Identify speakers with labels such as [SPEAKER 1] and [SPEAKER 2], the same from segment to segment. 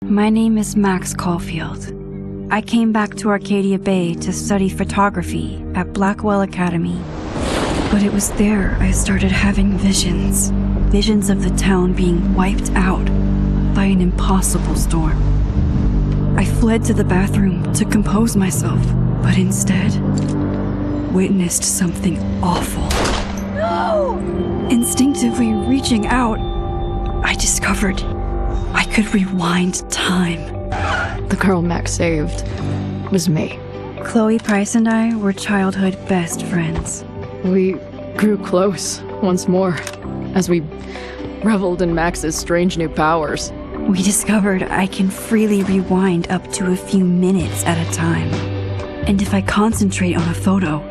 [SPEAKER 1] My name is Max Caulfield. I came back to Arcadia Bay to study photography at Blackwell Academy. But it was there I started having visions. Visions of the town being wiped out by an impossible storm. I fled to the bathroom to compose myself, but instead witnessed something awful. No! Instinctively reaching out, I discovered I could rewind time.
[SPEAKER 2] The girl Max saved was me.
[SPEAKER 1] Chloe Price and I were childhood best friends.
[SPEAKER 2] We grew close once more as we reveled in Max's strange new powers.
[SPEAKER 1] We discovered I can freely rewind up to a few minutes at a time. And if I concentrate on a photo,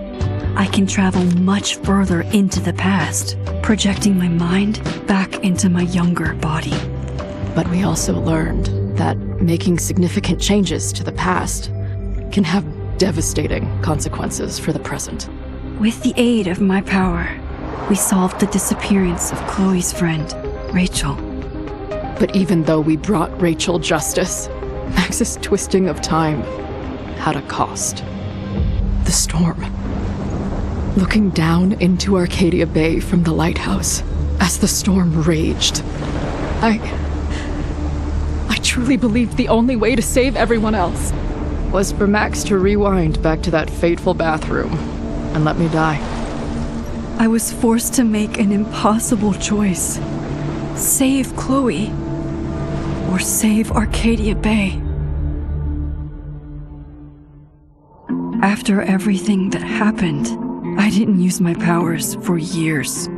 [SPEAKER 1] I can travel much further into the past, projecting my mind back into my younger body.
[SPEAKER 2] But we also learned that making significant changes to the past can have devastating consequences for the present.
[SPEAKER 1] With the aid of my power, we solved the disappearance of Chloe's friend, Rachel.
[SPEAKER 2] But even though we brought Rachel justice, Max's twisting of time had a cost. The storm. Looking down into Arcadia Bay from the lighthouse as the storm raged, I truly believed the only way to save everyone else was for Max to rewind back to that fateful bathroom and let me die.
[SPEAKER 1] I was forced to make an impossible choice. Save Chloe, or save Arcadia Bay. After everything that happened, I didn't use my powers for years.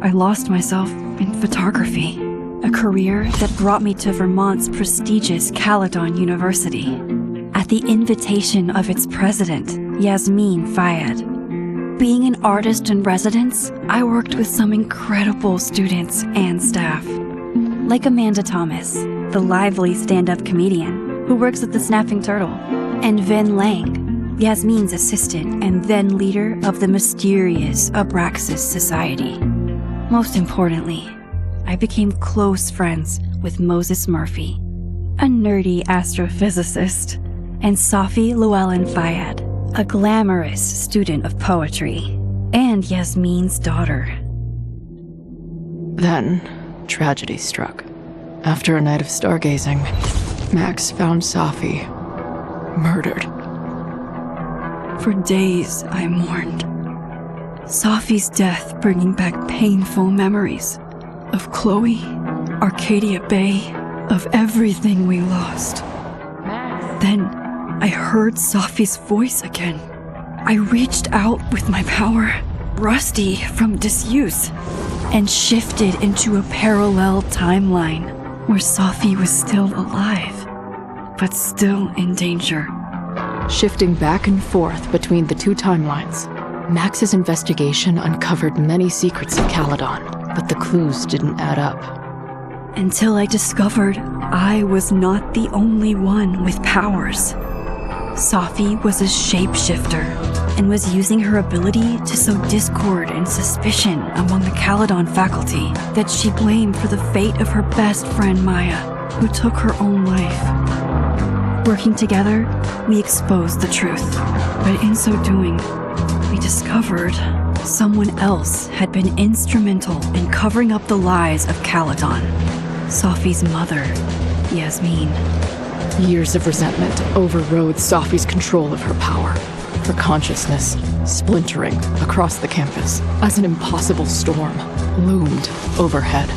[SPEAKER 1] I lost myself in photography. A career that brought me to Vermont's prestigious Caledon University, at the invitation of its president, Yasmin Fayed. Being an artist in residence, I worked with some incredible students and staff. Like Amanda Thomas, the lively stand-up comedian who works at the Snapping Turtle, and Vin Lang, Yasmin's assistant and then leader of the mysterious Abraxas Society. Most importantly, I became close friends with Moses Murphy, a nerdy astrophysicist, and Safi Llewellyn Fayed, a glamorous student of poetry, and Yasmin's daughter.
[SPEAKER 2] Then, tragedy struck. After a night of stargazing, Max found Safi murdered.
[SPEAKER 1] For days, I mourned. Safi's death bringing back painful memories of Chloe, Arcadia Bay, of everything we lost. Then, I heard Safi's voice again. I reached out with my power, rusty from disuse, and shifted into a parallel timeline where Safi was still alive, but still in danger.
[SPEAKER 2] Shifting back and forth between the two timelines, Max's investigation uncovered many secrets of Caledon, but the clues didn't add up.
[SPEAKER 1] Until I discovered I was not the only one with powers. Safi was a shapeshifter and was using her ability to sow discord and suspicion among the Caledon faculty that she blamed for the fate of her best friend Maya, who took her own life. Working together, we exposed the truth, but in so doing, we discovered someone else had been instrumental in covering up the lies of Caledon. Safi's mother, Yasmin.
[SPEAKER 2] Years of resentment overrode Safi's control of her power. her consciousness splintering across the campus as an impossible storm loomed overhead.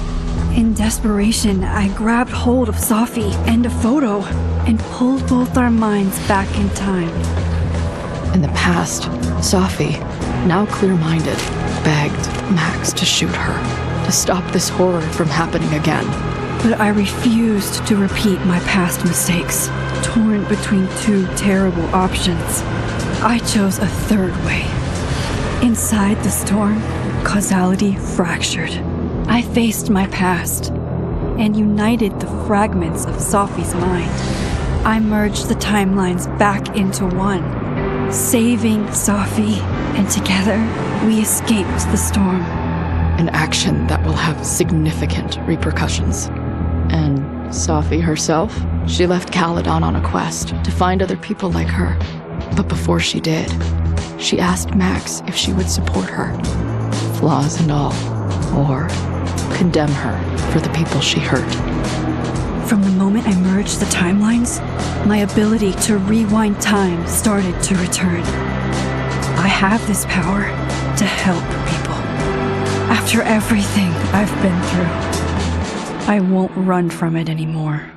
[SPEAKER 1] In desperation, I grabbed hold of Sophie and a photo and pulled both our minds back in time.
[SPEAKER 2] In the past, Sophie, now clear-minded, begged Max to shoot her, to stop this horror from happening again.
[SPEAKER 1] But I refused to repeat my past mistakes, torn between two terrible options. I chose a third way. Inside the storm, causality fractured. I faced my past and united the fragments of Sophie's mind. I merged the timelines back into one, saving Sophie, and together we escaped the storm.
[SPEAKER 2] An action that will have significant repercussions. And Sophie herself, she left Caledon on a quest to find other people like her. But before she did, she asked Max if she would support her, flaws and all, or condemn her for the people she hurt.
[SPEAKER 1] From the moment I merged the timelines, my ability to rewind time started to return. I have this power to help people. After everything I've been through, I won't run from it anymore.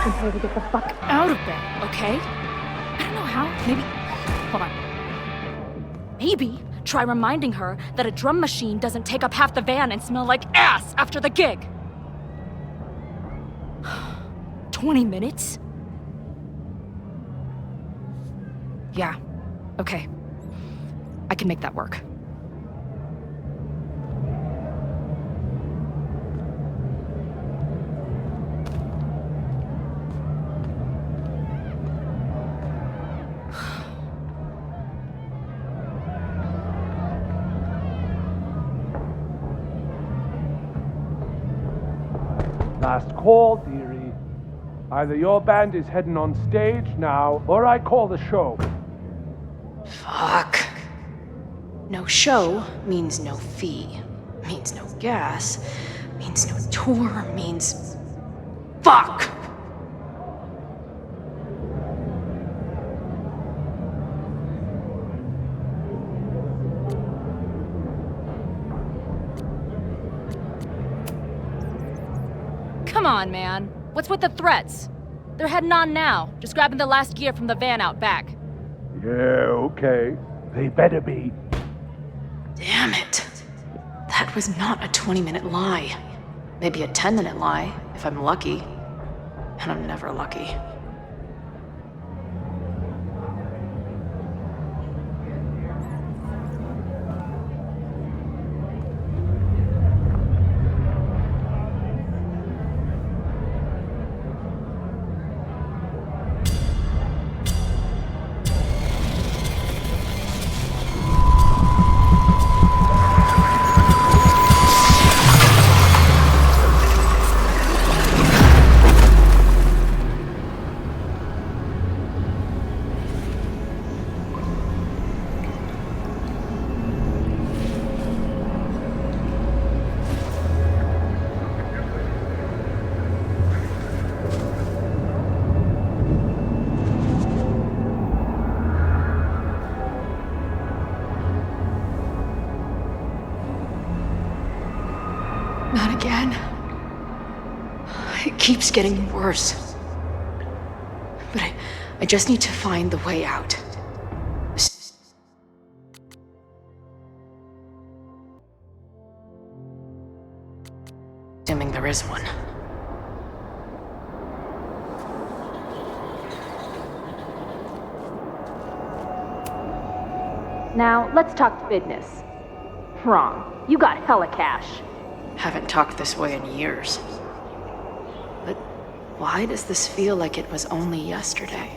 [SPEAKER 3] Her to get the fuck out of bed, okay? I don't know how. Maybe. Hold on. Maybe try reminding her that a drum machine doesn't take up half the van and smell like ass after the gig. 20 minutes? Yeah, okay. I can make that work.
[SPEAKER 4] Last call, dearie. Either your band is heading on stage now, or I call the show.
[SPEAKER 5] Fuck. No show means no fee. Means no gas. Means no tour. Means... Fuck!
[SPEAKER 3] Come on, man. What's with the threats? They're heading on now, just grabbing the last gear from the van out back.
[SPEAKER 4] Yeah, okay. They better be.
[SPEAKER 5] Damn it. That was not a 20-minute lie. Maybe a 10-minute lie, if I'm lucky. And I'm never lucky. Not again. It keeps getting worse. But I just need to find the way out. Assuming there is one.
[SPEAKER 3] Now, let's talk business. Wrong. You got hella cash.
[SPEAKER 5] Haven't talked this way in years. But why does this feel like it was only yesterday?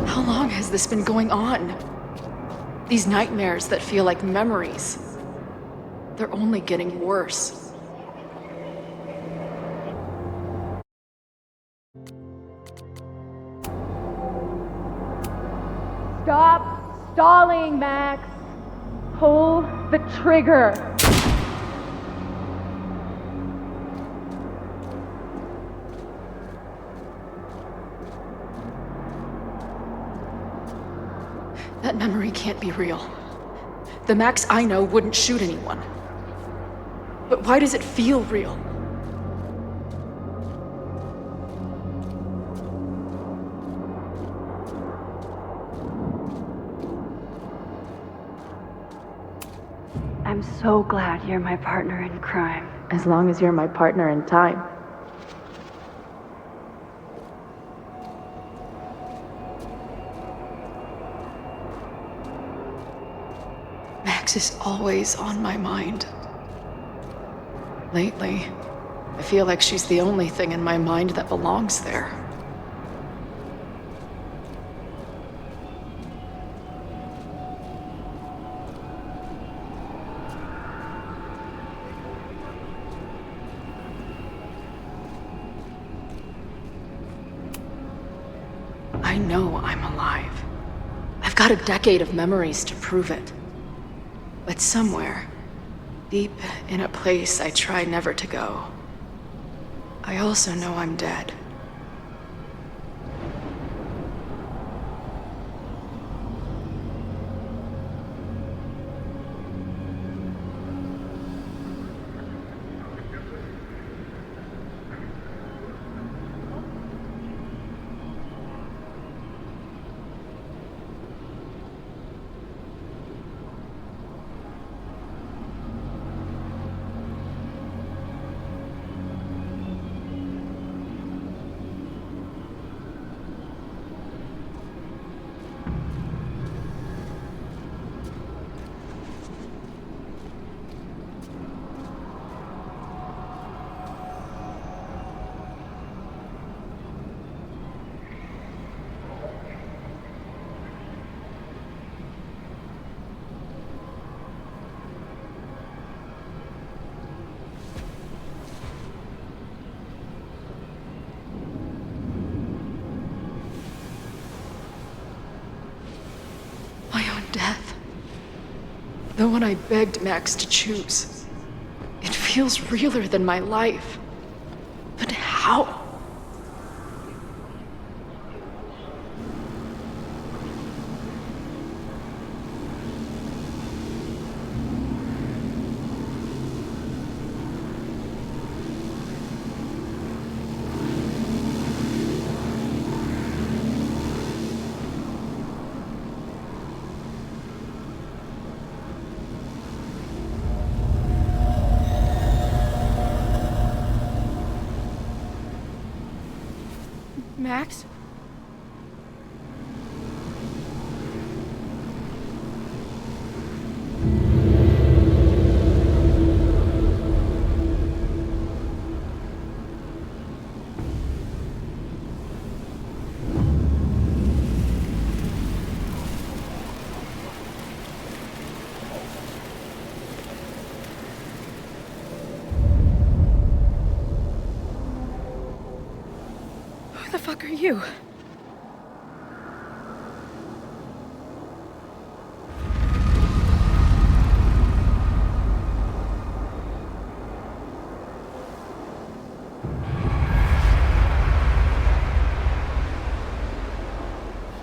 [SPEAKER 5] How long has this been going on? These nightmares that feel like memories. They're only getting worse.
[SPEAKER 6] Stop stalling, Max. Pull the trigger.
[SPEAKER 5] That memory can't be real. The Max I know wouldn't shoot anyone. But why does it feel real?
[SPEAKER 1] I'm so glad you're my partner in crime.
[SPEAKER 5] As long as you're my partner in time. Max is always on my mind. Lately, I feel like she's the only thing in my mind that belongs there. I know I'm alive. I've got a decade of memories to prove it. But somewhere, deep in a place I try never to go, I also know I'm dead. The one I begged Max to choose. It feels realer than my life. But how? Max? Who the fuck are you?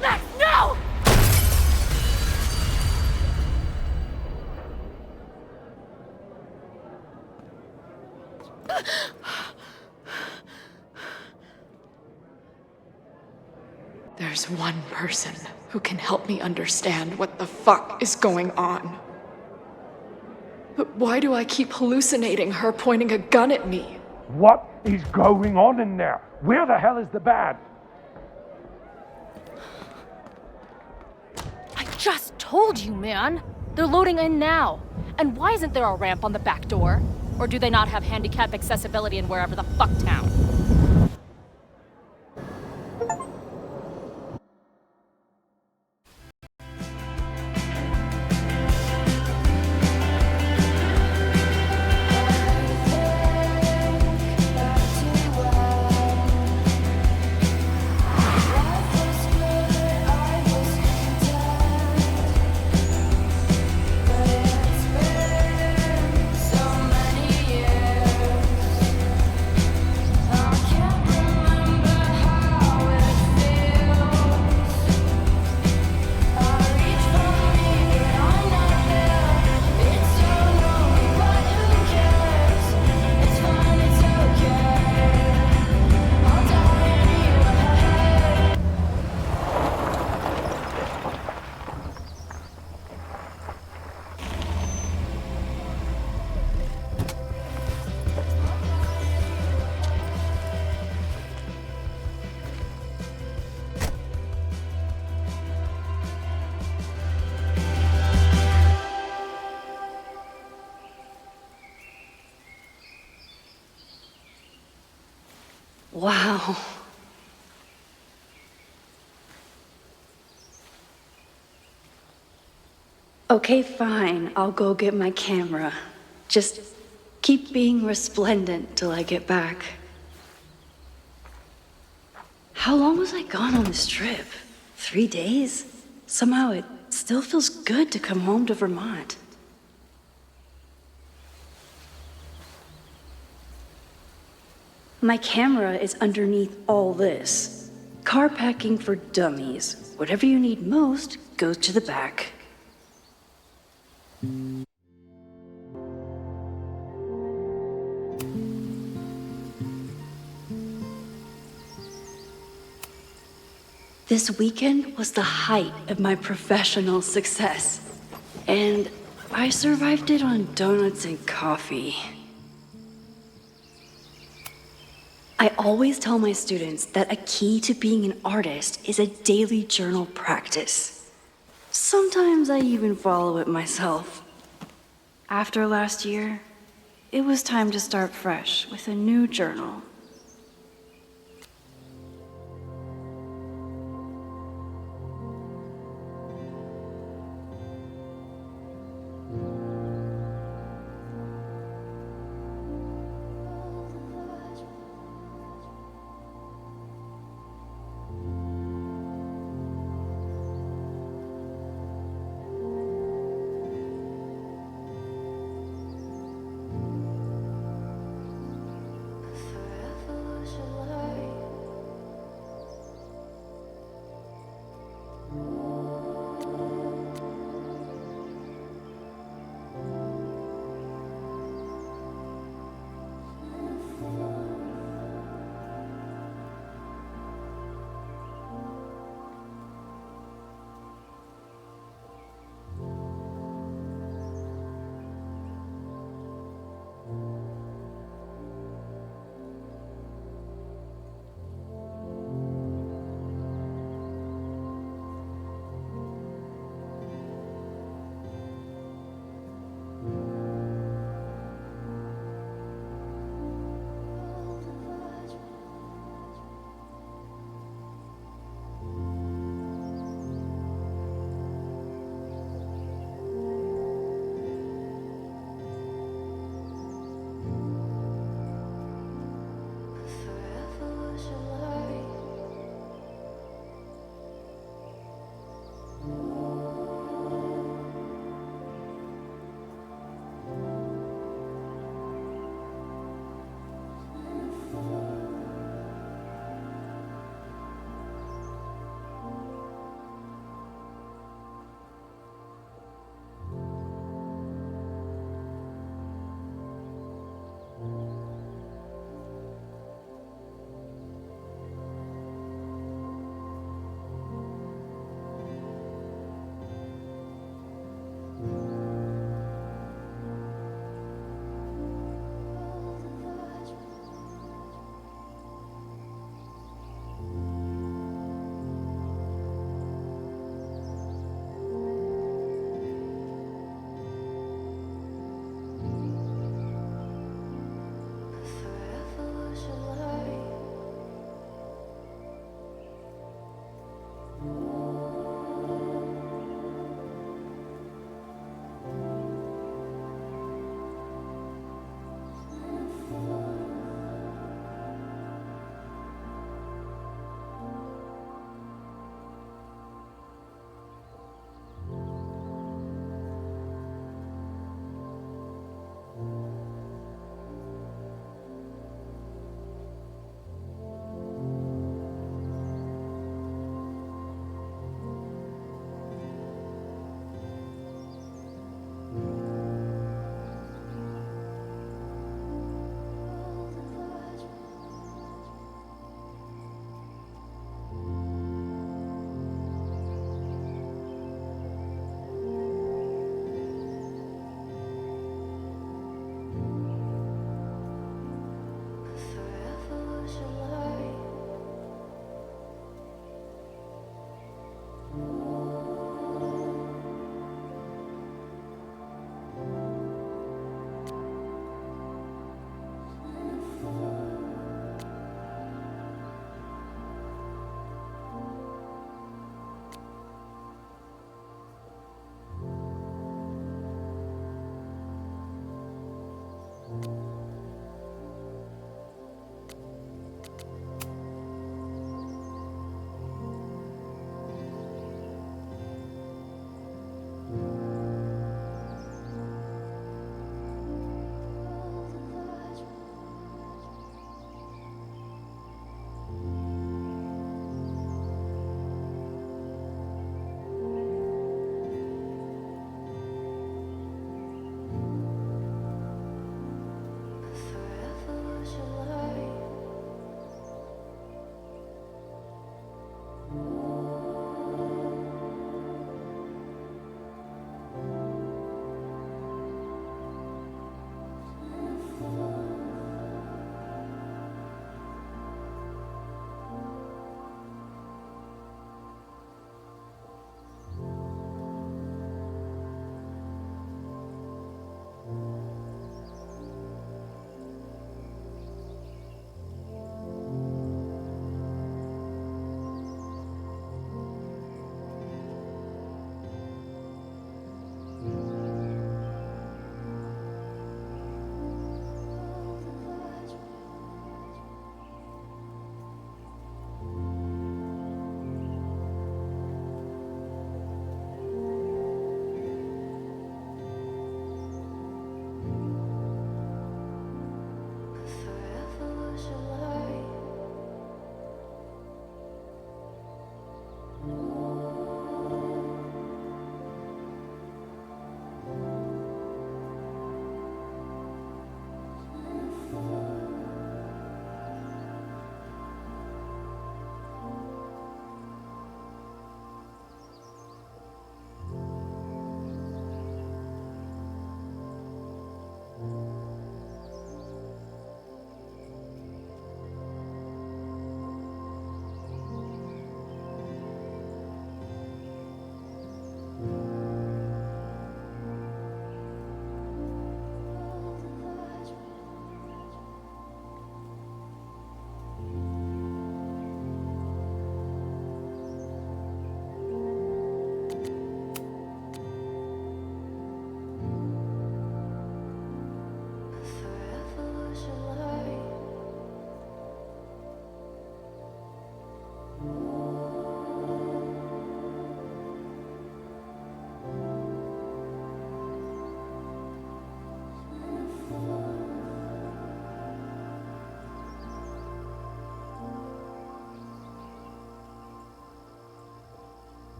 [SPEAKER 3] Max, no!
[SPEAKER 5] There's one person who can help me understand what the fuck is going on. But why do I keep hallucinating her pointing a gun at me?
[SPEAKER 4] What is going on in there? Where the hell is the band?
[SPEAKER 3] I just told you, man. They're loading in now. And why isn't there a ramp on the back door? Or do they not have handicap accessibility in wherever the fuck town?
[SPEAKER 1] Wow. Okay, fine. I'll go get my camera. Just keep being resplendent till I get back. How long was I gone on this trip? 3 days? Somehow it still feels good to come home to Vermont. My camera is underneath all this. Car packing for dummies. Whatever you need most goes to the back. This weekend was the height of my professional success, and I survived it on donuts and coffee. I always tell my students that a key to being an artist is a daily journal practice. Sometimes I even follow it myself. After last year, it was time to start fresh with a new journal.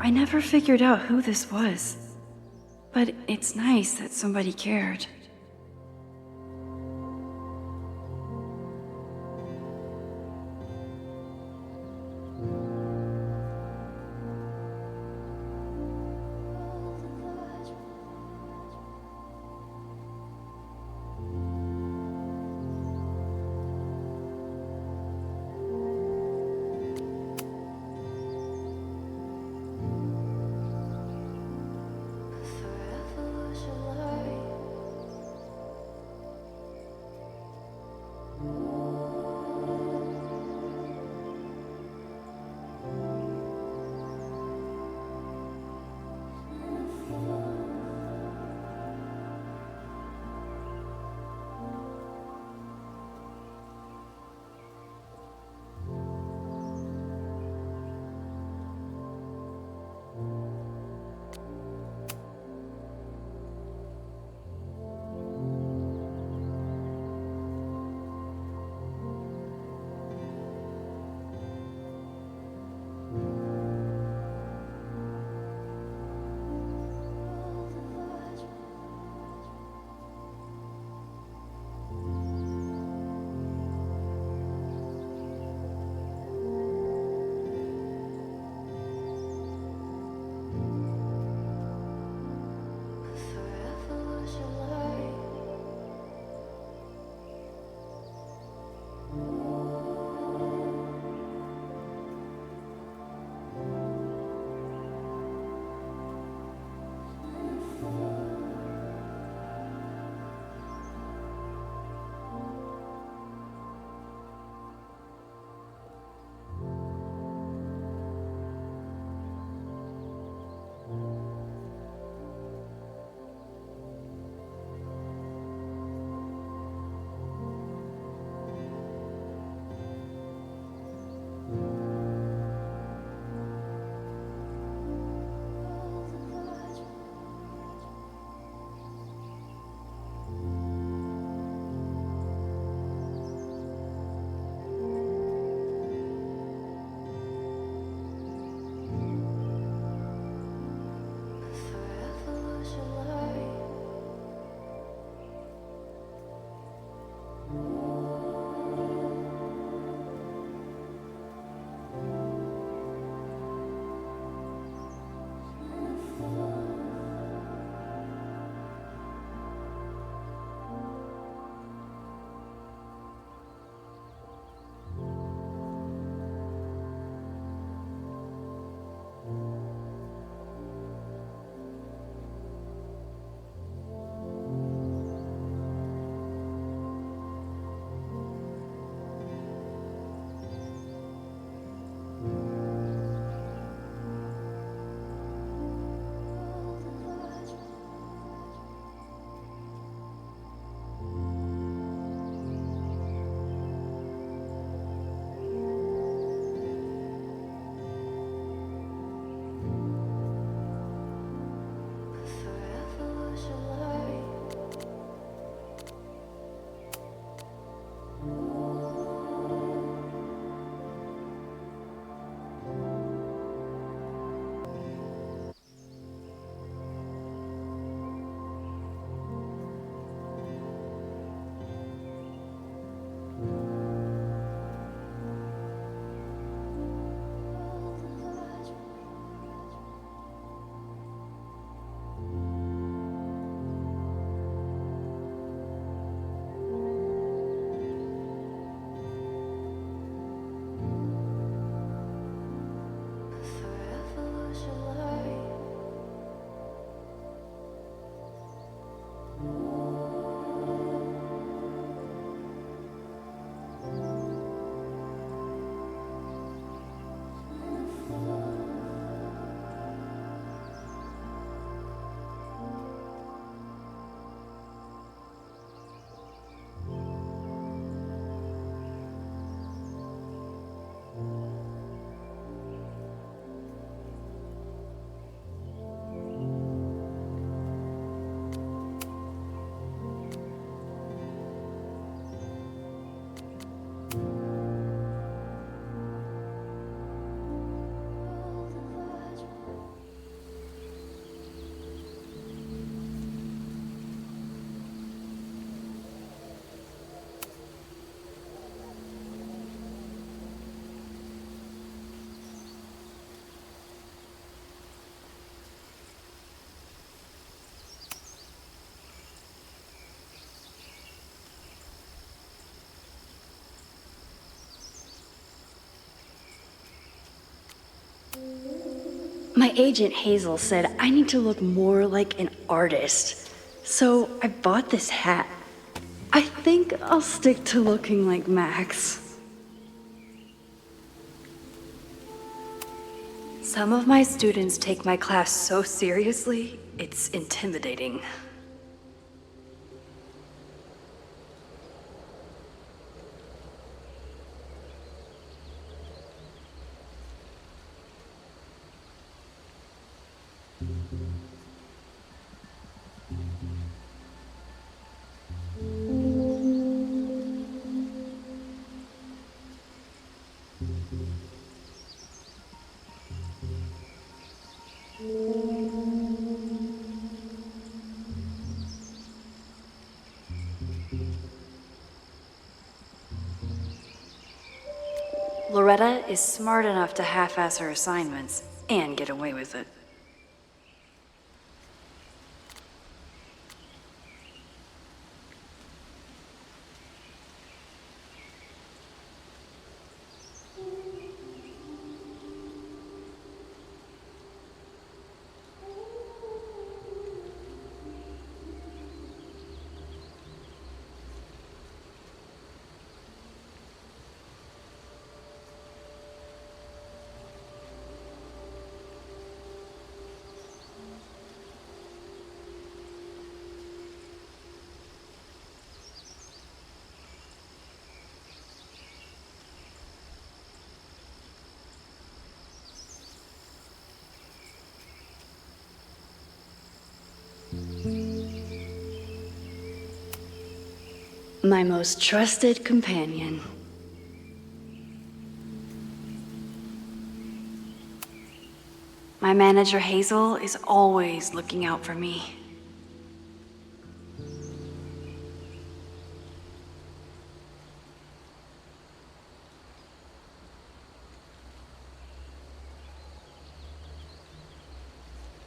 [SPEAKER 1] I never figured out who this was, but it's nice that somebody cared.
[SPEAKER 7] My agent Hazel said I need to look more like an artist, so I bought this hat. I think I'll stick to looking like Max. Some of my students take my class so seriously, it's intimidating. Loretta is smart enough to half-ass her assignments and get away with it. My most trusted companion. My manager Hazel is always looking out for me.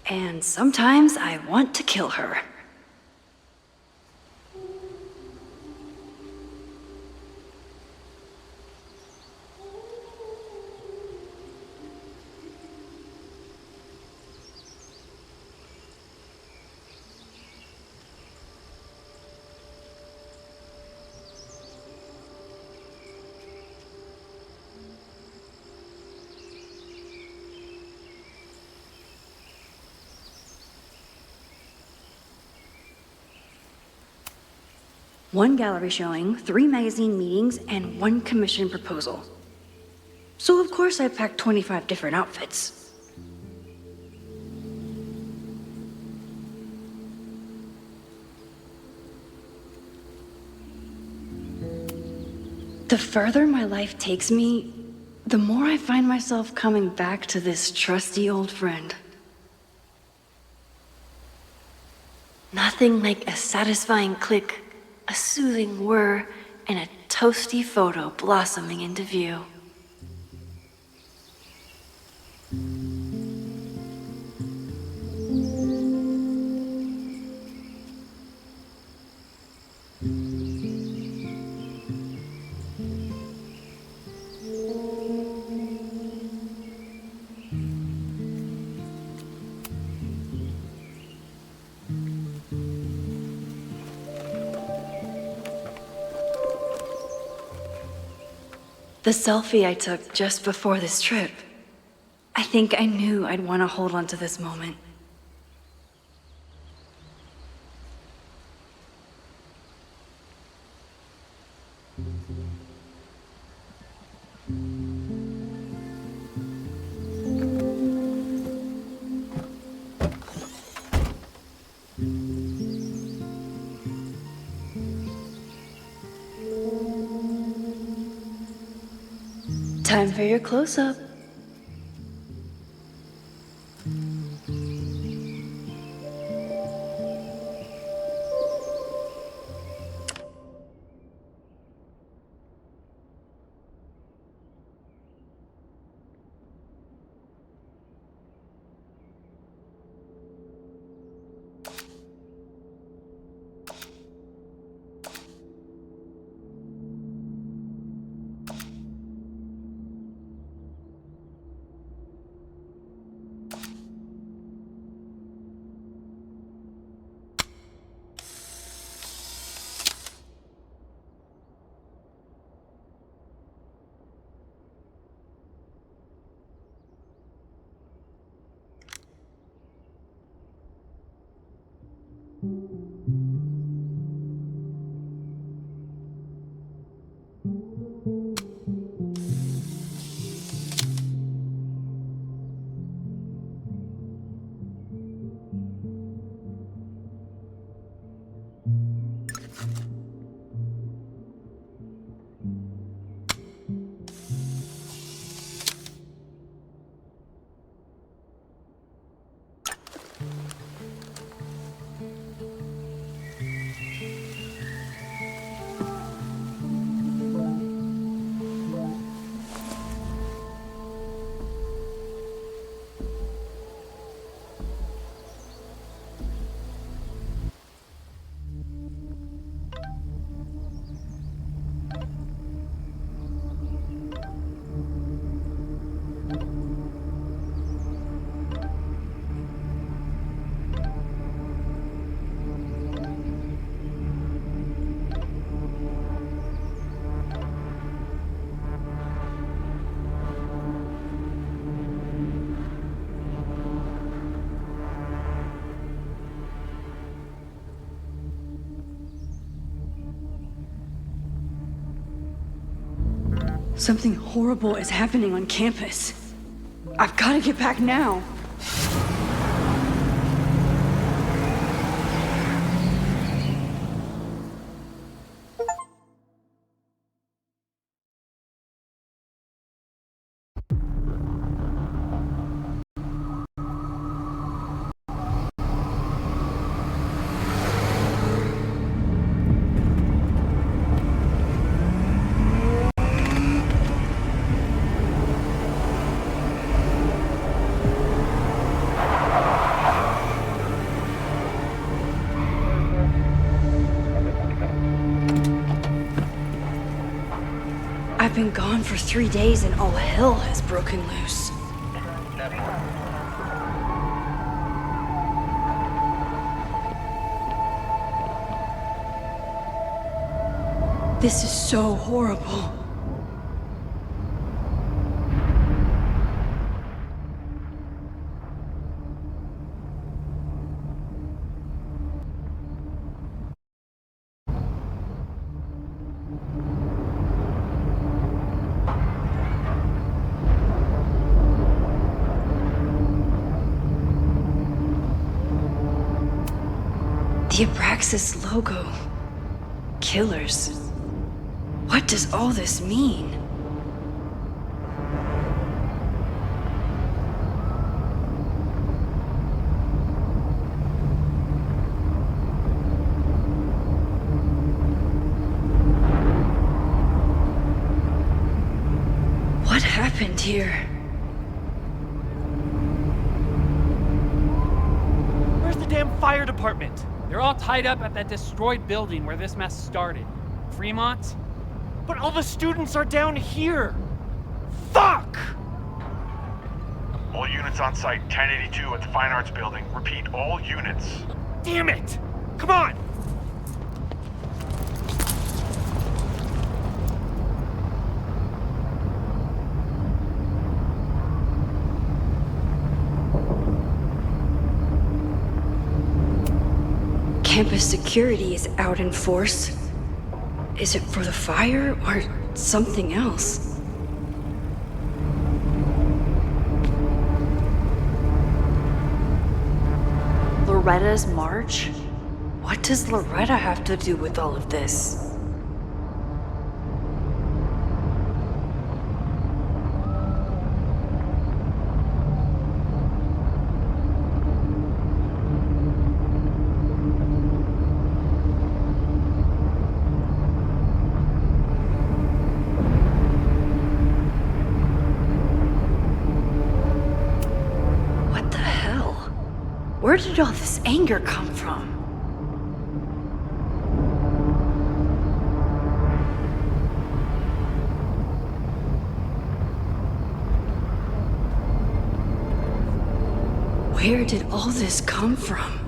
[SPEAKER 7] And sometimes I want to kill her. One gallery showing, 3 magazine meetings, and 1 commission proposal. So of course I packed 25 different outfits. The further my life takes me, the more I find myself coming back to this trusty old friend. Nothing like a satisfying click, a soothing whir, and a toasty photo blossoming into view. The selfie I took just before this trip. I think I knew I'd want to hold on to this moment. Time for your close-up. Something horrible is happening on campus. I've got to get back now. I've been gone for 3 days and all hell has broken loose. This is so horrible. The Abraxas logo. Killers. What What does all this mean? What happened here?
[SPEAKER 8] Where's the damn fire department? They're all tied up at that destroyed building where this mess started. Fremont? But all the students are down here! Fuck!
[SPEAKER 9] All units on site, 1082 at the Fine Arts Building. Repeat, all units.
[SPEAKER 8] Damn it! Come on!
[SPEAKER 7] Campus security is out in force. Is it for the fire or something else? Loretta's march? What does Loretta have to do with all of this? Where did all this anger come from? Where did all this come from?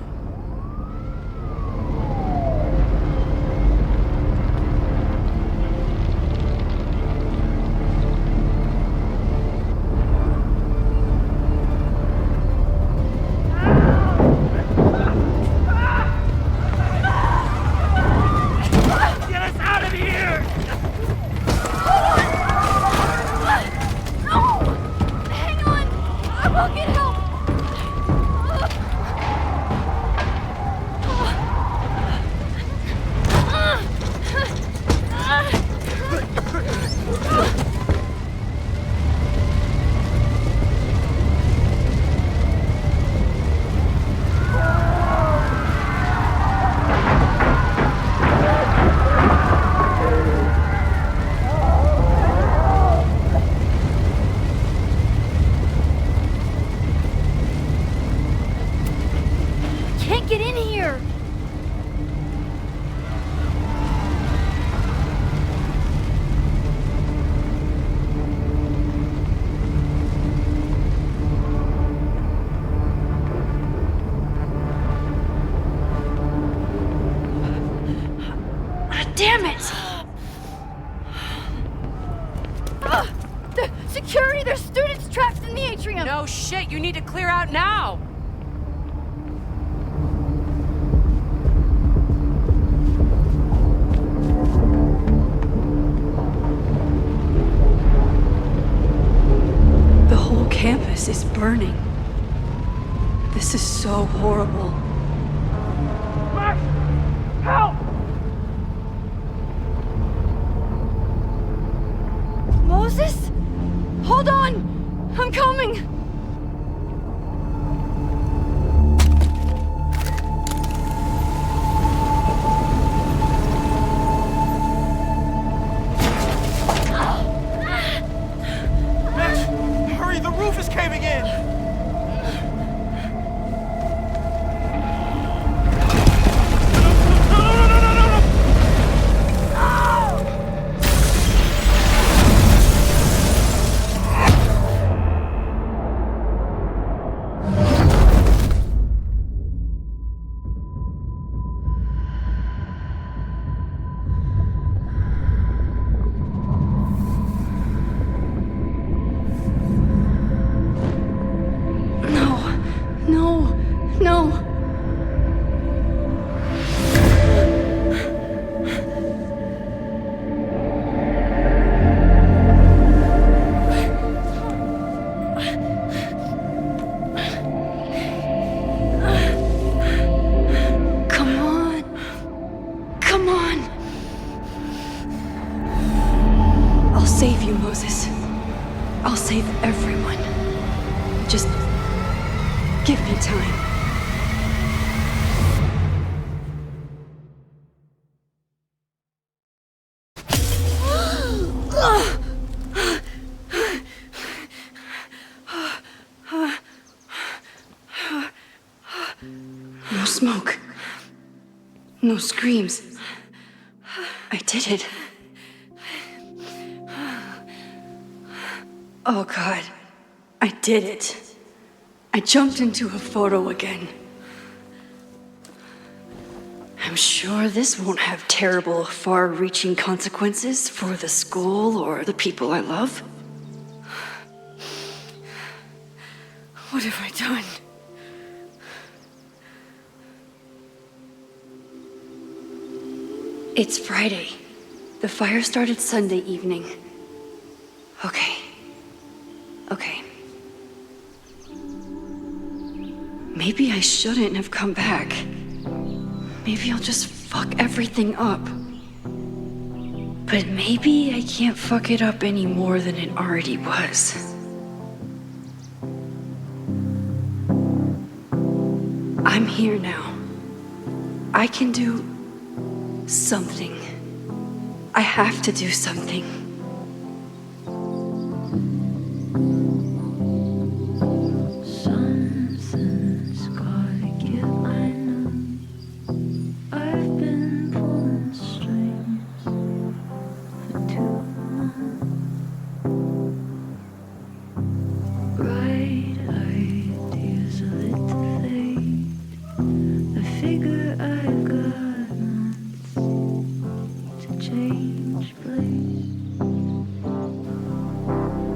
[SPEAKER 7] Damn it!
[SPEAKER 3] The security! There's students trapped in the atrium!
[SPEAKER 10] No shit, you need to clear out now!
[SPEAKER 7] The whole campus is burning. This is so horrible.
[SPEAKER 4] Max! Help!
[SPEAKER 3] Moses? Hold on! I'm coming!
[SPEAKER 8] Max! Hurry, the roof is caving in!
[SPEAKER 1] I'll save you, Moses. I'll save everyone. Just give me time. No smoke. No screams. I did it. Oh God, I did it. I jumped into a photo again. I'm sure this won't have terrible, far-reaching consequences for the school or the people I love. What have I done? It's Friday. The fire started Sunday evening. Okay. Maybe I shouldn't have come back. Maybe I'll just fuck everything up. But maybe I can't fuck it up any more than it already was. I'm here now. I can do something. I have to do something.
[SPEAKER 11] Something's gotta give, I know. I've been pulling strings for too long. Bright ideas are lit to fade. I figure I've got months to change place.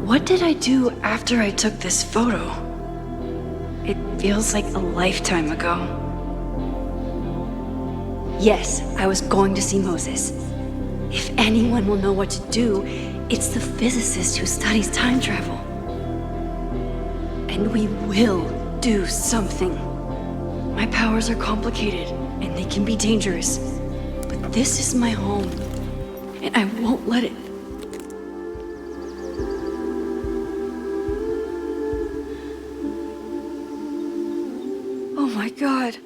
[SPEAKER 1] What did I do after I took this photo? It feels like a lifetime ago. Yes, I was going to see Moses. If anyone will know what to do, it's the physicist who studies time travel. And we will do something. My powers are complicated, and they can be dangerous. But this is my home, and I won't let it. Oh my God.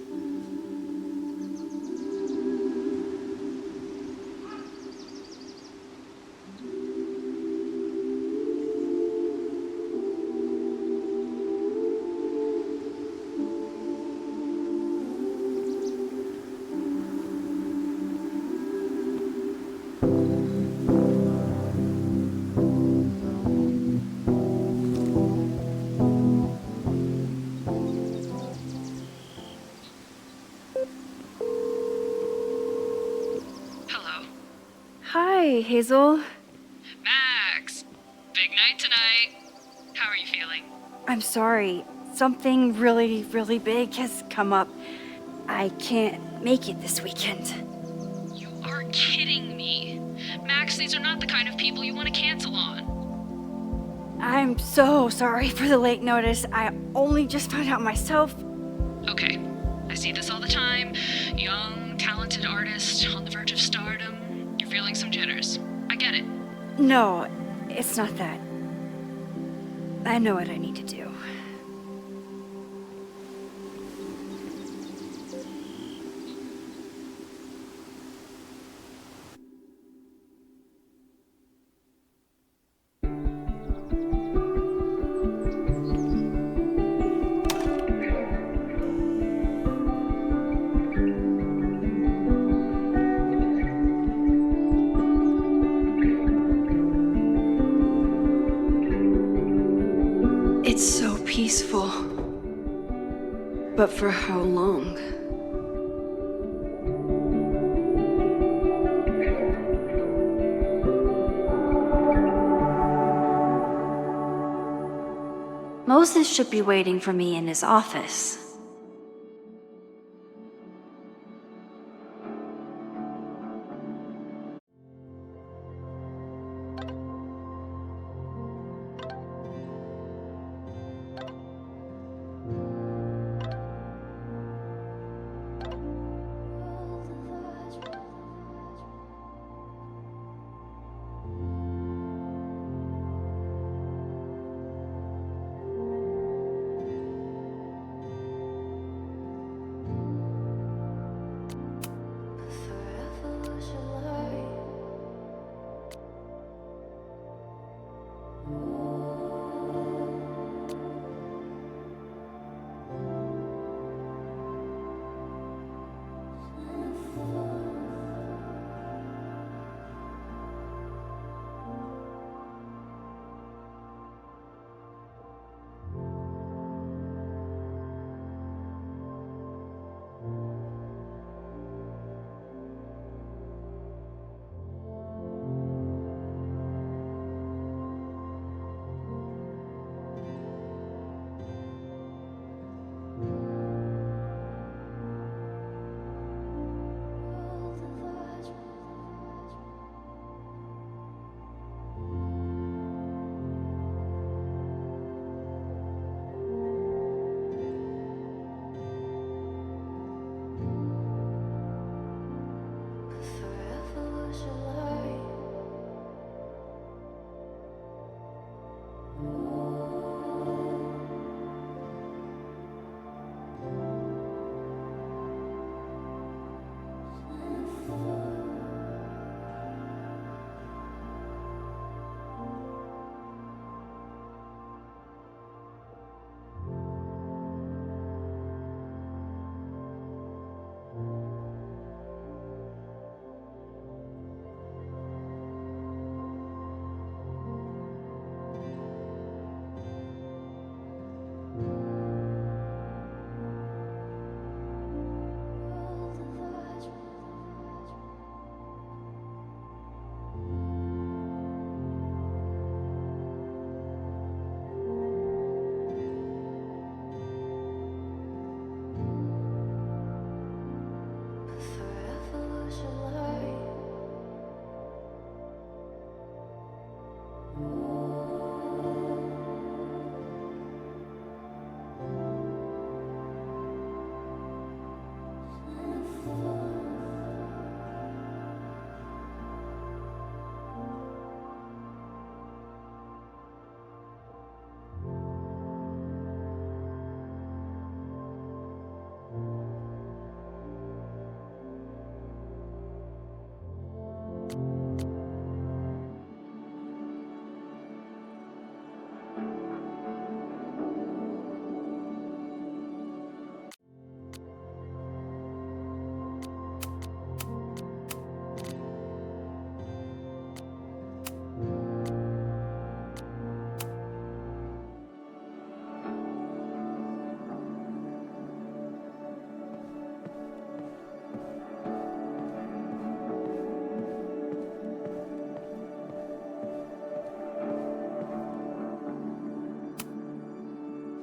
[SPEAKER 1] Hi, Hazel.
[SPEAKER 2] Max! Big night tonight. How are you feeling?
[SPEAKER 1] I'm sorry. Something really, really big has come up. I can't make it this weekend.
[SPEAKER 2] You are kidding me. Max, these are not the kind of people you want to cancel on.
[SPEAKER 1] I'm so sorry for the late notice. I only just found out myself.
[SPEAKER 2] Okay, I see this all the time. Young, talented artist on the verge of stardom. You're feeling some jitters. I get it.
[SPEAKER 1] No, it's not that. I know what I need to do. It's so peaceful. But for how long? Moses should be waiting for me in his office.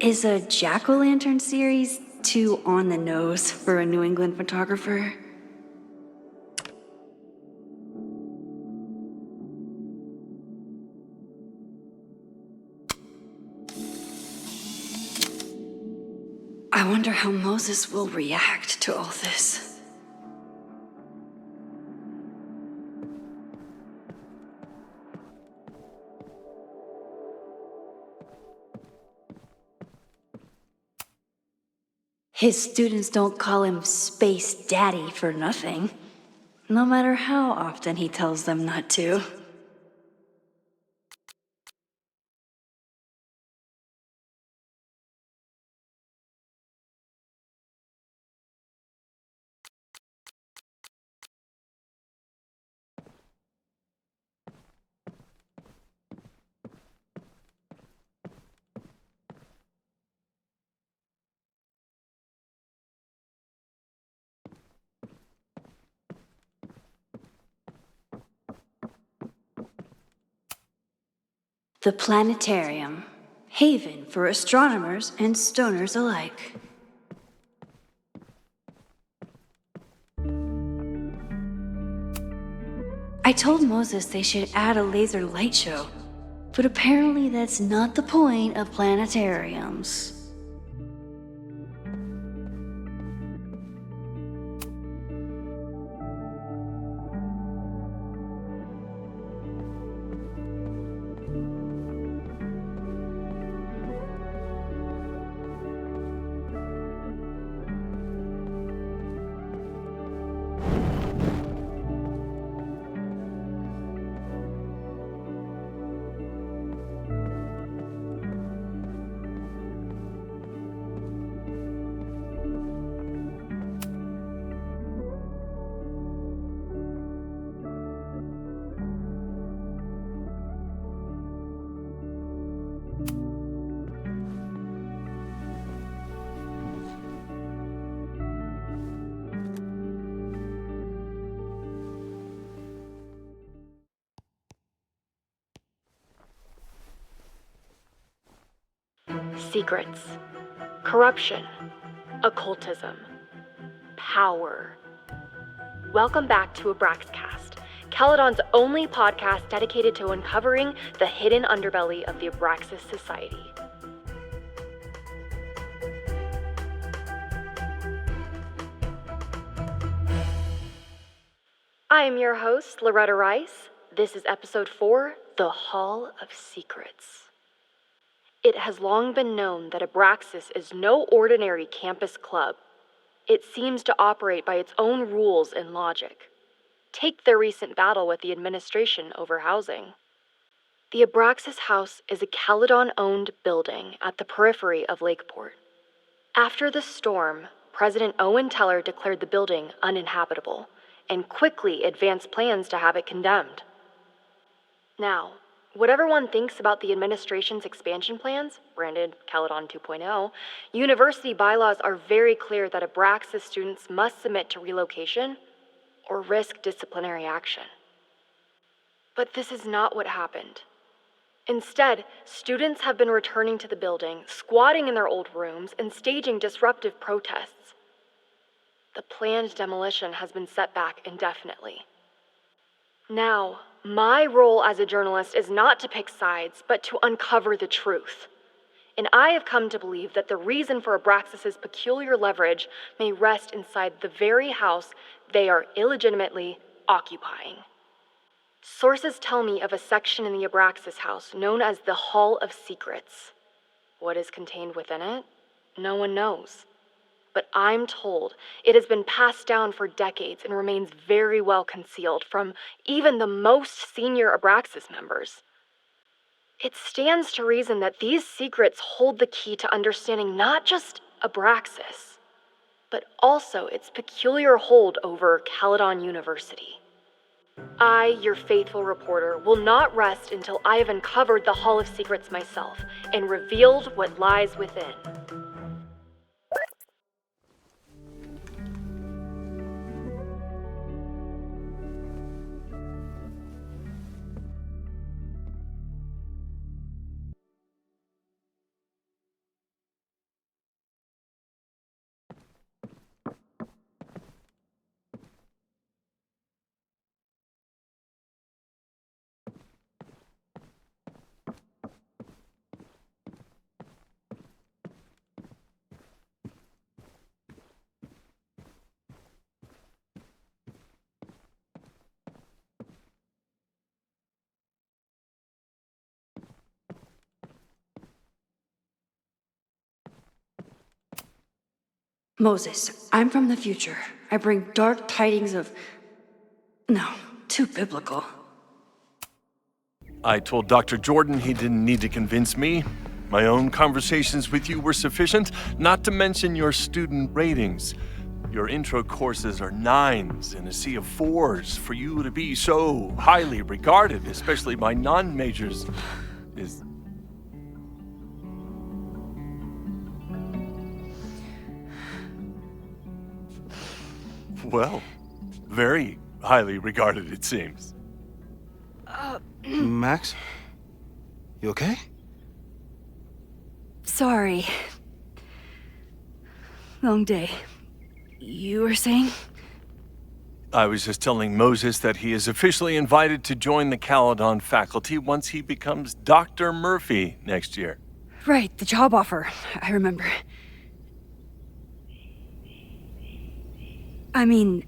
[SPEAKER 7] Is a jack-o'-lantern series too on the nose for a New England photographer? I wonder how Moses will react to all this. His students don't call him Space Daddy for nothing, no matter how often he tells them not to. The planetarium, haven for astronomers and stoners alike. I told Moses they should add a laser light show, but apparently that's not the point of planetariums.
[SPEAKER 12] Secrets, corruption, occultism, power. Welcome back to Abraxcast, Caledon's only podcast dedicated to uncovering the hidden underbelly of the Abraxas Society. I am your host, Loretta Rice. This is episode 4, The Hall of Secrets. It has long been known that Abraxas is no ordinary campus club. It seems to operate by its own rules and logic. Take their recent battle with the administration over housing. The Abraxas House is a Caledon-owned building at the periphery of Lakeport. After the storm, President Owen Teller declared the building uninhabitable and quickly advanced plans to have it condemned. Now, whatever one thinks about the administration's expansion plans, branded Caledon 2.0, university bylaws are very clear that Abraxas students must submit to relocation or risk disciplinary action. But this is not what happened. Instead, students have been returning to the building, squatting in their old rooms, and staging disruptive protests. The planned demolition has been set back indefinitely. Now, my role as a journalist is not to pick sides, but to uncover the truth. And I have come to believe that the reason for Abraxas's peculiar leverage may rest inside the very house they are illegitimately occupying. Sources tell me of a section in the Abraxas house known as the Hall of Secrets. What is contained within it? No one knows. But I'm told it has been passed down for decades and remains very well concealed from even the most senior Abraxas members. It stands to reason that these secrets hold the key to understanding not just Abraxas, but also its peculiar hold over Caledon University. I, your faithful reporter, will not rest until I have uncovered the Hall of Secrets myself and revealed what lies within.
[SPEAKER 7] Moses, I'm from the future. I bring dark tidings of... No, too biblical.
[SPEAKER 13] I told Dr. Jordan he didn't need to convince me. My own conversations with you were sufficient, not to mention your student ratings. Your intro courses are 9s in a sea of 4s. For you to be so highly regarded, especially by non-majors, is... Well, very highly regarded, it seems.
[SPEAKER 14] Max? You okay?
[SPEAKER 7] Sorry. Long day. You were saying?
[SPEAKER 13] I was just telling Moses that he is officially invited to join the Caledon faculty once he becomes Dr. Murphy next year.
[SPEAKER 7] Right, the job offer. I remember. I mean...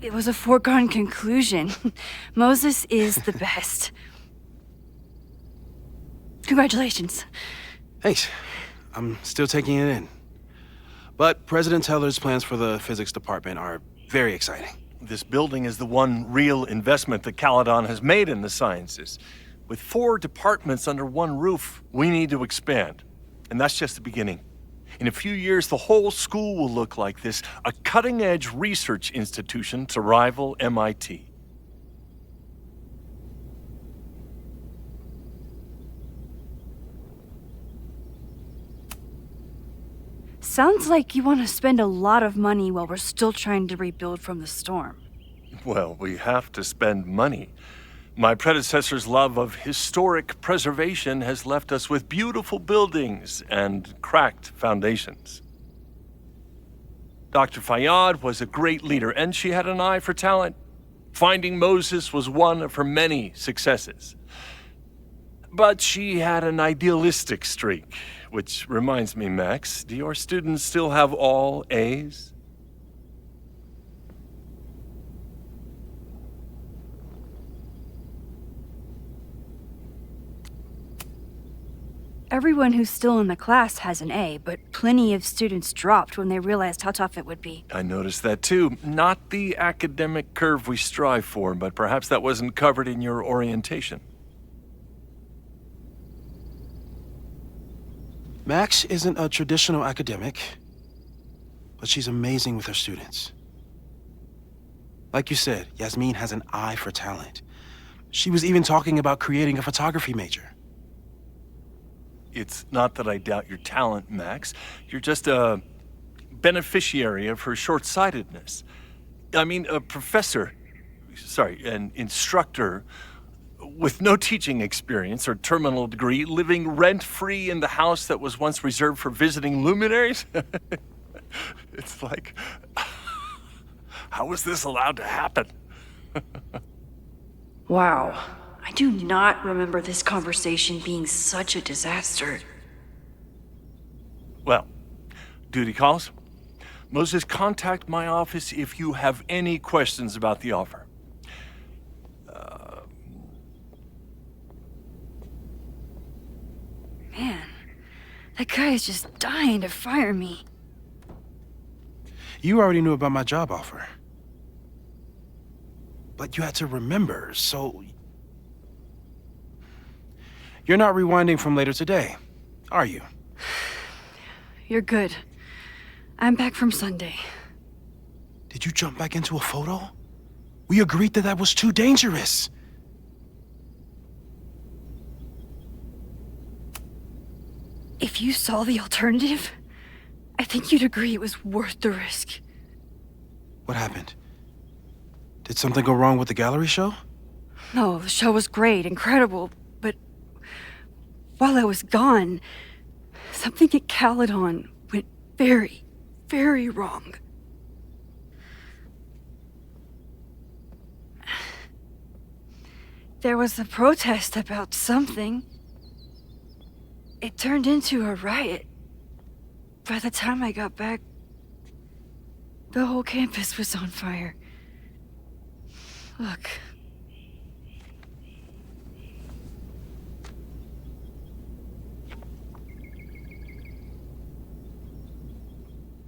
[SPEAKER 7] It was a foregone conclusion. Moses is the best. Congratulations.
[SPEAKER 14] Thanks. I'm still taking it in. But President Teller's plans for the physics department are very exciting.
[SPEAKER 13] This building is the one real investment that Caledon has made in the sciences. With 4 departments under one roof, we need to expand. And that's just the beginning. In a few years, the whole school will look like this, a cutting-edge research institution to rival MIT.
[SPEAKER 7] Sounds like you want to spend a lot of money while we're still trying to rebuild from the storm.
[SPEAKER 13] Well, we have to spend money. My predecessor's love of historic preservation has left us with beautiful buildings and cracked foundations. Dr. Fayyad was a great leader, and she had an eye for talent. Finding Moses was one of her many successes. But she had an idealistic streak, which reminds me, Max, do your students still have all A's?
[SPEAKER 7] Everyone who's still in the class has an A, but plenty of students dropped when they realized how tough it would be.
[SPEAKER 13] I noticed that too. Not the academic curve we strive for, but perhaps that wasn't covered in your orientation.
[SPEAKER 14] Max isn't a traditional academic, but she's amazing with her students. Like you said, Yasmin has an eye for talent. She was even talking about creating a photography major.
[SPEAKER 13] It's not that I doubt your talent, Max. You're just a beneficiary of her short-sightedness. I mean, an instructor with no teaching experience or terminal degree, living rent-free in the house that was once reserved for visiting luminaries? It's like, how was this allowed to happen?
[SPEAKER 7] Wow. I do not remember this conversation being such a disaster.
[SPEAKER 13] Well, duty calls. Moses, contact my office if you have any questions about the offer.
[SPEAKER 7] Man, that guy is just dying to fire me.
[SPEAKER 14] You already knew about my job offer. But you had to remember, so... You're not rewinding from later today, are you?
[SPEAKER 7] You're good. I'm back from Sunday.
[SPEAKER 14] Did you jump back into a photo? We agreed that was too dangerous.
[SPEAKER 7] If you saw the alternative, I think you'd agree it was worth the risk.
[SPEAKER 14] What happened? Did something go wrong with the gallery show?
[SPEAKER 7] No, the show was great, incredible, but while I was gone, something at Caledon went very, very wrong. There was a protest about something. It turned into a riot. By the time I got back, the whole campus was on fire. Look.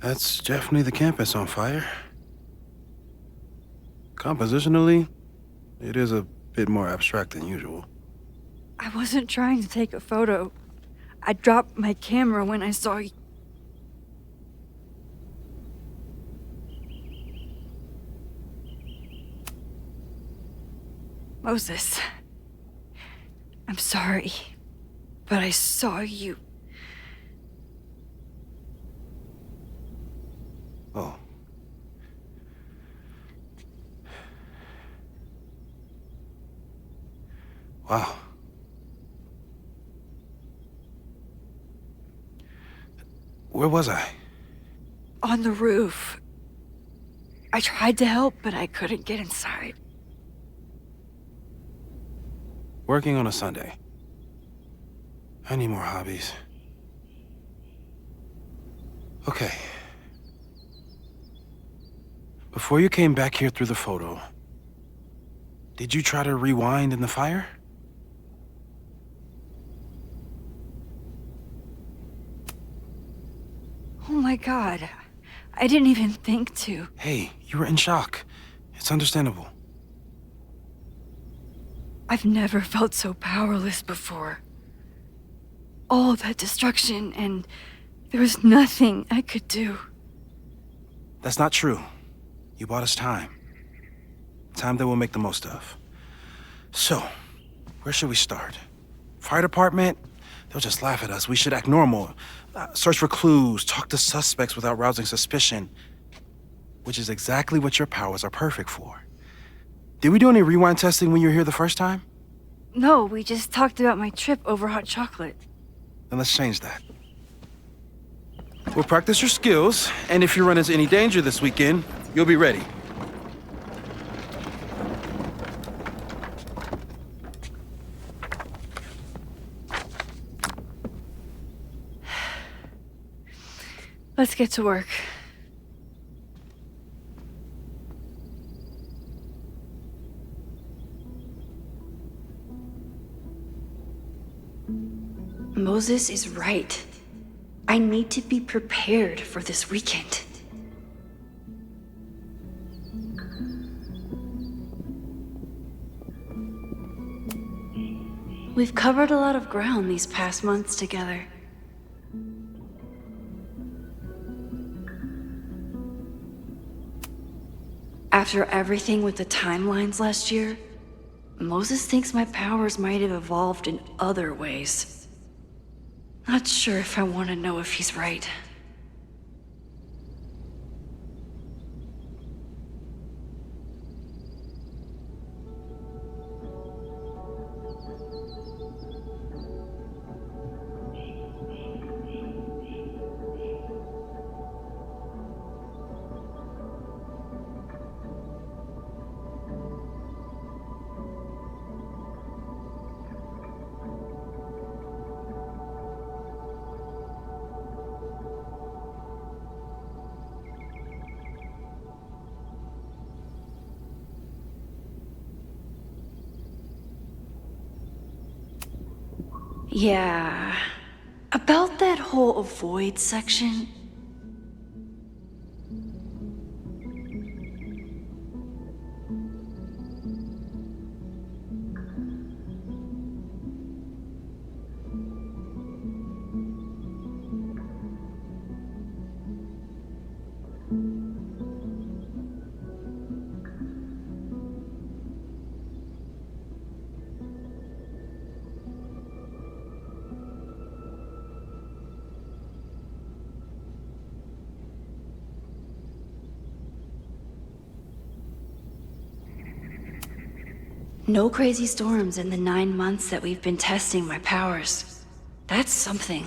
[SPEAKER 14] That's definitely the campus on fire. Compositionally, it is a bit more abstract than usual.
[SPEAKER 7] I wasn't trying to take a photo. I dropped my camera when I saw you. Moses, I'm sorry, but I saw you.
[SPEAKER 14] Oh. Wow. Where was I?
[SPEAKER 7] On the roof. I tried to help, but I couldn't get inside.
[SPEAKER 14] Working on a Sunday. I need more hobbies. Okay. Before you came back here through the photo, did you try to rewind in the fire?
[SPEAKER 7] Oh my god. I didn't even think to.
[SPEAKER 14] Hey, you were in shock. It's understandable.
[SPEAKER 7] I've never felt so powerless before. All that destruction, and there was nothing I could do.
[SPEAKER 14] That's not true. You bought us time. Time that we'll make the most of. So, where should we start? Fire department? They'll just laugh at us. We should act normal. Search for clues, talk to suspects without rousing suspicion. Which is exactly what your powers are perfect for. Did we do any rewind testing when you were here the first time?
[SPEAKER 7] No, we just talked about my trip over hot chocolate.
[SPEAKER 14] Then let's change that. We'll practice your skills, and if you run into any danger this weekend, you'll be ready.
[SPEAKER 7] Let's get to work.
[SPEAKER 15] Moses is right. I need to be prepared for this weekend. We've covered a lot of ground these past months together. After everything with the timelines last year, Moses thinks my powers might have evolved in other ways. Not sure if I want to know if he's right. Yeah, about that whole avoid section. No crazy storms in the 9 months that we've been testing my powers. That's something.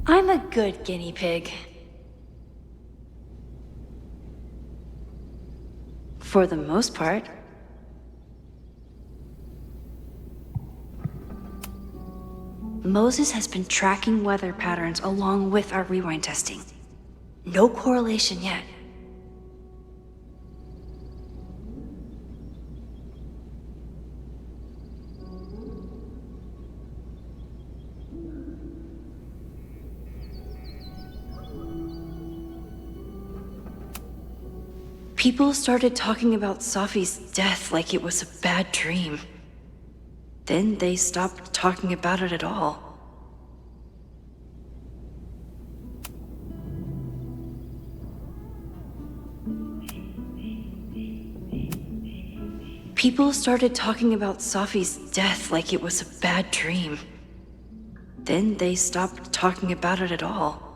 [SPEAKER 15] I'm a good guinea pig. For the most part. Moses has been tracking weather patterns along with our rewind testing. No correlation yet. People started talking about Safi's death like it was a bad dream. Then they stopped talking about it at all. People started talking about Safi's death like it was a bad dream. Then they stopped talking about it at all.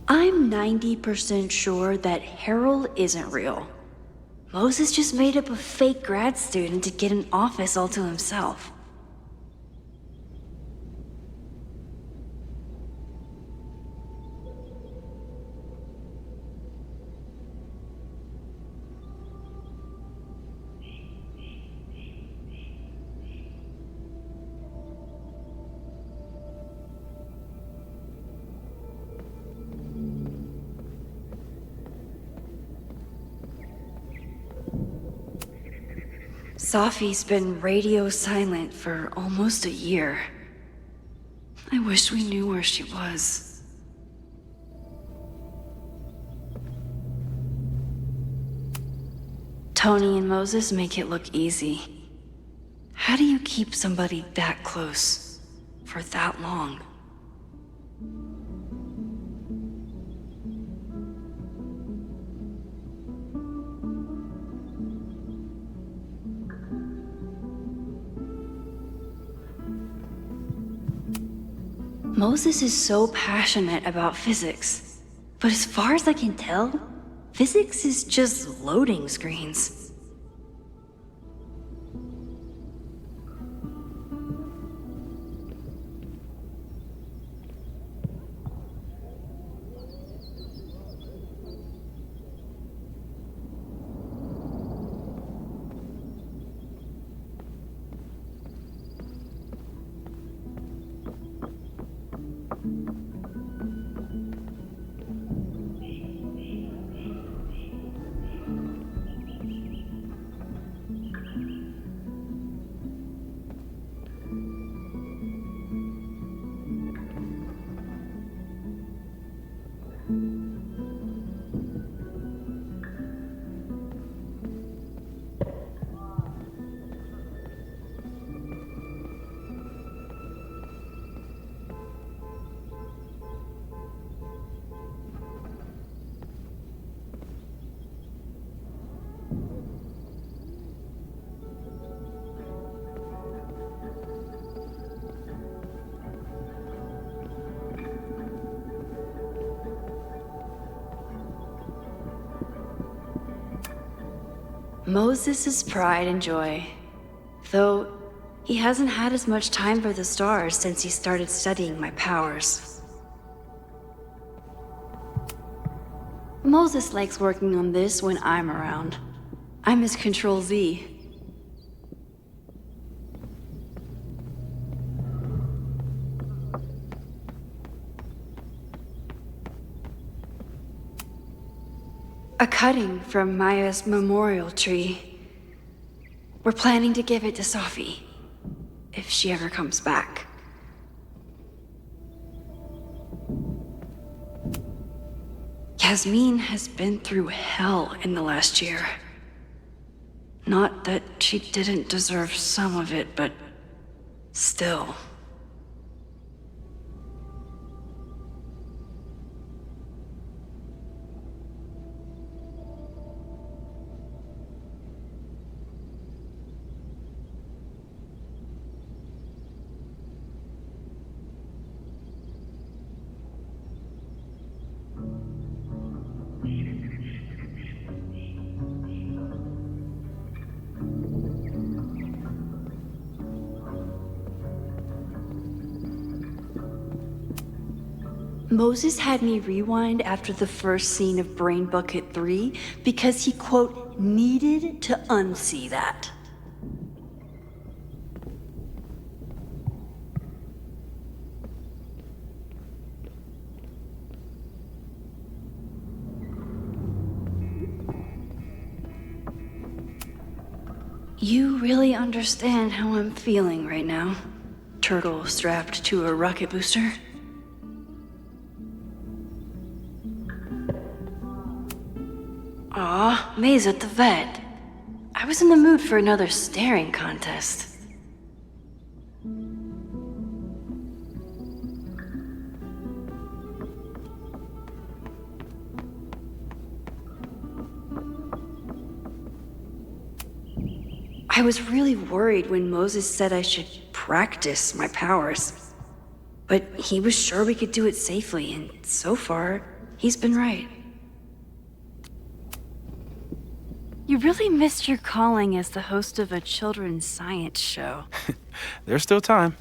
[SPEAKER 15] I'm 90% sure that Harold isn't real. Moses just made up a fake grad student to get an office all to himself. Safi's been radio silent for almost a year. I wish we knew where she was. Tony and Moses make it look easy. How do you keep somebody that close for that long? Moses is so passionate about physics, but as far as I can tell, physics is just loading screens. Moses' pride and joy. Though he hasn't had as much time for the stars since he started studying my powers. Moses likes working on this when I'm around. I'm his Control Z. A cutting from Maya's memorial tree. We're planning to give it to Sophie, if she ever comes back. Yasmin has been through hell in the last year. Not that she didn't deserve some of it, but still. Moses had me rewind after the first scene of Brain Bucket 3 because he, quote, needed to unsee that. You really understand how I'm feeling right now, turtle strapped to a rocket booster? Aw, May's at the vet. I was in the mood for another staring contest. I was really worried when Moses said I should practice my powers. But he was sure we could do it safely, and so far, he's been right. You really missed your calling as the host of a children's science show.
[SPEAKER 14] There's still time.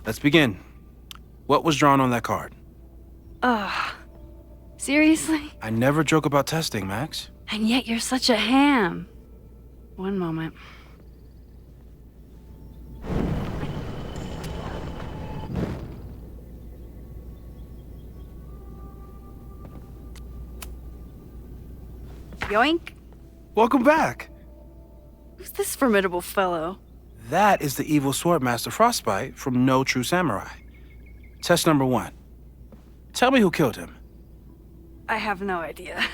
[SPEAKER 14] Let's begin. What was drawn on that card?
[SPEAKER 15] Ugh. Seriously?
[SPEAKER 14] I never joke about testing, Max.
[SPEAKER 15] And yet you're such a ham. One moment. Yoink.
[SPEAKER 14] Welcome back.
[SPEAKER 15] Who's this formidable fellow?
[SPEAKER 14] That is the evil sword master Frostbite from No True Samurai. Test number 1. Tell me who killed him.
[SPEAKER 15] I have no idea.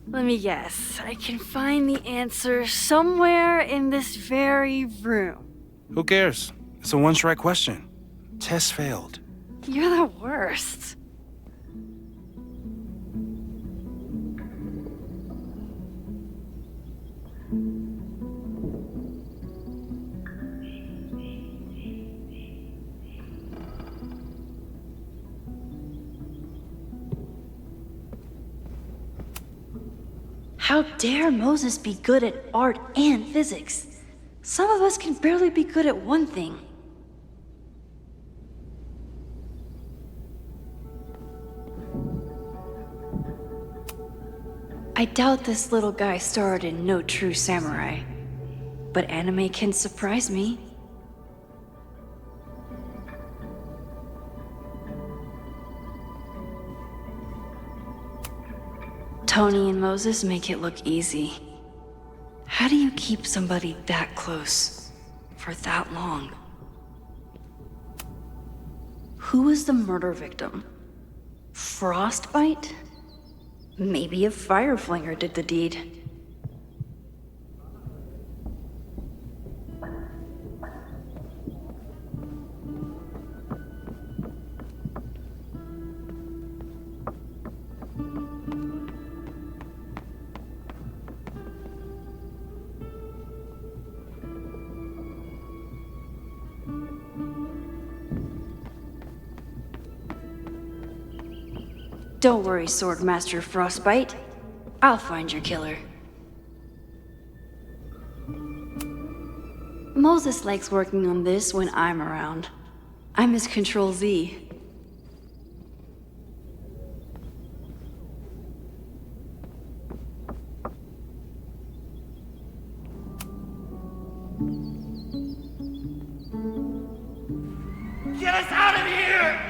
[SPEAKER 15] Let me guess. I can find the answer somewhere in this very room.
[SPEAKER 14] Who cares? It's a one-strike question. Test failed.
[SPEAKER 15] You're the worst. How dare Moses be good at art and physics? Some of us can barely be good at one thing. I doubt this little guy starred in No True Samurai, but anime can surprise me. Tony and Moses make it look easy. How do you keep somebody that close for that long? Who was the murder victim? Frostbite? Maybe a fire flinger did the deed. Don't worry, Swordmaster Frostbite. I'll find your killer. Moses likes working on this when I'm around. I'm his Control Z.
[SPEAKER 8] Get us out of here!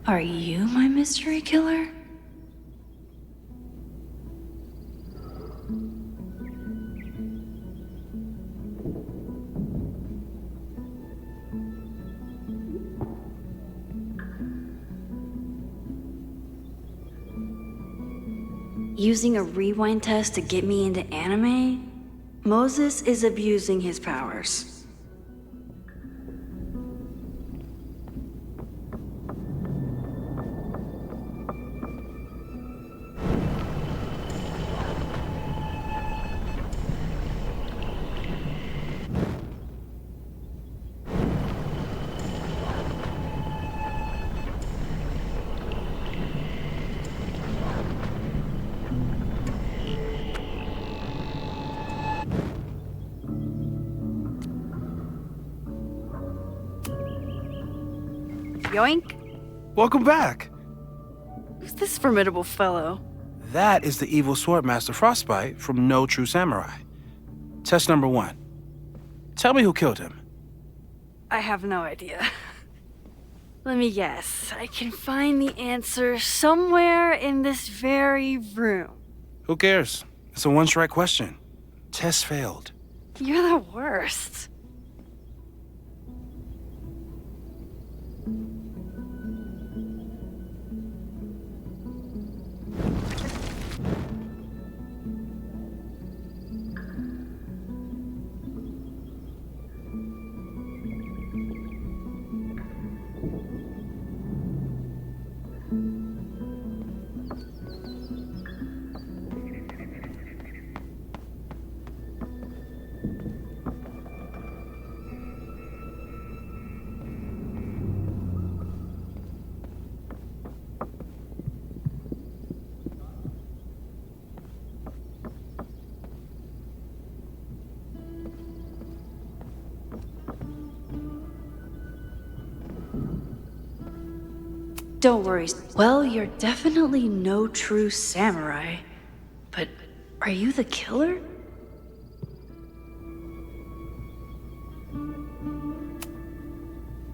[SPEAKER 15] Are you my mystery killer? Using a rewind test to get me into anime? Moses is abusing his powers.
[SPEAKER 1] Yoink!
[SPEAKER 14] Welcome back.
[SPEAKER 1] Who's this formidable fellow?
[SPEAKER 14] That is the evil Swordmaster Frostbite from No True Samurai. Test number 1. Tell me who killed him.
[SPEAKER 1] I have no idea. Let me guess. I can find the answer somewhere in this very room.
[SPEAKER 14] Who cares? It's a one-strike question. Test failed.
[SPEAKER 1] You're the worst.
[SPEAKER 15] Don't worry. Well, you're definitely no true samurai. But are you the killer?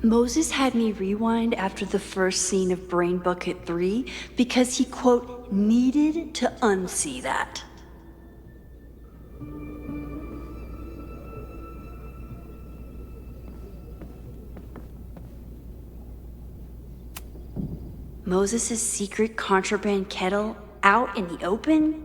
[SPEAKER 15] Moses had me rewind after the first scene of Brain Bucket 3 because he, quote, needed to unsee that. Moses' secret contraband kettle out in the open?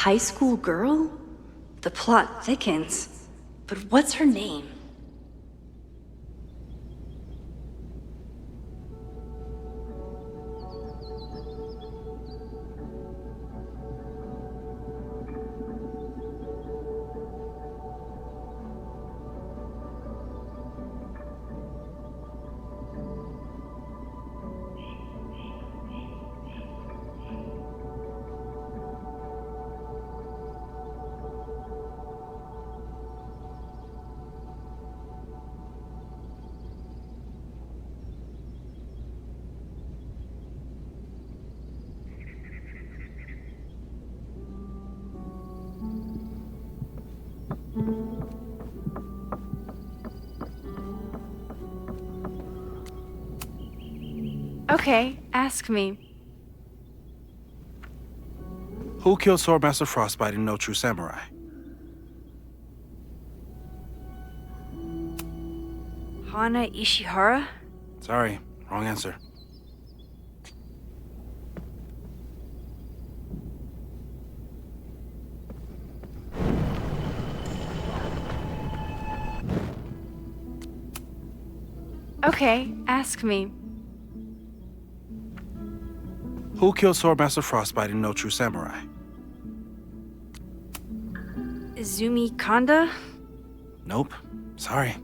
[SPEAKER 15] high school girl? The plot thickens. But what's her name?
[SPEAKER 7] Okay, ask me.
[SPEAKER 14] Who killed Swordmaster Frostbite in No True Samurai?
[SPEAKER 7] Hana Ishihara?
[SPEAKER 14] Sorry, wrong answer.
[SPEAKER 7] Okay, ask me.
[SPEAKER 14] Who killed Swordmaster Frostbite in No True Samurai?
[SPEAKER 7] Izumi Kanda?
[SPEAKER 14] Nope. Sorry.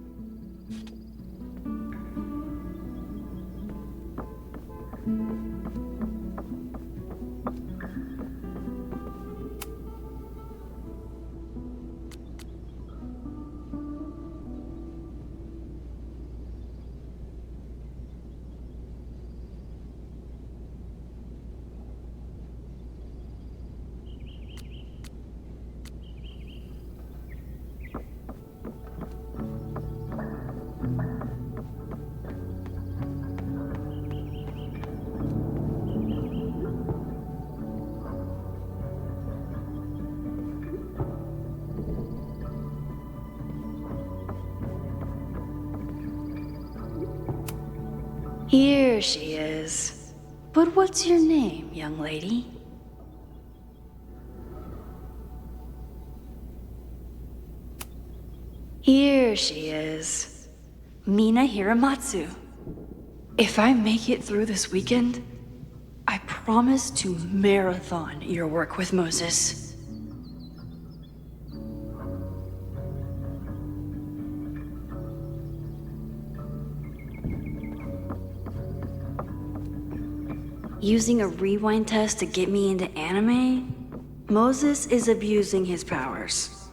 [SPEAKER 15] Here she is. But what's your name, young lady? Here she is. Mina Hiramatsu. If I make it through this weekend, I promise to marathon your work with Moses. Using a rewind test to get me into anime? Moses is abusing his powers.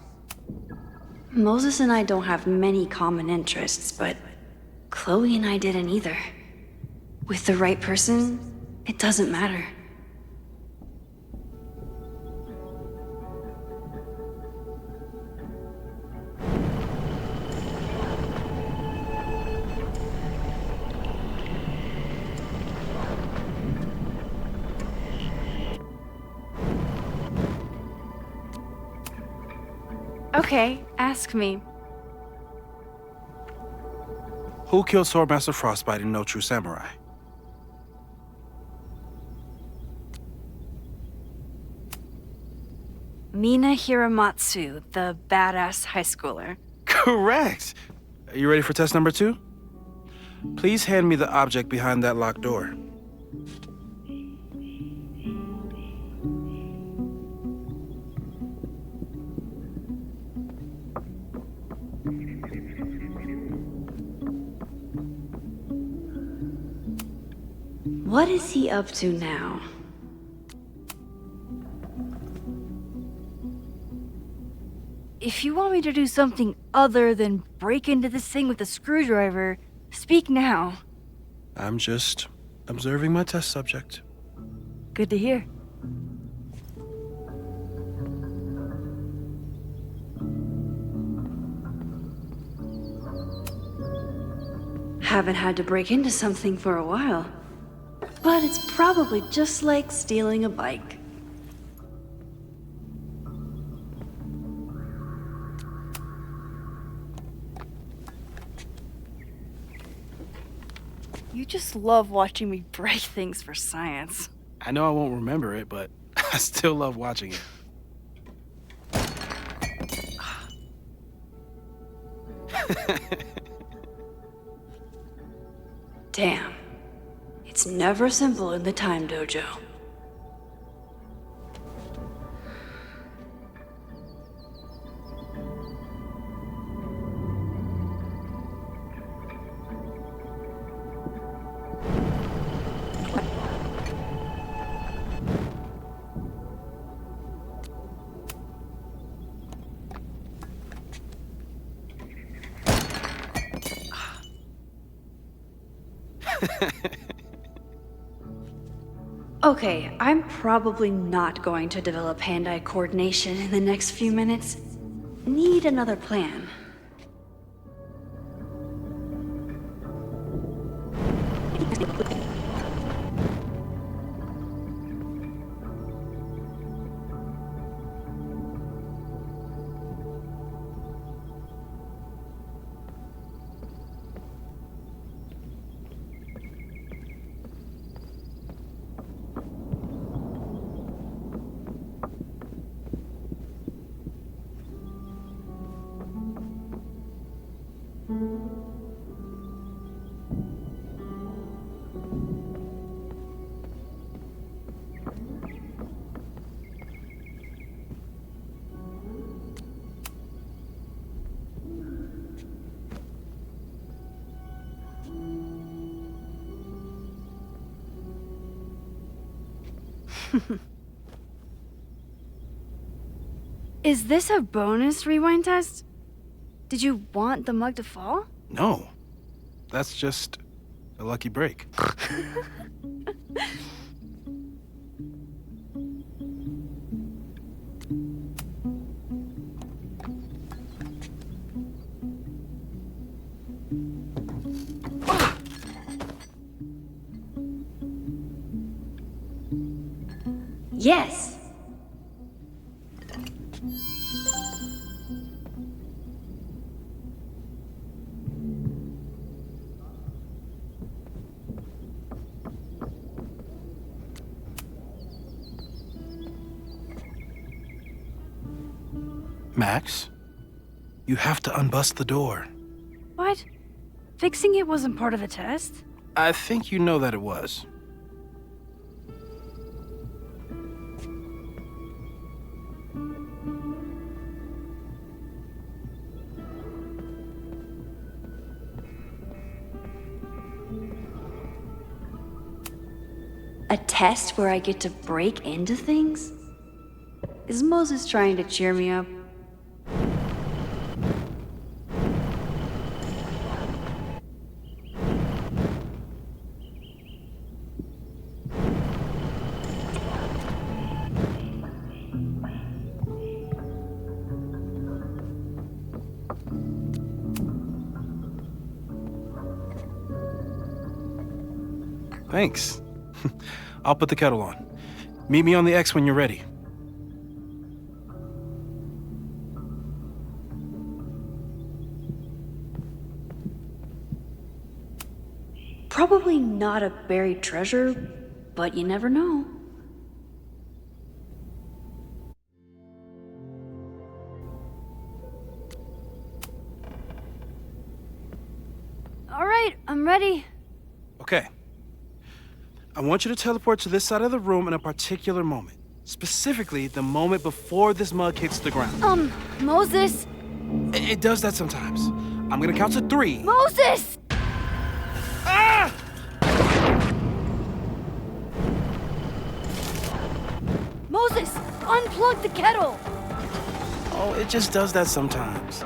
[SPEAKER 15] Moses and I don't have many common interests, but Chloe and I didn't either. With the right person, it doesn't matter.
[SPEAKER 7] Okay, ask me.
[SPEAKER 14] Who killed Swordmaster Frostbite in No True Samurai?
[SPEAKER 7] Mina Hiramatsu, the badass high schooler.
[SPEAKER 14] Correct! Are you ready for test number 2? Please hand me the object behind that locked door.
[SPEAKER 15] What is he up to now?
[SPEAKER 7] If you want me to do something other than break into this thing with a screwdriver, speak now.
[SPEAKER 14] I'm just observing my test subject.
[SPEAKER 7] Good to hear.
[SPEAKER 15] Haven't had to break into something for a while. But it's probably just like stealing a bike.
[SPEAKER 7] You just love watching me break things for science.
[SPEAKER 14] I know I won't remember it, but I still love watching it.
[SPEAKER 15] Damn. It's never simple in the time dojo. Okay, I'm probably not going to develop hand-eye coordination in the next few minutes. Need another plan.
[SPEAKER 7] Is this a bonus rewind test? Did you want the mug to fall?
[SPEAKER 14] No. That's just a lucky break.
[SPEAKER 15] Yes!
[SPEAKER 14] Max, you have to unbust the door.
[SPEAKER 7] What? Fixing it wasn't part of the test?
[SPEAKER 14] I think you know that it was.
[SPEAKER 15] A test where I get to break into things? Is Moses trying to cheer me up?
[SPEAKER 14] Thanks. I'll put the kettle on. Meet me on the X when you're ready.
[SPEAKER 15] Probably not a buried treasure, but you never know.
[SPEAKER 7] All right, I'm ready.
[SPEAKER 14] Okay. I want you to teleport to this side of the room in a particular moment. Specifically, the moment before this mug hits the ground.
[SPEAKER 7] Moses!
[SPEAKER 14] It does that sometimes. I'm gonna count to 3.
[SPEAKER 7] Moses!
[SPEAKER 14] Ah!
[SPEAKER 7] Moses, unplug the kettle!
[SPEAKER 14] Oh, it just does that sometimes.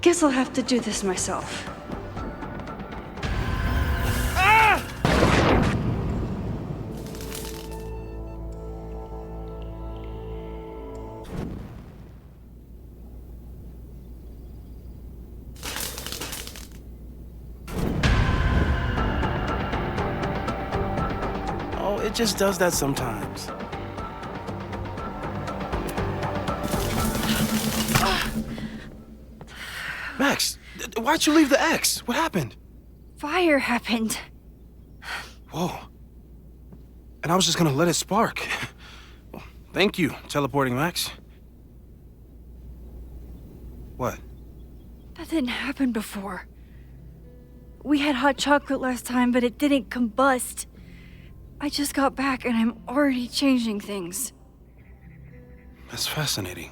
[SPEAKER 15] Guess I'll have to do this myself.
[SPEAKER 14] Oh, it just does that sometimes. Max, why'd you leave the X? What happened?
[SPEAKER 7] Fire happened.
[SPEAKER 14] Whoa. And I was just gonna let it spark. Well, thank you, teleporting Max. What?
[SPEAKER 7] That didn't happen before. We had hot chocolate last time, but it didn't combust. I just got back and I'm already changing things.
[SPEAKER 14] That's fascinating.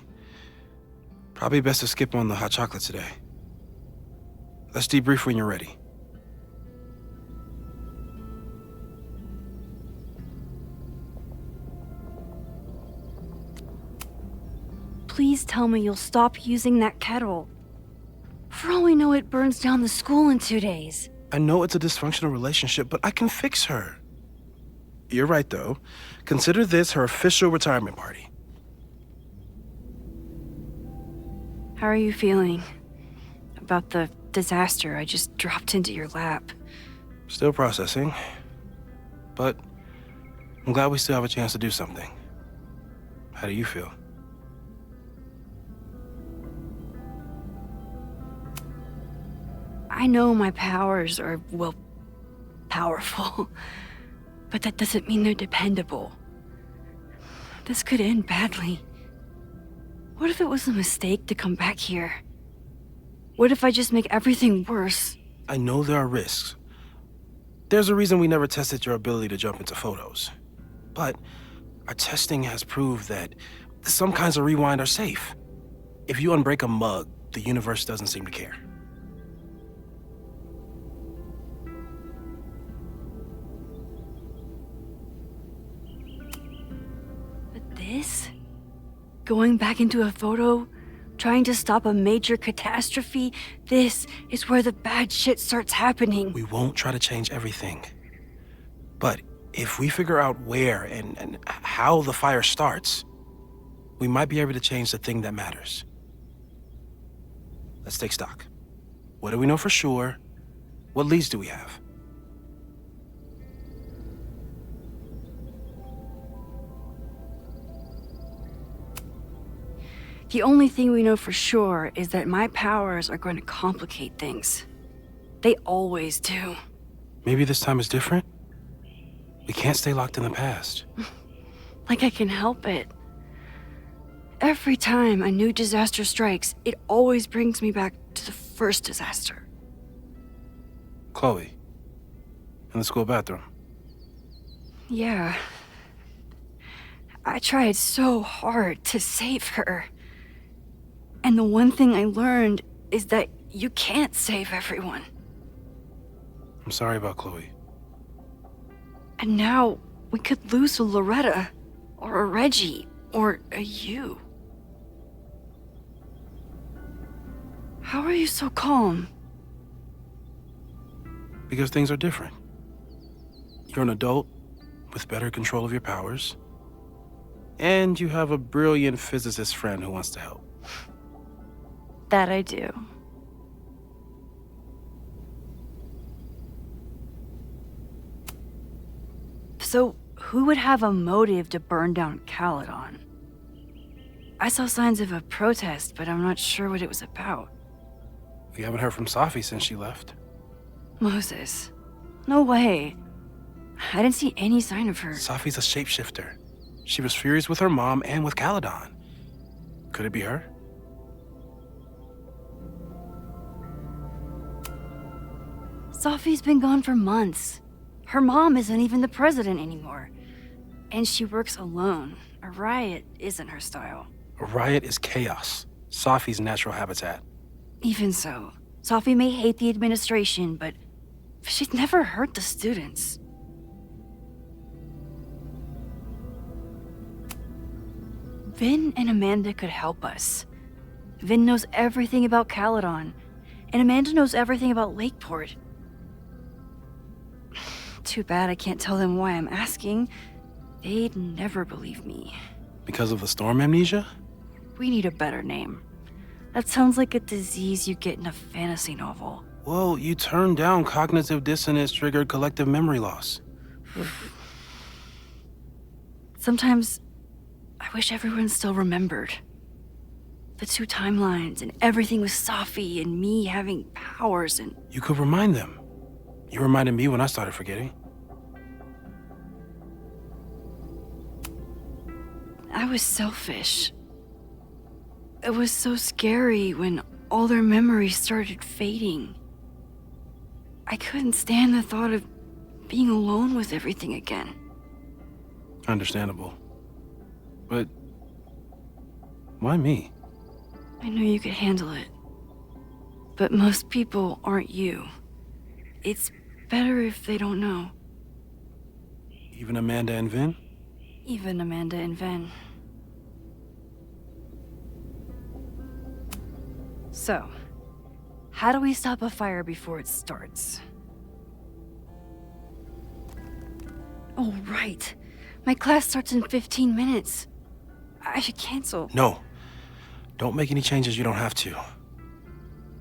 [SPEAKER 14] Probably best to skip on the hot chocolate today. Let's debrief when you're ready.
[SPEAKER 7] Please tell me you'll stop using that kettle. For all we know, it burns down the school in 2 days.
[SPEAKER 14] I know it's a dysfunctional relationship, but I can fix her. You're right, though. Consider this her official retirement party.
[SPEAKER 7] How are you feeling about the disaster I just dropped into your lap?
[SPEAKER 14] Still processing. But I'm glad we still have a chance to do something. How do you feel?
[SPEAKER 7] I know my powers are, well, powerful. But that doesn't mean they're dependable. This could end badly. What if it was a mistake to come back here? What if I just make everything worse?
[SPEAKER 14] I know there are risks. There's a reason we never tested your ability to jump into photos. But our testing has proved that some kinds of rewind are safe. If you unbreak a mug, the universe doesn't seem to care.
[SPEAKER 7] This? Going back into a photo? Trying to stop a major catastrophe? This is where the bad shit starts happening.
[SPEAKER 14] We won't try to change everything. But if we figure out where and how the fire starts, we might be able to change the thing that matters. Let's take stock. What do we know for sure? What leads do we have?
[SPEAKER 7] The only thing we know for sure is that my powers are going to complicate things. They always do.
[SPEAKER 14] Maybe this time is different? We can't stay locked in the past.
[SPEAKER 7] Like I can help it. Every time a new disaster strikes, it always brings me back to the first disaster.
[SPEAKER 14] Chloe, in the school bathroom.
[SPEAKER 7] Yeah. I tried so hard to save her. And the one thing I learned is that you can't save everyone.
[SPEAKER 14] I'm sorry about Chloe.
[SPEAKER 7] And now we could lose a Loretta, or a Reggie, or a you. How are you so calm?
[SPEAKER 14] Because things are different. You're an adult with better control of your powers. And you have a brilliant physicist friend who wants to help.
[SPEAKER 7] That I do. So, who would have a motive to burn down Caledon? I saw signs of a protest, but I'm not sure what it was about.
[SPEAKER 14] We haven't heard from Safi since she left.
[SPEAKER 7] Moses. No way. I didn't see any sign of her.
[SPEAKER 14] Safi's a shapeshifter. She was furious with her mom and with Caledon. Could it be her?
[SPEAKER 7] Safi's been gone for months. Her mom isn't even the president anymore. And she works alone. A riot isn't her style.
[SPEAKER 14] A riot is chaos. Safi's natural habitat.
[SPEAKER 7] Even so, Safi may hate the administration, but she'd never hurt the students. Vin and Amanda could help us. Vin knows everything about Caledon, and Amanda knows everything about Lakeport. Too bad I can't tell them why I'm asking. They'd never believe me.
[SPEAKER 14] Because of the storm amnesia?
[SPEAKER 7] We need a better name. That sounds like a disease you get in a fantasy novel.
[SPEAKER 14] Well, you turned down cognitive dissonance triggered collective memory loss.
[SPEAKER 7] Sometimes I wish everyone still remembered. The two timelines and everything with Safi and me having powers and...
[SPEAKER 14] You could remind them. You reminded me when I started forgetting.
[SPEAKER 7] I was selfish. It was so scary when
[SPEAKER 1] all their memories started fading. I couldn't stand the thought of being alone with everything again.
[SPEAKER 14] Understandable. But why me?
[SPEAKER 1] I know you could handle it. But most people aren't you. It's better if they don't know.
[SPEAKER 14] Even Amanda and Vin?
[SPEAKER 1] Even Amanda and Ven. So, how do we stop a fire before it starts? Oh, right. My class starts in 15 minutes. I should cancel.
[SPEAKER 14] No. Don't make any changes you don't have to.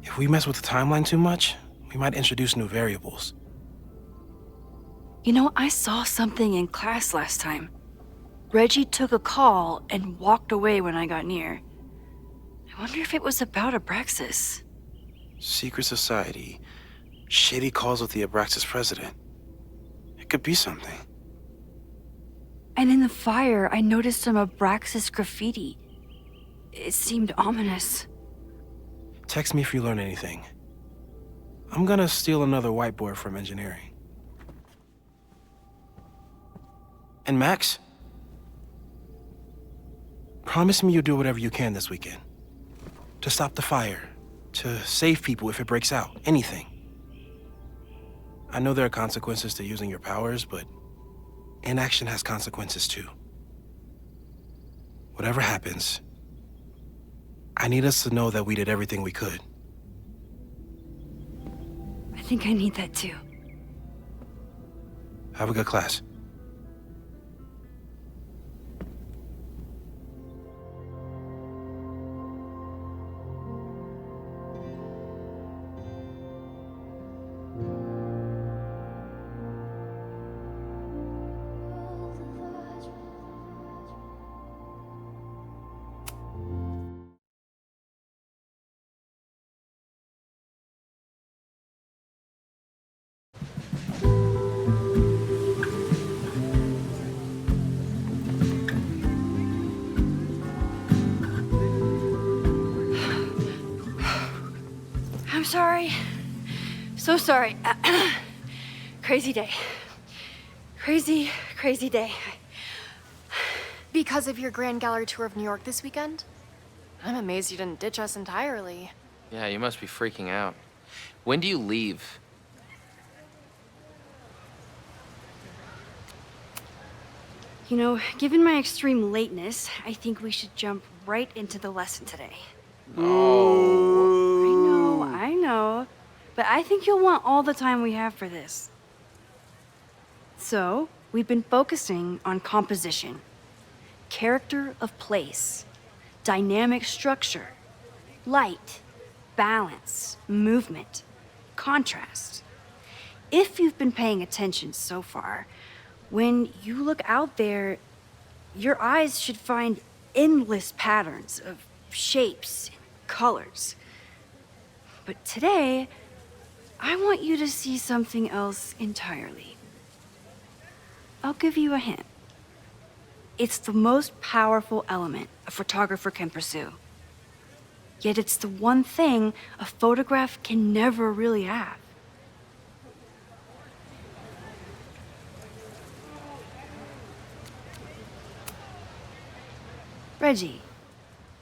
[SPEAKER 14] If we mess with the timeline too much, we might introduce new variables.
[SPEAKER 1] You know, I saw something in class last time. Reggie took a call and walked away when I got near. I wonder if it was about Abraxas.
[SPEAKER 14] Secret society. Shady calls with the Abraxas president. It could be something.
[SPEAKER 1] And in the fire, I noticed some Abraxas graffiti. It seemed ominous.
[SPEAKER 14] Text me if you learn anything. I'm gonna steal another whiteboard from engineering. And Max? Promise me you'll do whatever you can this weekend. To stop the fire. To save people if it breaks out. Anything. I know there are consequences to using your powers, but inaction has consequences too. Whatever happens, I need us to know that we did everything we could.
[SPEAKER 1] I think I need that too.
[SPEAKER 14] Have a good class.
[SPEAKER 1] I'm sorry. So sorry. Crazy day. Crazy, crazy day.
[SPEAKER 12] Because of your Grand Gallery tour of New York this weekend? I'm amazed you didn't ditch us entirely.
[SPEAKER 16] Yeah, you must be freaking out. When do you leave?
[SPEAKER 1] You know, given my extreme lateness, I think we should jump right into the lesson today.
[SPEAKER 16] Oh.
[SPEAKER 1] I know. But I think you'll want all the time we have for this. So, we've been focusing on composition, character of place, dynamic structure, light, balance, movement, contrast. If you've been paying attention so far, when you look out there, your eyes should find endless patterns of shapes and colors. But today, I want you to see something else entirely. I'll give you a hint. It's the most powerful element a photographer can pursue. Yet it's the one thing a photograph can never really have. Reggie,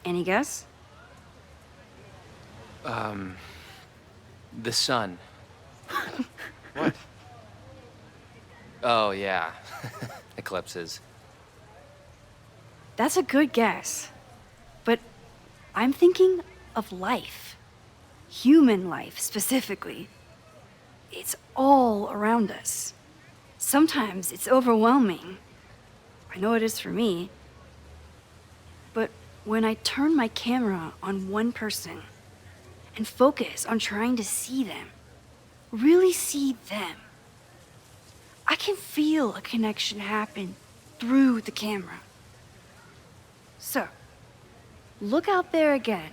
[SPEAKER 1] any guess?
[SPEAKER 16] The sun. What? Oh, yeah. Eclipses.
[SPEAKER 1] That's a good guess. But I'm thinking of life. Human life, specifically. It's all around us. Sometimes it's overwhelming. I know it is for me. But when I turn my camera on one person and focus on trying to see them, really see them, I can feel a connection happen through the camera. So, look out there again.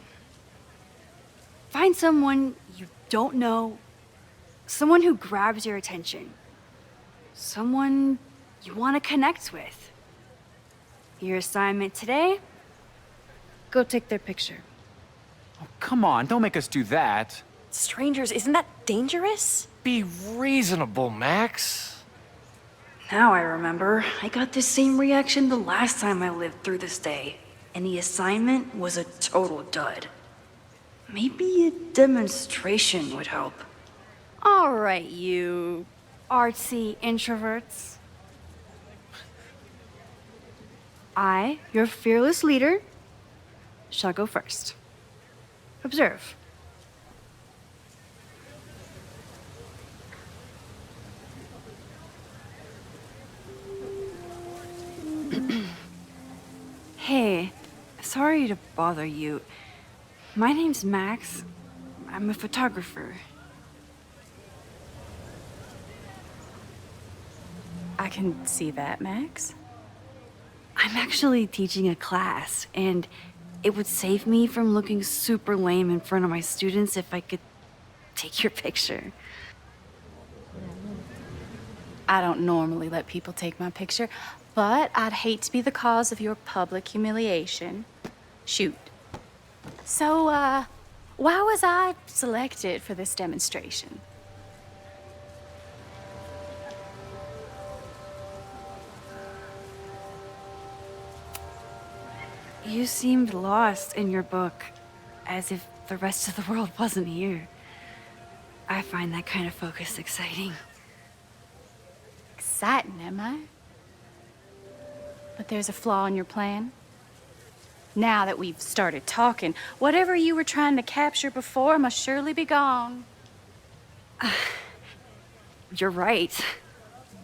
[SPEAKER 1] Find someone you don't know, someone who grabs your attention, someone you want to connect with. Your assignment today? Go take their picture.
[SPEAKER 17] Oh, come on, don't make us do that.
[SPEAKER 18] Strangers, isn't that dangerous?
[SPEAKER 19] Be reasonable, Max.
[SPEAKER 15] Now I remember. I got the same reaction the last time I lived through this day. And the assignment was a total dud. Maybe a demonstration would help.
[SPEAKER 7] All right, you artsy introverts. I, your fearless leader, shall go first. Observe. Hey, sorry to bother you. My name's Max. I'm a photographer.
[SPEAKER 3] I can see that, Max.
[SPEAKER 7] I'm actually teaching a class, and it would save me from looking super lame in front of my students if I could take your picture.
[SPEAKER 3] I don't normally let people take my picture, but I'd hate to be the cause of your public humiliation. Shoot. So, why was I selected for this demonstration?
[SPEAKER 7] You seemed lost in your book, as if the rest of the world wasn't here. I find that kind of focus exciting.
[SPEAKER 3] Exciting, am I? But there's a flaw in your plan. Now that we've started talking, whatever you were trying to capture before must surely be gone.
[SPEAKER 7] You're right.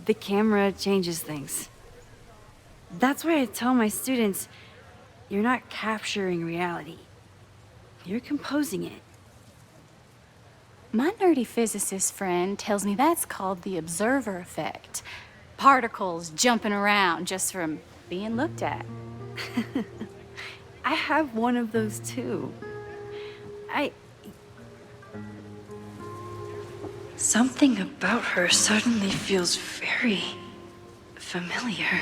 [SPEAKER 7] The camera changes things. That's why I tell my students, you're not capturing reality. You're composing it.
[SPEAKER 3] My nerdy physicist friend tells me that's called the observer effect. Particles jumping around just from being looked at.
[SPEAKER 7] I have one of those too.
[SPEAKER 15] Something about her suddenly feels very familiar.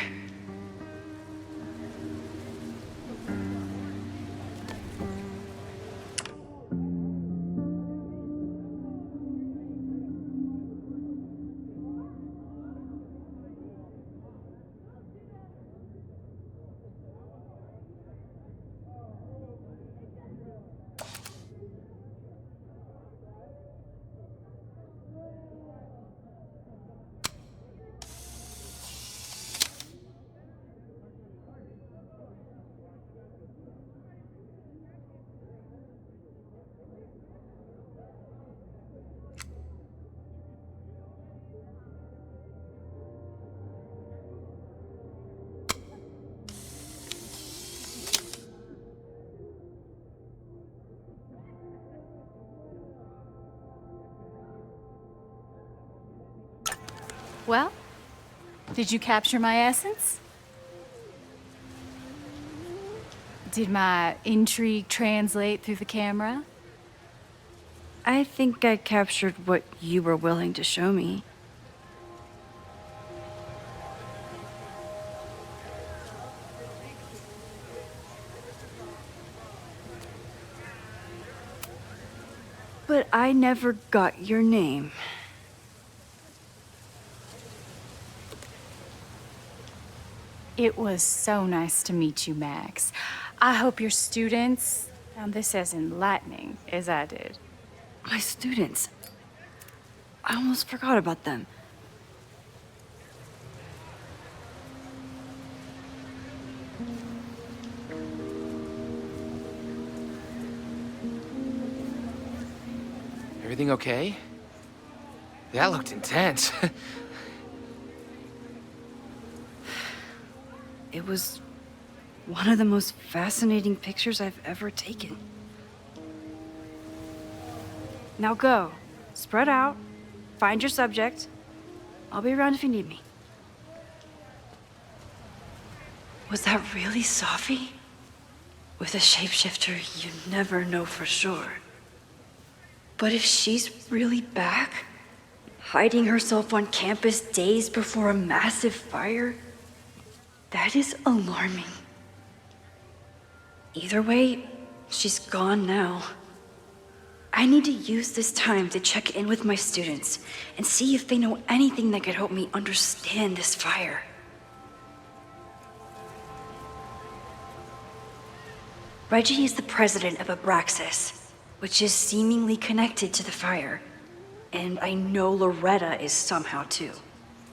[SPEAKER 3] Well, did you capture my essence? Did my intrigue translate through the camera?
[SPEAKER 7] I think I captured what you were willing to show me. But I never got your name.
[SPEAKER 3] It was so nice to meet you, Max. I hope your students found this as enlightening as I did.
[SPEAKER 7] My students. I almost forgot about them.
[SPEAKER 16] Everything okay? That looked intense.
[SPEAKER 7] It was one of the most fascinating pictures I've ever taken. Now go. Spread out. Find your subject. I'll be around if you need me.
[SPEAKER 15] Was that really Safi? With a shapeshifter, you never know for sure. But if she's really back, hiding herself on campus days before a massive fire, that is alarming. Either way, she's gone now. I need to use this time to check in with my students and see if they know anything that could help me understand this fire. Reggie is the president of Abraxas, which is seemingly connected to the fire. And I know Loretta is somehow too.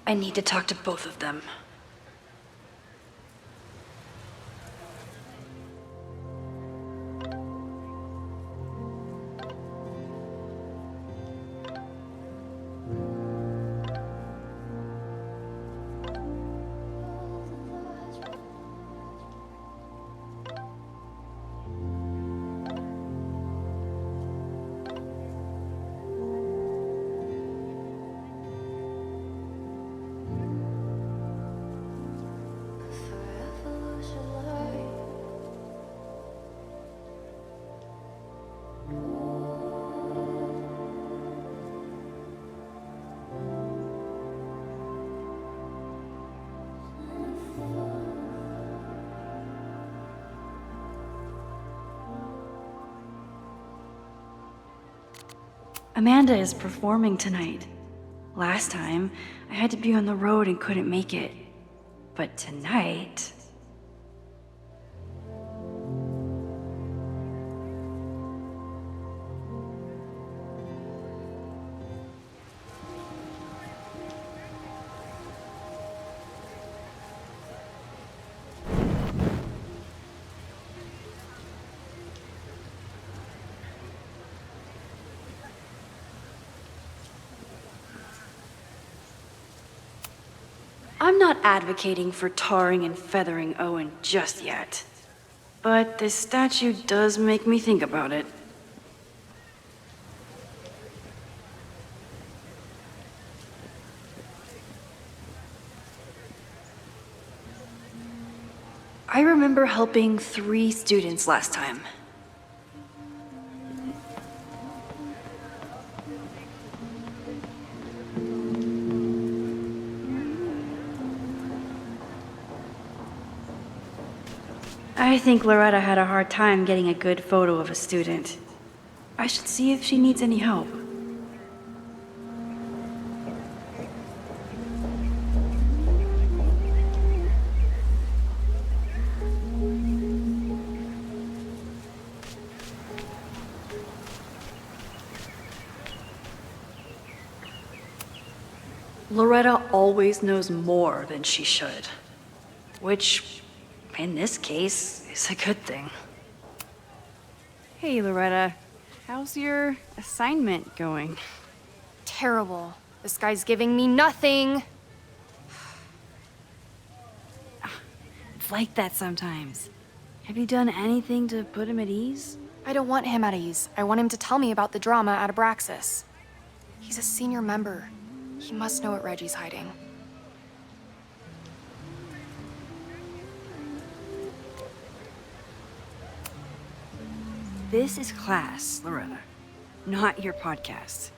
[SPEAKER 15] I need to talk to both of them. Amanda is performing tonight. Last time, I had to be on the road and couldn't make it. But tonight... I'm not advocating for tarring and feathering Owen just yet. But this statue does make me think about it. I remember helping 3 students last time. I think Loretta had a hard time getting a good photo of a student. I should see if she needs any help. Loretta always knows more than she should, which, in this case, is a good thing.
[SPEAKER 1] Hey, Loretta. How's your assignment going?
[SPEAKER 3] Terrible. This guy's giving me nothing.
[SPEAKER 1] It's like that sometimes. Have you done anything to put him at ease?
[SPEAKER 3] I don't want him at ease. I want him to tell me about the drama at Abraxas. He's a senior member. He must know what Reggie's hiding.
[SPEAKER 1] This is class, Loretta, not your podcast.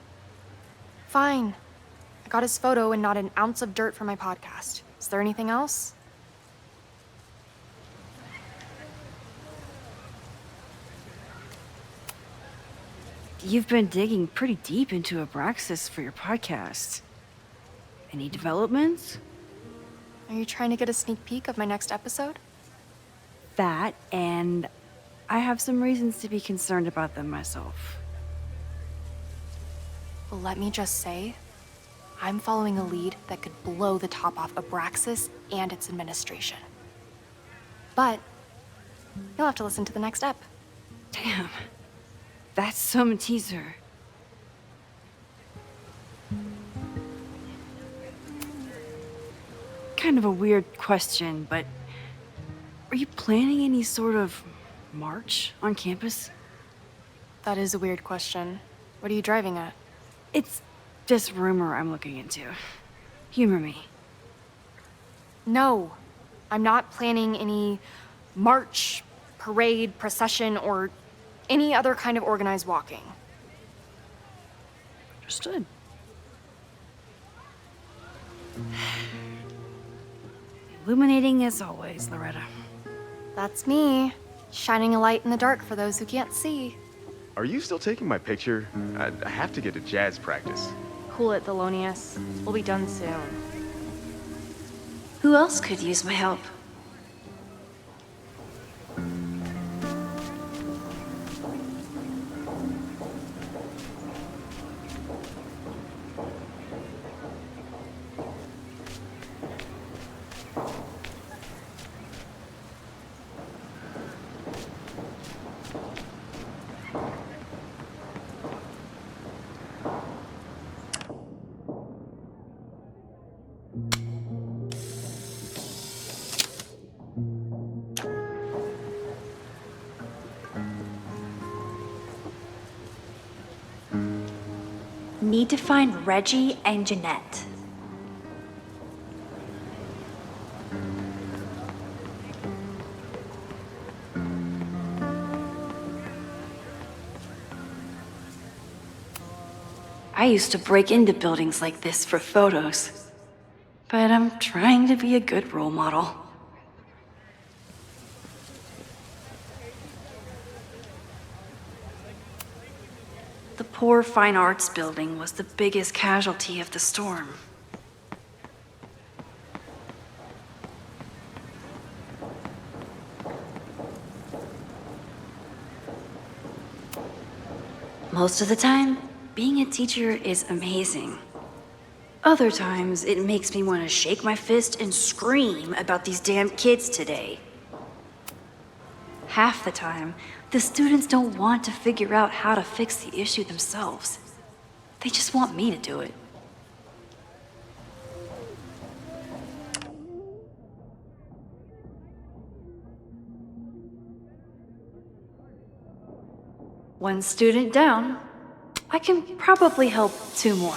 [SPEAKER 3] Fine. I got his photo and not an ounce of dirt for my podcast. Is there anything else?
[SPEAKER 1] You've been digging pretty deep into Abraxas for your podcast. Any developments?
[SPEAKER 3] Are you trying to get a sneak peek of my next episode?
[SPEAKER 1] That, and I have some reasons to be concerned about them myself.
[SPEAKER 3] Well, let me just say, I'm following a lead that could blow the top off Abraxas and its administration. But you'll have to listen to the next ep.
[SPEAKER 1] Damn. That's some teaser. Kind of a weird question, but are you planning any sort of march on campus?
[SPEAKER 3] That is a weird question. What are you driving at?
[SPEAKER 1] It's just rumor I'm looking into. Humor me.
[SPEAKER 3] No, I'm not planning any march, parade, procession, or any other kind of organized walking.
[SPEAKER 1] Understood. Illuminating as always, Loretta.
[SPEAKER 3] That's me, shining a light in the dark for those who can't see.
[SPEAKER 20] Are you still taking my picture? I have to get to jazz practice.
[SPEAKER 12] Cool it, Thelonious. We'll be done soon.
[SPEAKER 15] Who else could use my help? Need to find Reggie and Jeanette. I used to break into buildings like this for photos, but I'm trying to be a good role model. The poor fine arts building was the biggest casualty of the storm. Most of the time, being a teacher is amazing. Other times, it makes me want to shake my fist and scream about these damn kids today. Half the time, the students don't want to figure out how to fix the issue themselves. They just want me to do it. One student down. I can probably help 2 more.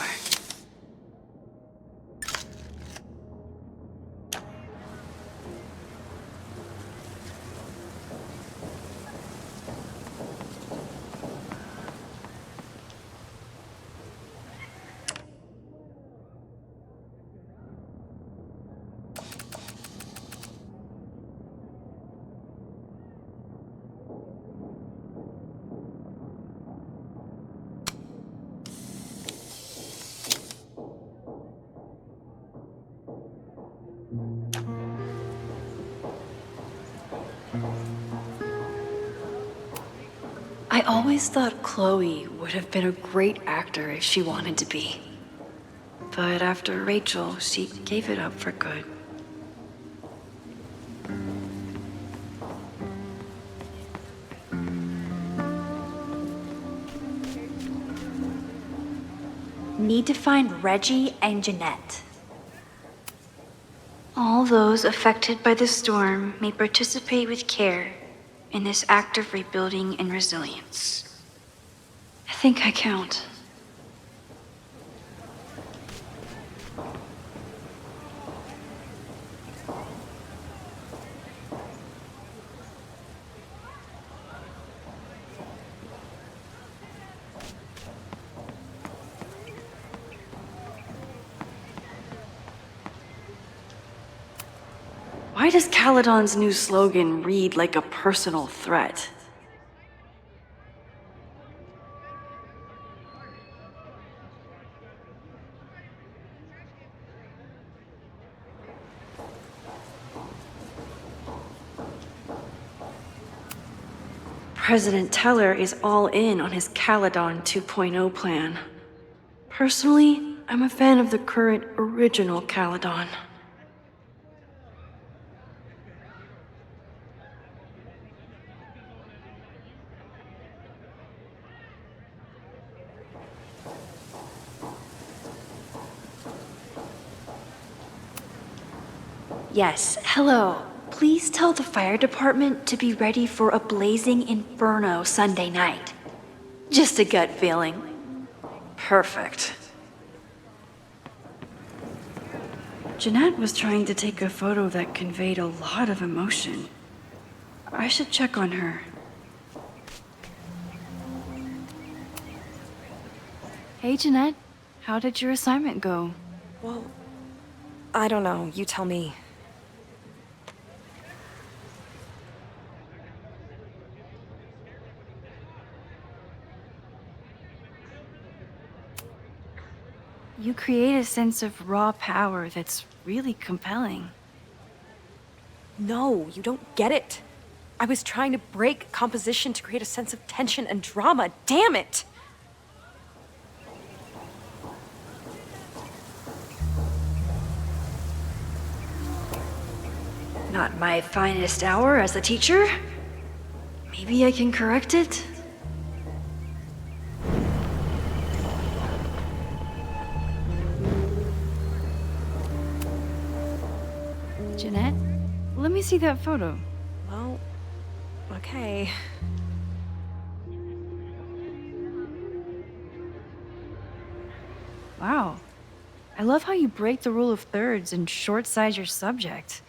[SPEAKER 15] I always thought Chloe would have been a great actor if she wanted to be. But after Rachel, she gave it up for good. Need to find Reggie and Jeanette. All those affected by the storm may participate with care in this act of rebuilding and resilience. I think I count. Why does Caledon's new slogan read like a personal threat? President Teller is all in on his Caledon 2.0 plan. Personally, I'm a fan of the current original Caledon. Yes, hello. Please tell the fire department to be ready for a blazing inferno Sunday night. Just a gut feeling. Perfect. Jeanette was trying to take a photo that conveyed a lot of emotion. I should check on her.
[SPEAKER 1] Hey, Jeanette. How did your assignment go?
[SPEAKER 18] Well, I don't know. You tell me.
[SPEAKER 7] You create a sense of raw power that's really compelling.
[SPEAKER 18] No, you don't get it. I was trying to break composition to create a sense of tension and drama. Damn it!
[SPEAKER 15] Not my finest hour as a teacher. Maybe I can correct it?
[SPEAKER 7] Jeanette, let me see that photo.
[SPEAKER 18] Well, okay.
[SPEAKER 7] Wow. I love how you break the rule of thirds and short-size your subject.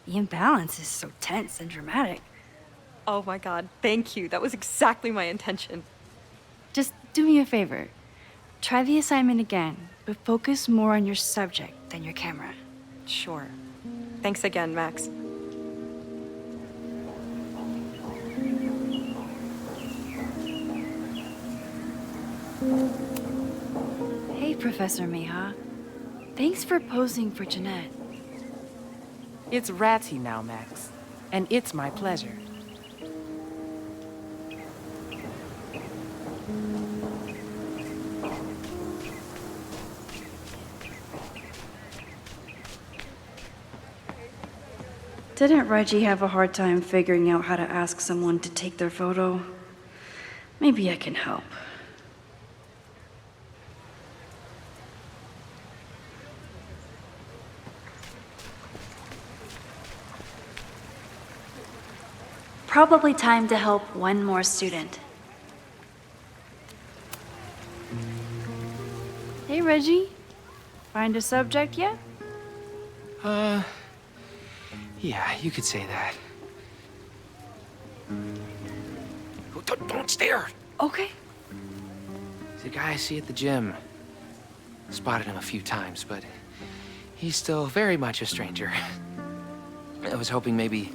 [SPEAKER 7] The imbalance is so tense and dramatic.
[SPEAKER 18] Oh my god, thank you. That was exactly my intention.
[SPEAKER 7] Just do me a favor. Try the assignment again, but focus more on your subject than your camera.
[SPEAKER 18] Sure. Thanks again, Max.
[SPEAKER 7] Hey, Professor Miha. Thanks for posing for Jeanette.
[SPEAKER 21] It's Ratty now, Max. And it's my pleasure.
[SPEAKER 15] Didn't Reggie have a hard time figuring out how to ask someone to take their photo? Maybe I can help. Probably time to help one more student.
[SPEAKER 7] Hey, Reggie. Find a subject yet?
[SPEAKER 17] Yeah, you could say that.
[SPEAKER 19] Oh, don't stare!
[SPEAKER 7] Okay.
[SPEAKER 16] He's a guy I see at the gym. Spotted him a few times, but he's still very much a stranger. I was hoping maybe...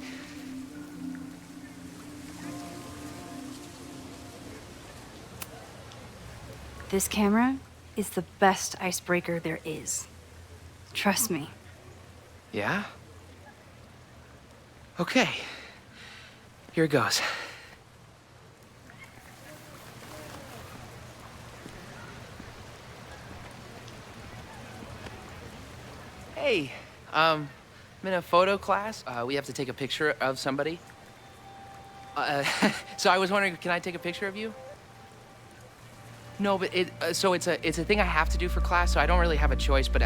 [SPEAKER 7] This camera is the best icebreaker there is. Trust me.
[SPEAKER 16] Yeah? Okay. Here goes. Hey, I'm in a photo class. We have to take a picture of somebody. So I was wondering, can I take a picture of you? No, but it's a thing I have to do for class, so I don't really have a choice, but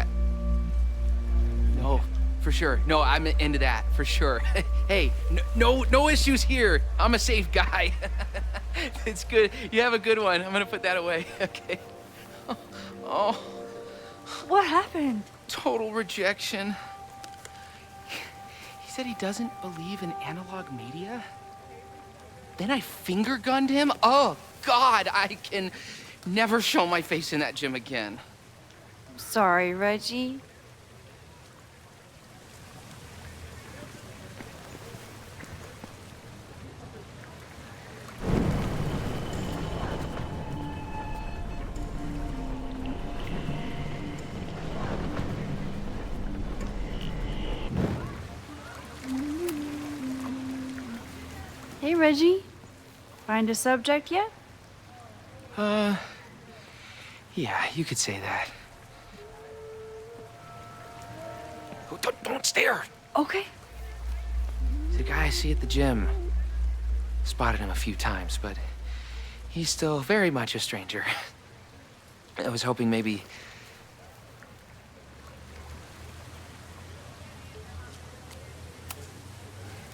[SPEAKER 16] no, for sure. No, I'm into that, for sure. Hey, no issues here. I'm a safe guy. It's good. You have a good one. I'm gonna put that away, okay? Oh.
[SPEAKER 7] What happened?
[SPEAKER 16] Total rejection. He said he doesn't believe in analog media. Then I finger gunned him? Oh, God, I can never show my face in that gym again.
[SPEAKER 7] Sorry, Reggie. Hey, Reggie. Find a subject yet?
[SPEAKER 16] Yeah, you could say that.
[SPEAKER 19] Oh, don't stare!
[SPEAKER 7] Okay.
[SPEAKER 16] He's a guy I see at the gym. Spotted him a few times, but he's still very much a stranger. I was hoping maybe...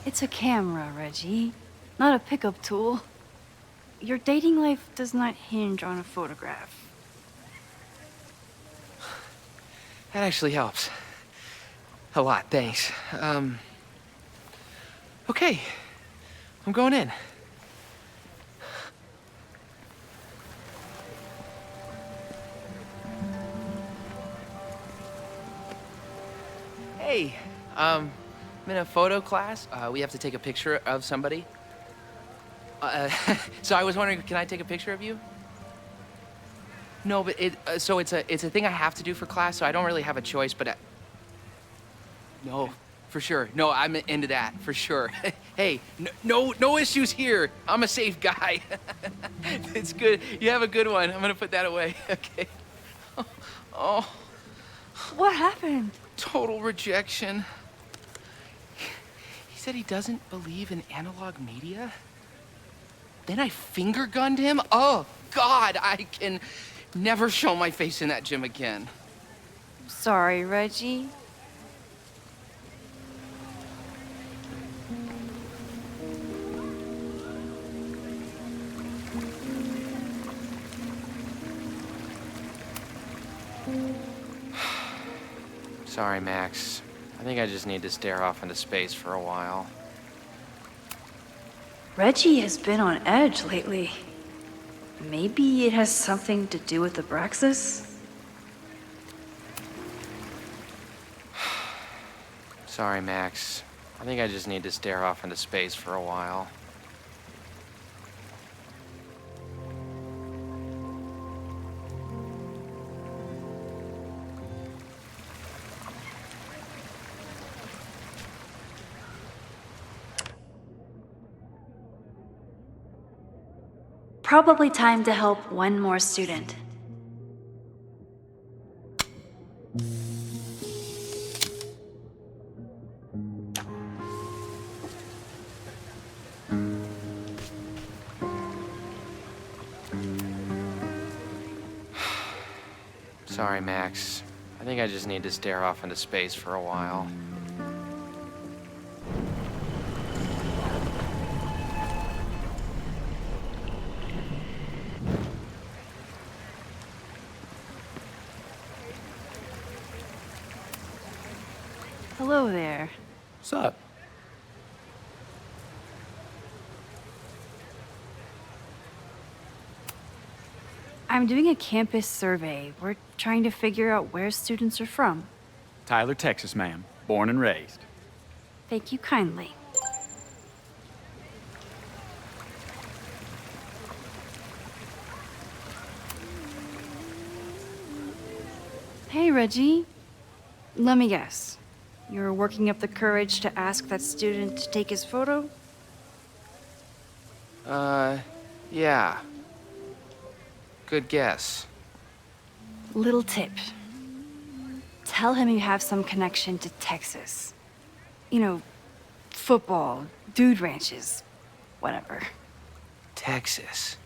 [SPEAKER 7] It's a camera, Reggie, not a pickup tool. Your dating life does not hinge on a photograph.
[SPEAKER 16] That actually helps. A lot, thanks. Okay. I'm going in. Hey, I'm in a photo class. We have to take a picture of somebody. So I was wondering, can I take a picture of you? No, but so it's a thing I have to do for class, so I don't really have a choice, but no, for sure. No, I'm into that, for sure. Hey, no issues here. I'm a safe guy. It's good. You have a good one. I'm gonna put that away. Okay. Oh.
[SPEAKER 7] What happened?
[SPEAKER 16] Total rejection. He said he doesn't believe in analog media. Then I finger gunned him? Oh, God, I can never show my face in that gym again.
[SPEAKER 7] Sorry, Reggie.
[SPEAKER 17] Sorry, Max. I think I just need to stare off into space for a while.
[SPEAKER 15] Reggie has been on edge lately. Maybe it has something to do with the Abraxas?
[SPEAKER 17] Sorry, Max. I think I just need to stare off into space for a while.
[SPEAKER 15] Probably time to help one more student.
[SPEAKER 17] Sorry, Max. I think I just need to stare off into space for a while.
[SPEAKER 7] Hello there.
[SPEAKER 6] What's up?
[SPEAKER 7] I'm doing a campus survey. We're trying to figure out where students are from.
[SPEAKER 6] Tyler, Texas, ma'am. Born and raised.
[SPEAKER 7] Thank you kindly. Hey, Reggie. Let me guess. You're working up the courage to ask that student to take his photo?
[SPEAKER 17] Yeah. Good guess.
[SPEAKER 7] Little tip. Tell him you have some connection to Texas. You know, football, dude ranches, whatever.
[SPEAKER 17] Texas.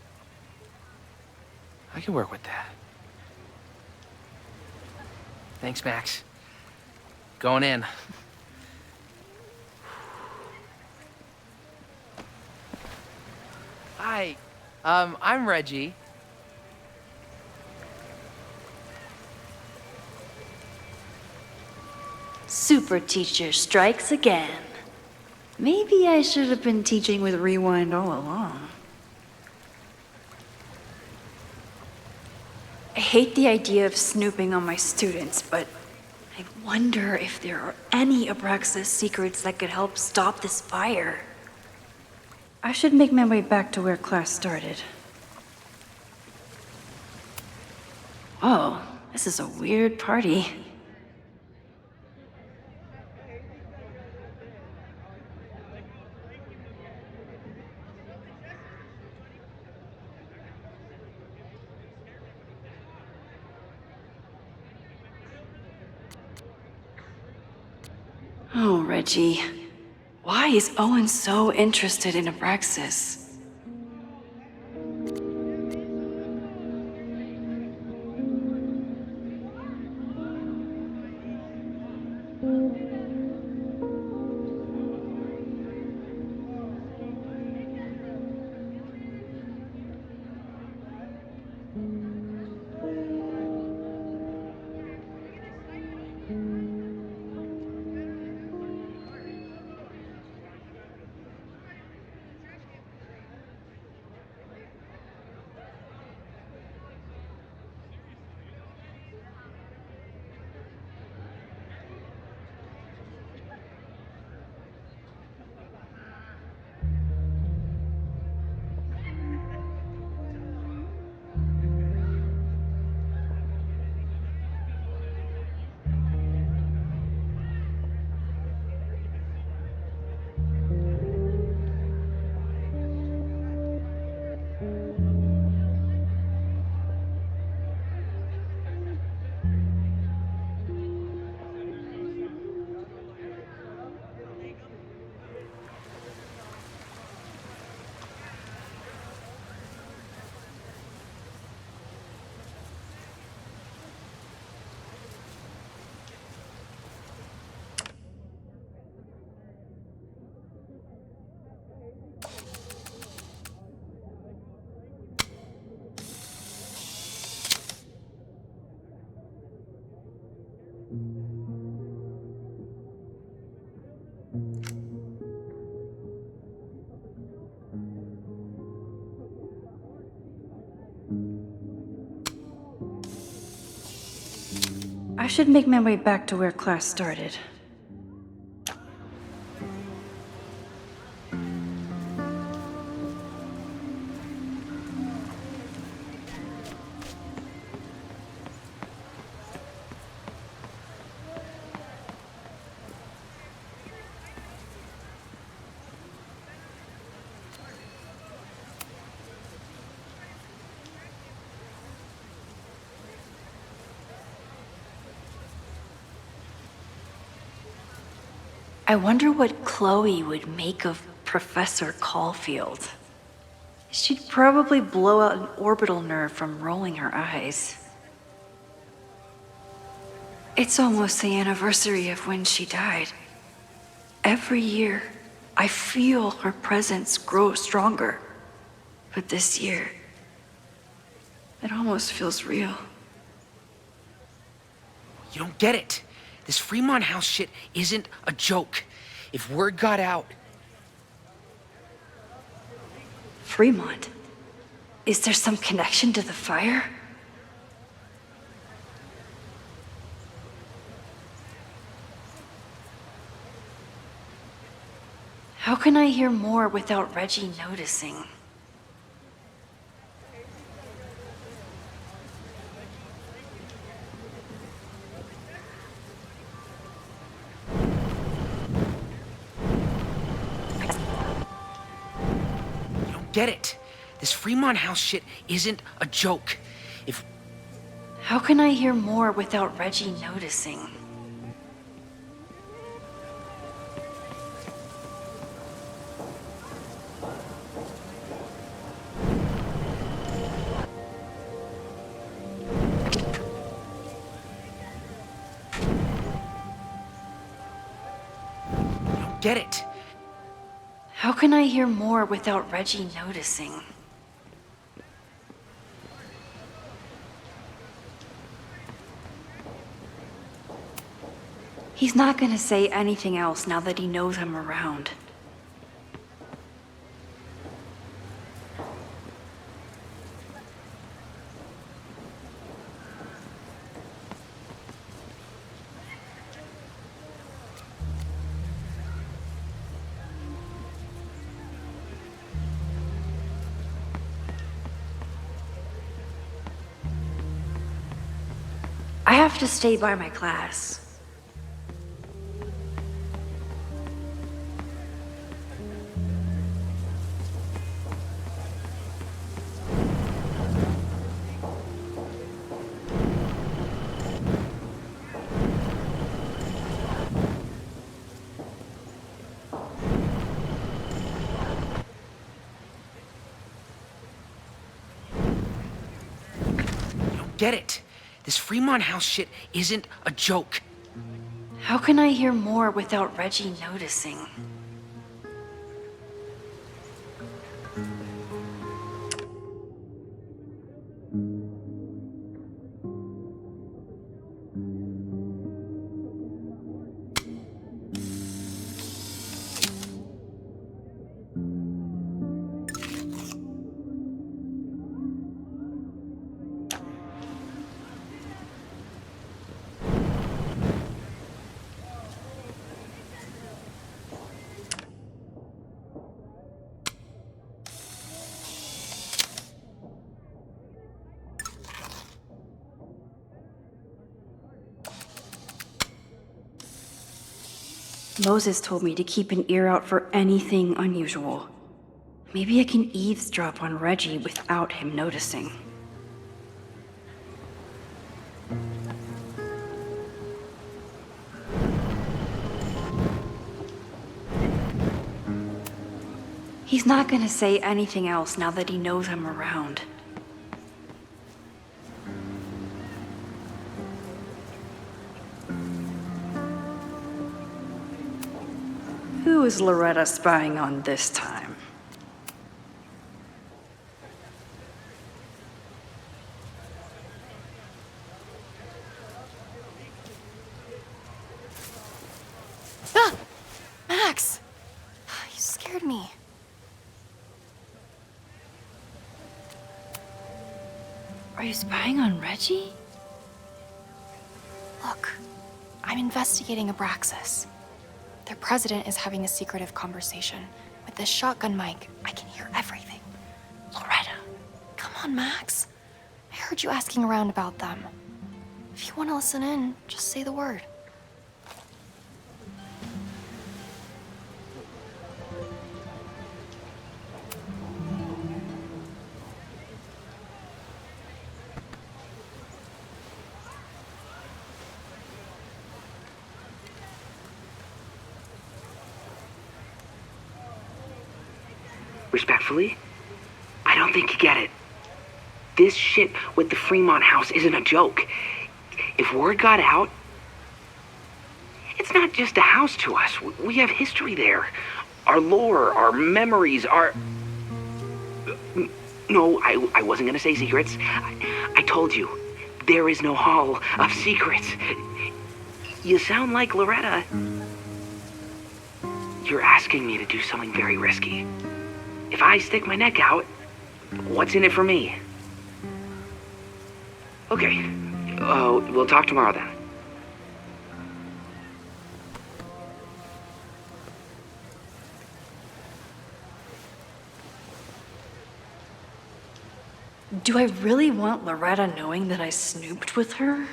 [SPEAKER 17] I can work with that. Thanks, Max. Going in. Hi. I'm Reggie.
[SPEAKER 15] Super teacher strikes again. Maybe I should have been teaching with Rewind all along. I hate the idea of snooping on my students, but I wonder if there are any Abraxas secrets that could help stop this fire. I should make my way back to where class started. Whoa, this is a weird party. Oh, Reggie. Why is Owen so interested in Abraxas? I should make my way back to where class started. I wonder what Chloe would make of Professor Caulfield. She'd probably blow out an orbital nerve from rolling her eyes. It's almost the anniversary of when she died. Every year, I feel her presence grow stronger. But this year, it almost feels real.
[SPEAKER 19] You don't get it. This Fremont House shit isn't a joke. If word got out...
[SPEAKER 15] Fremont? Is there some connection to the fire? How can I hear more without Reggie noticing?
[SPEAKER 19] Get it. This Fremont House shit isn't a joke. If...
[SPEAKER 15] How can I hear more without Reggie noticing?
[SPEAKER 19] Get it.
[SPEAKER 15] How can I hear more without Reggie noticing? He's not gonna say anything else now that he knows I'm around. I have to stay by my class.
[SPEAKER 19] Get it. This Fremont House shit isn't a joke.
[SPEAKER 15] How can I hear more without Reggie noticing? Moses told me to keep an ear out for anything unusual. Maybe I can eavesdrop on Reggie without him noticing. He's not gonna say anything else now that he knows I'm around. Who is Loretta spying on this time?
[SPEAKER 3] Ah! Max! You scared me.
[SPEAKER 15] Are you spying on Reggie?
[SPEAKER 3] Look, I'm investigating Abraxas. Their president is having a secretive conversation. With this shotgun mic, I can hear everything. Loretta, come on, Max. I heard you asking around about them. If you want to listen in, just say the word.
[SPEAKER 19] Respectfully, I don't think you get it. This shit with the Fremont house isn't a joke. If word got out, it's not just a house to us. We have history there. Our lore, our memories, our... No, I wasn't gonna say secrets. I told you, there is no hall of secrets. You sound like Loretta. You're asking me to do something very risky. If I stick my neck out, what's in it for me? Okay, we'll talk tomorrow then.
[SPEAKER 15] Do I really want Loretta knowing that I snooped with her?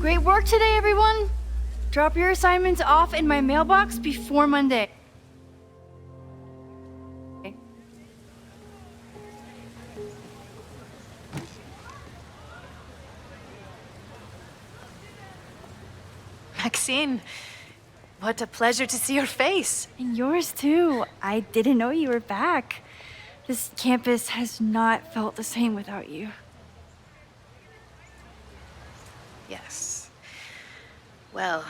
[SPEAKER 5] Great work today, everyone! Drop your assignments off in my mailbox before Monday.
[SPEAKER 3] Maxine, what a pleasure to see your face.
[SPEAKER 5] And yours too. I didn't know you were back. This campus has not felt the same without you.
[SPEAKER 3] Yes. Well,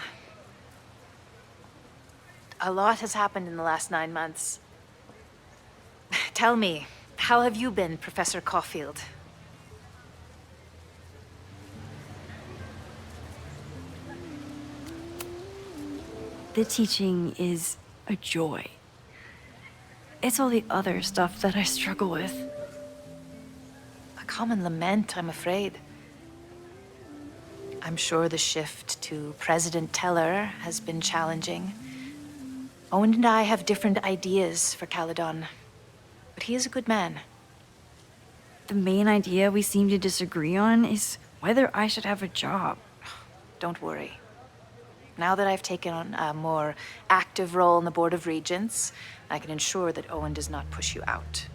[SPEAKER 3] a lot has happened in the last 9 months. Tell me, how have you been, Professor Caulfield?
[SPEAKER 5] The teaching is a joy. It's all the other stuff that I struggle with.
[SPEAKER 3] A common lament, I'm afraid. I'm sure the shift to President Teller has been challenging. Owen and I have different ideas for Caledon, but he is a good man.
[SPEAKER 5] The main idea we seem to disagree on is whether I should have a job.
[SPEAKER 3] Don't worry. Now that I've taken on a more active role in the Board of Regents, I can ensure that Owen does not push you out.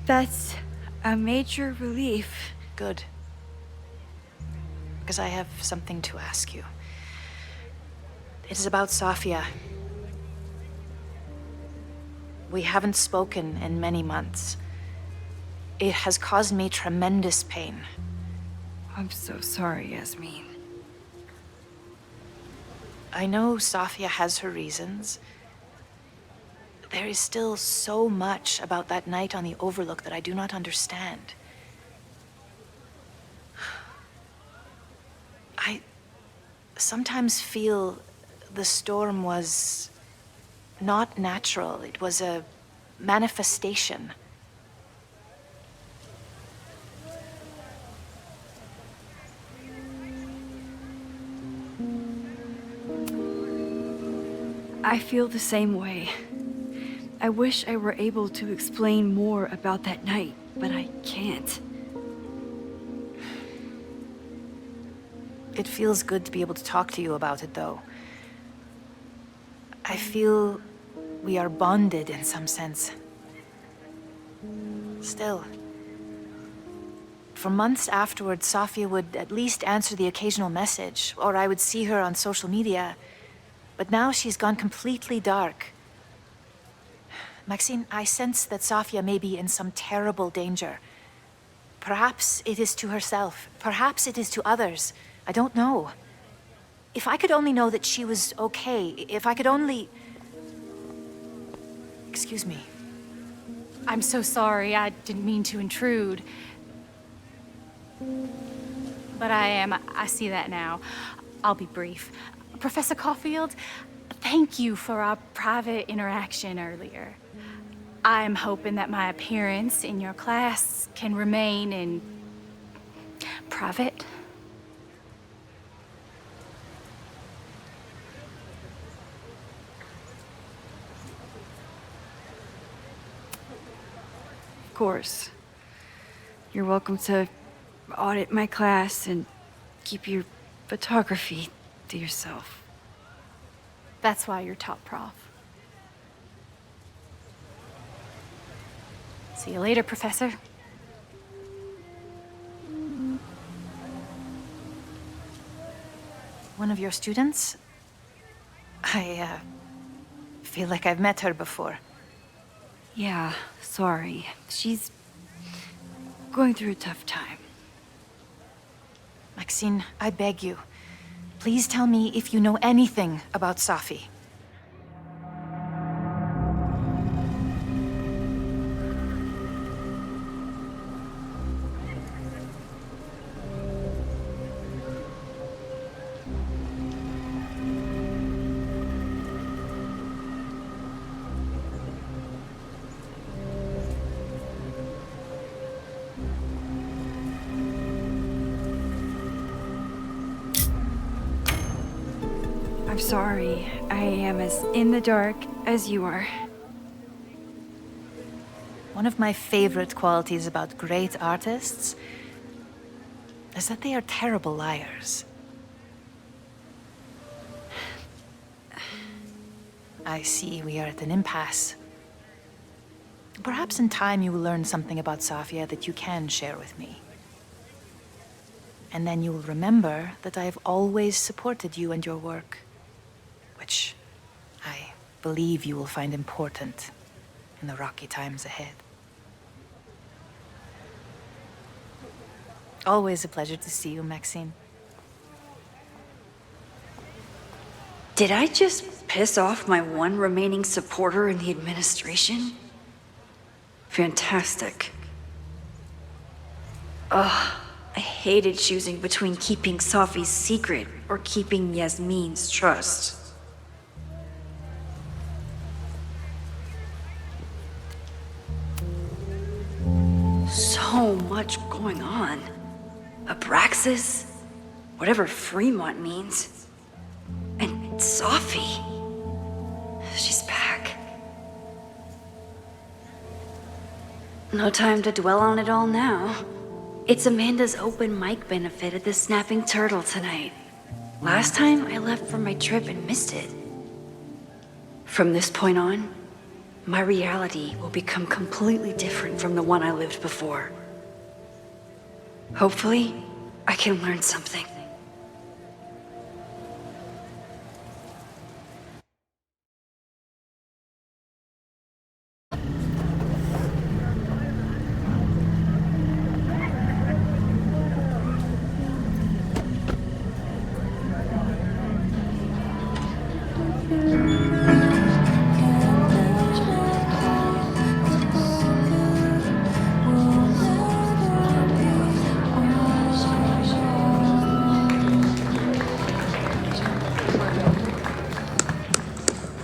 [SPEAKER 5] That's a major relief.
[SPEAKER 3] Good. Because I have something to ask you. It is about Safia. We haven't spoken in many months. It has caused me tremendous pain.
[SPEAKER 5] I'm so sorry, Yasmin.
[SPEAKER 3] I know Safia has her reasons. There is still so much about that night on the Overlook that I do not understand. I sometimes feel the storm was not natural. It was a manifestation.
[SPEAKER 5] I feel the same way. I wish I were able to explain more about that night, but I can't.
[SPEAKER 3] It feels good to be able to talk to you about it, though. I feel we are bonded in some sense. Still, for months afterwards, Safia would at least answer the occasional message, or I would see her on social media. But now she's gone completely dark.
[SPEAKER 9] Maxine, I sense that Safia may be in some terrible danger. Perhaps it is to herself. Perhaps it is to others. I don't know. If I could only know that she was okay, if I could only... Excuse me.
[SPEAKER 3] I'm so sorry. I didn't mean to intrude. But I see that now. I'll be brief. Professor Caulfield, thank you for our private interaction earlier. I'm hoping that my appearance in your class can remain in private.
[SPEAKER 5] Of course. You're welcome to audit my class and keep your photography to yourself.
[SPEAKER 3] That's why you're top prof. See you later, Professor.
[SPEAKER 9] One of your students? I feel like I've met her before.
[SPEAKER 5] Yeah, sorry. She's going through a tough time.
[SPEAKER 9] Maxine, I beg you. Please tell me if you know anything about Safi.
[SPEAKER 5] I'm sorry. I am as in the dark as you are.
[SPEAKER 9] One of my favorite qualities about great artists is that they are terrible liars. I see we are at an impasse. Perhaps in time you will learn something about Safia that you can share with me. And then you will remember that I have always supported you and your work, which I believe you will find important in the rocky times ahead. Always a pleasure to see you, Maxine.
[SPEAKER 15] Did I just piss off my one remaining supporter in the administration? Fantastic. Ugh, I hated choosing between keeping Safi's secret or keeping Yasmin's trust. So much going on. Abraxas, whatever Fremont means, and Safi. She's back. No time to dwell on it all now. It's Amanda's open mic benefit at the Snapping Turtle tonight. Last time I left for my trip and missed it. From this point on, my reality will become completely different from the one I lived before. Hopefully, I can learn something.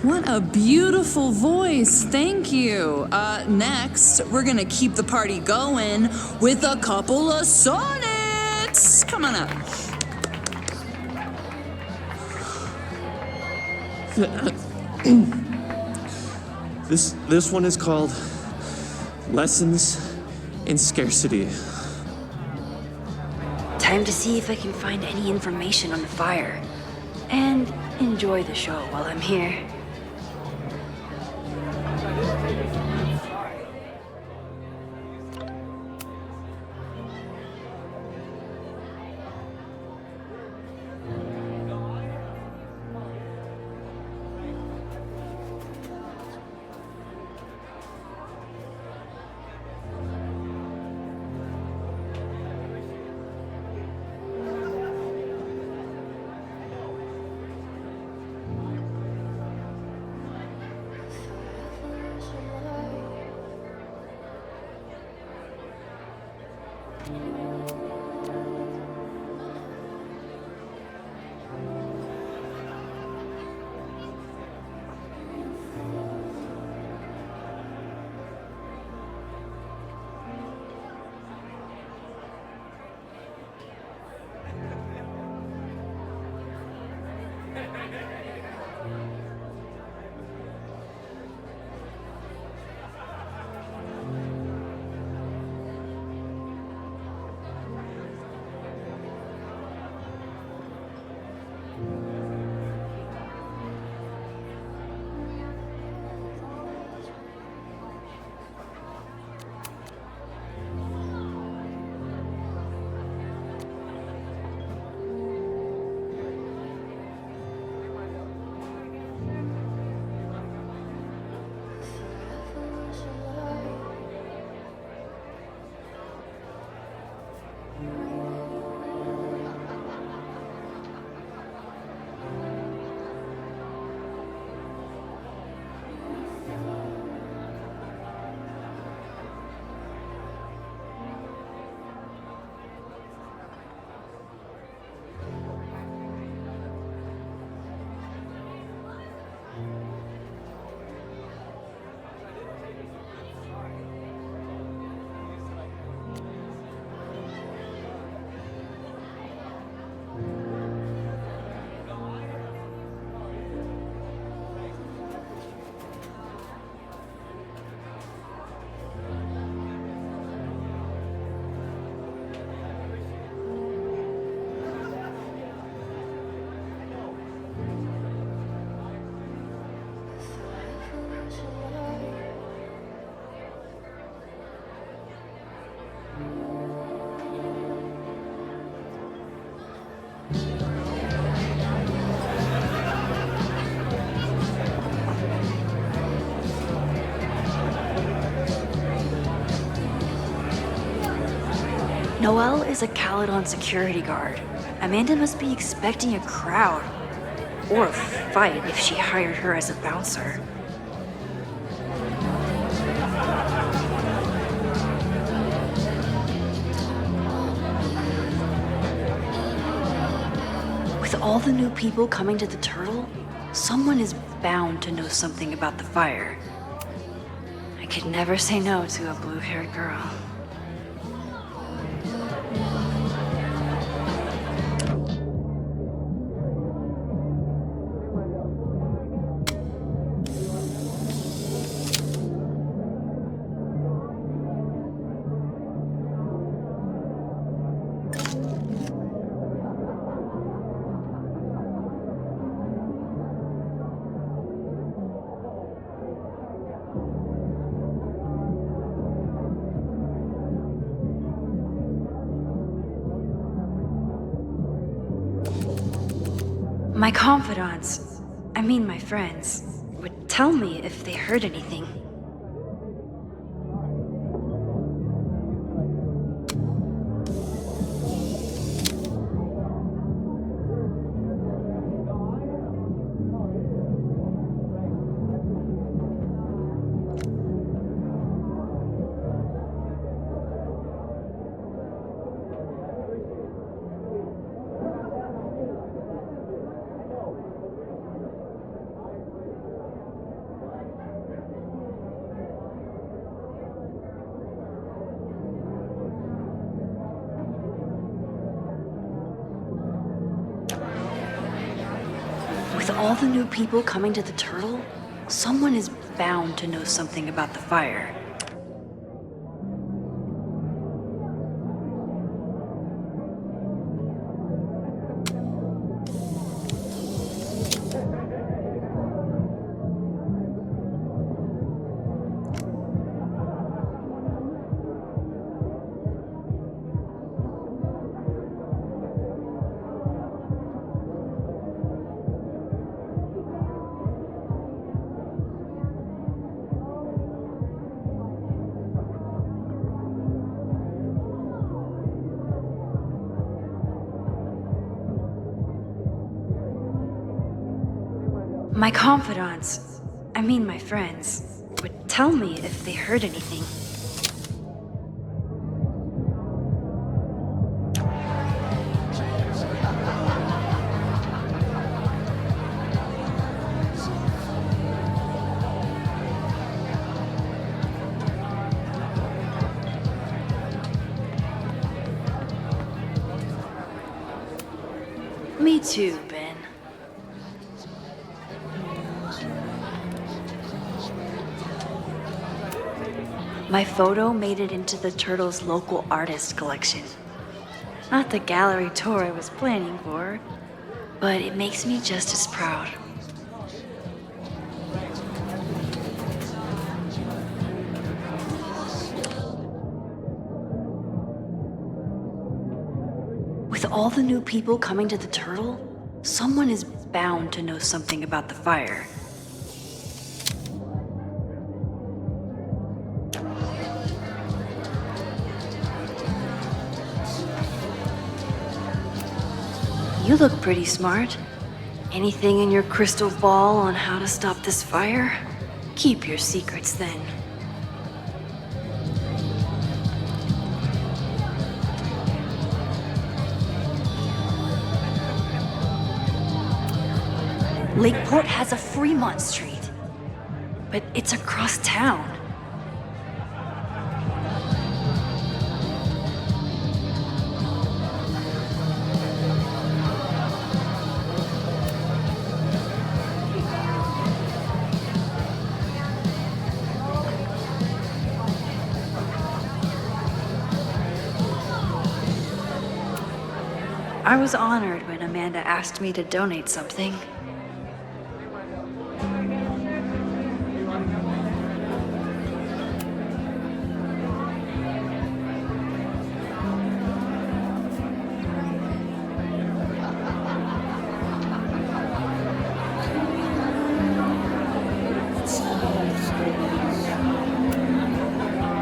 [SPEAKER 22] What a beautiful voice, thank you. Next, we're gonna keep the party going with a couple of sonnets. Come on up.
[SPEAKER 23] This one is called Lessons in Scarcity.
[SPEAKER 15] Time to see if I can find any information on the fire. And enjoy the show while I'm here. Noelle is a Caledon security guard. Amanda must be expecting a crowd. Or a fight if she hired her as a bouncer. With all the new people coming to the Turtle, someone is bound to know something about the fire. I could never say no to a blue-haired girl. My confidants, I mean my friends, would tell me if they heard anything. With all the new people coming to the Turtle, someone is bound to know something about the fire. My confidants, I mean my friends, would tell me if they heard anything. Me too, Ben. My photo made it into the Turtle's local artist collection. Not the gallery tour I was planning for, but it makes me just as proud. With all the new people coming to the Turtle, someone is bound to know something about the fire. You look pretty smart. Anything in your crystal ball on how to stop this fire? Keep your secrets then. Lakeport has a Fremont Street, but it's across town. I was honored when Amanda asked me to donate something.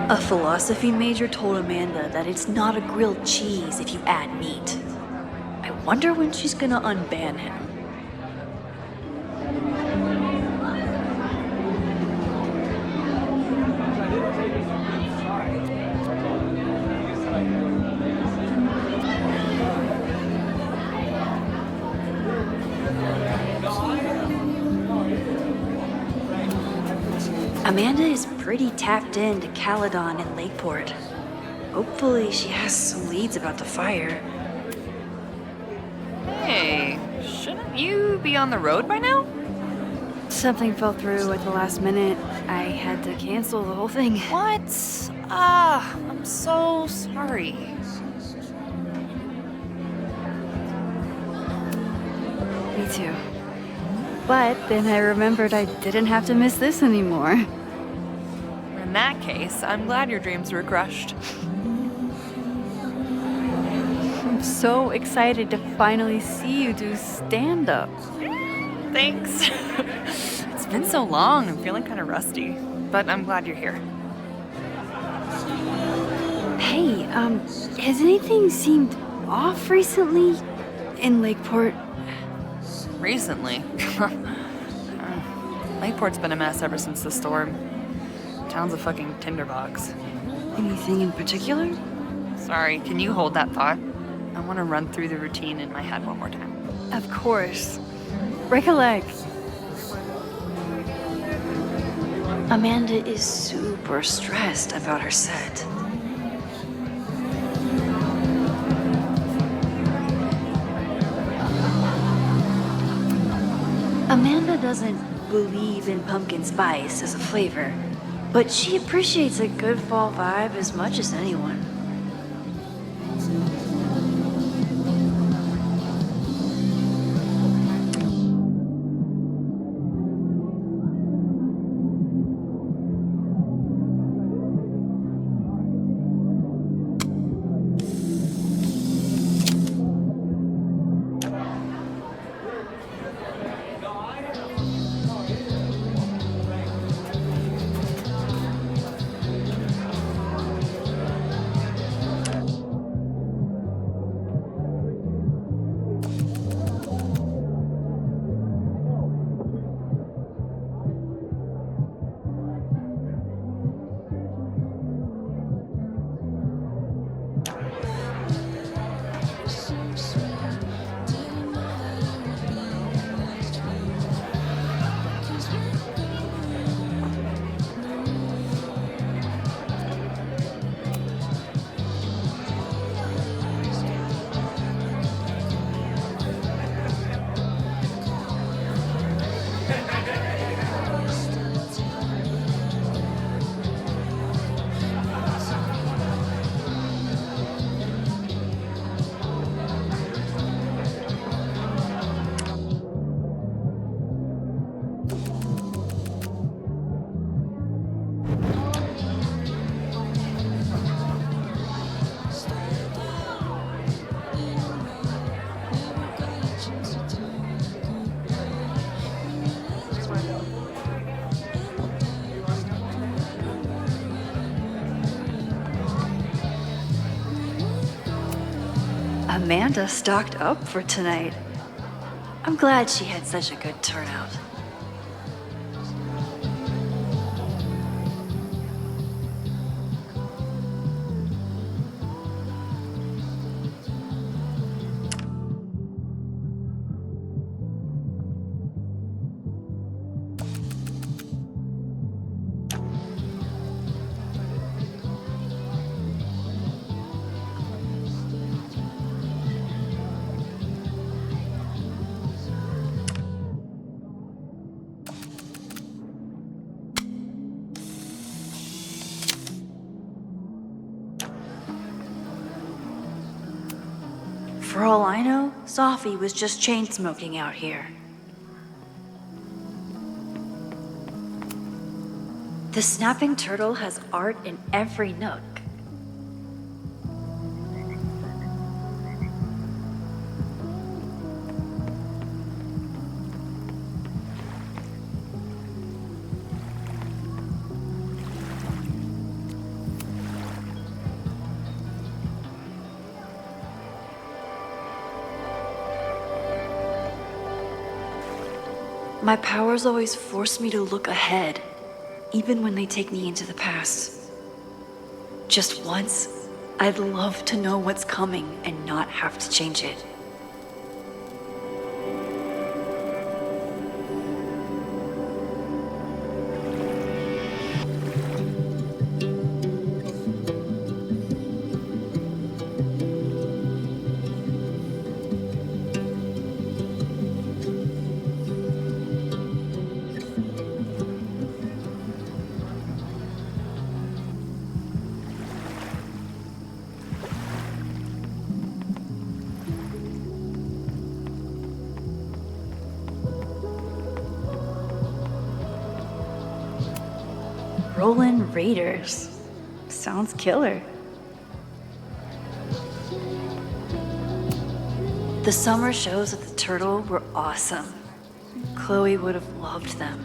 [SPEAKER 15] A philosophy major told Amanda that it's not a grilled cheese if you add meat. I wonder when she's gonna unban him. Amanda is pretty tapped into Caledon and Lakeport. Hopefully she has some leads about the fire.
[SPEAKER 4] Hey, shouldn't you be on the road by now?
[SPEAKER 5] Something fell through at the last minute. I had to cancel the whole thing.
[SPEAKER 4] What? Ah, I'm so sorry.
[SPEAKER 5] Me too. But then I remembered I didn't have to miss this anymore.
[SPEAKER 4] In that case, I'm glad your dreams were crushed.
[SPEAKER 5] I'm so excited to finally see you do stand-up.
[SPEAKER 4] Thanks. It's been so long, I'm feeling kind of rusty. But I'm glad you're here.
[SPEAKER 5] Hey, has anything seemed off recently in Lakeport?
[SPEAKER 4] Recently? Lakeport's been a mess ever since the storm. Town's a fucking tinderbox.
[SPEAKER 5] Anything in particular?
[SPEAKER 4] Sorry, can you hold that thought? I want to run through the routine in my head one more time.
[SPEAKER 5] Of course. Break a leg.
[SPEAKER 15] Amanda is super stressed about her set. Amanda doesn't believe in pumpkin spice as a flavor, but she appreciates a good fall vibe as much as anyone. Amanda stocked up for tonight. I'm glad she had such a good turnout. For all I know, Sophie was just chain smoking out here. The snapping turtle has art in every nook. My powers always force me to look ahead, even when they take me into the past. Just once, I'd love to know what's coming and not have to change it. Rollin' Raiders. Sounds killer. The summer shows at the Turtle were awesome. Chloe would have loved them.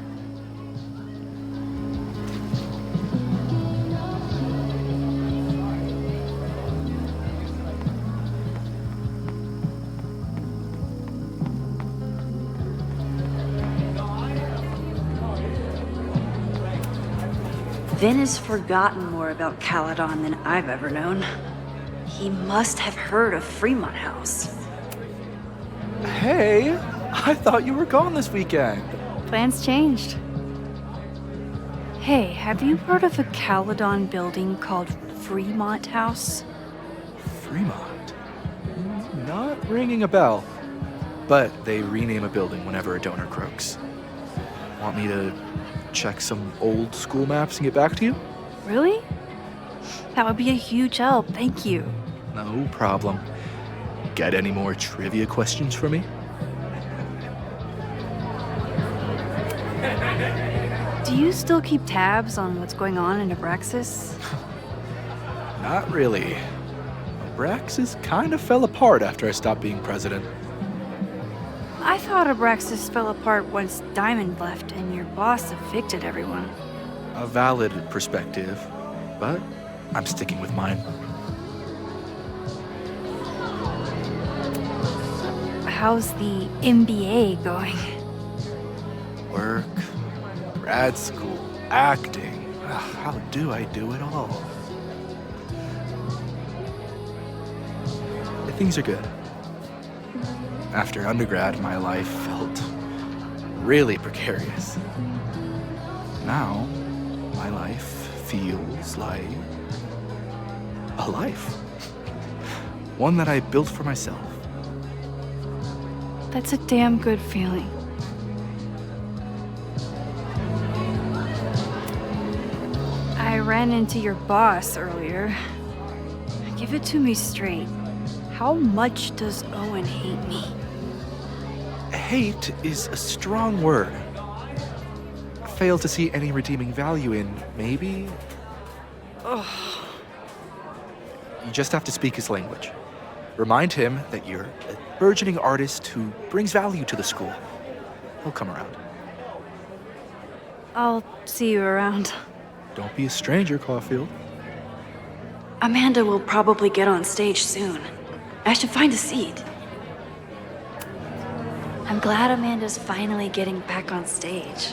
[SPEAKER 15] Vin has forgotten more about Caledon than I've ever known. He must have heard of Fremont House.
[SPEAKER 2] Hey, I thought you were gone this weekend.
[SPEAKER 5] Plans changed. Hey, have you heard of a Caledon building called Fremont House?
[SPEAKER 2] Fremont? Not ringing a bell. But they rename a building whenever a donor croaks. Want me to check some old school maps and get back to you?
[SPEAKER 5] Really? That would be a huge help, thank you.
[SPEAKER 2] No problem. Got any more trivia questions for me?
[SPEAKER 5] Do you still keep tabs on what's going on in Abraxas?
[SPEAKER 2] Not really. Abraxas kind of fell apart after I stopped being president.
[SPEAKER 5] I thought Abraxas fell apart once Diamond left and your boss evicted everyone.
[SPEAKER 2] A valid perspective, but I'm sticking with mine.
[SPEAKER 5] How's the MBA going?
[SPEAKER 2] Work, grad school, acting. How do I do it all? Things are good. After undergrad, my life felt really precarious. Now, my life feels like a life. One that I built for myself.
[SPEAKER 5] That's a damn good feeling. I ran into your boss earlier. Give it to me straight. How much does Owen hate me?
[SPEAKER 2] Hate is a strong word. Fail to see any redeeming value in, maybe?
[SPEAKER 5] Ugh.
[SPEAKER 2] You just have to speak his language. Remind him that you're a burgeoning artist who brings value to the school. He'll come around.
[SPEAKER 5] I'll see you around.
[SPEAKER 2] Don't be a stranger, Caulfield.
[SPEAKER 15] Amanda will probably get on stage soon. I should find a seat. I'm glad Amanda's finally getting back on stage.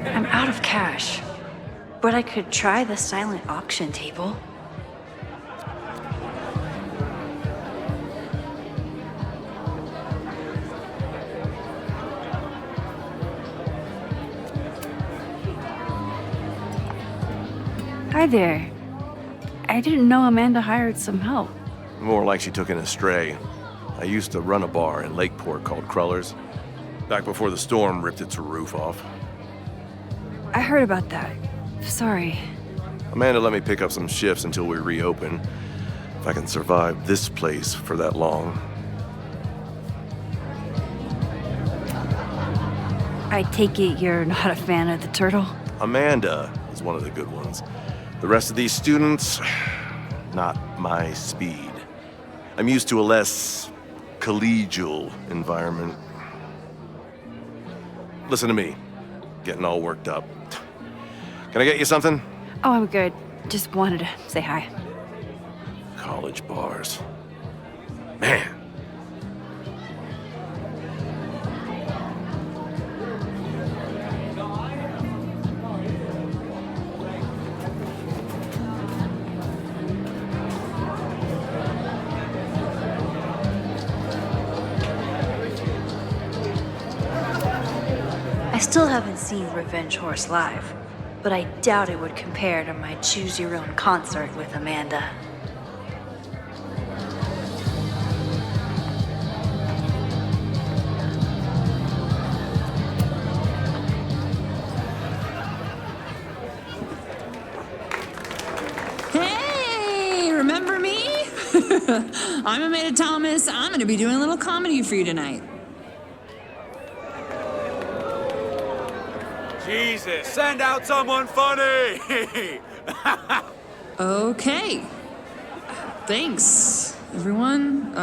[SPEAKER 15] I'm out of cash, but I could try the silent auction table.
[SPEAKER 5] Hi there. I didn't know Amanda hired some help.
[SPEAKER 10] More like she took in a stray. I used to run a bar in Lakeport called Crullers, back before the storm ripped its roof off.
[SPEAKER 5] I heard about that. Sorry.
[SPEAKER 10] Amanda let me pick up some shifts until we reopen. If I can survive this place for that long.
[SPEAKER 5] I take it you're not a fan of the turtle?
[SPEAKER 10] Amanda is one of the good ones. The rest of these students, not my speed. I'm used to a less collegial environment. Listen to me. getting all worked up. Can I get you something?
[SPEAKER 5] Oh, I'm good. Just wanted to say hi.
[SPEAKER 10] College bars. Man.
[SPEAKER 15] I still haven't seen Revenge Horse live, but I doubt it would compare to my Choose Your Own concert with Amanda.
[SPEAKER 22] Hey, remember me? I'm Amanda Thomas. I'm gonna be doing a little comedy for you tonight.
[SPEAKER 6] Jesus, send out someone funny!
[SPEAKER 22] Okay. Thanks, everyone.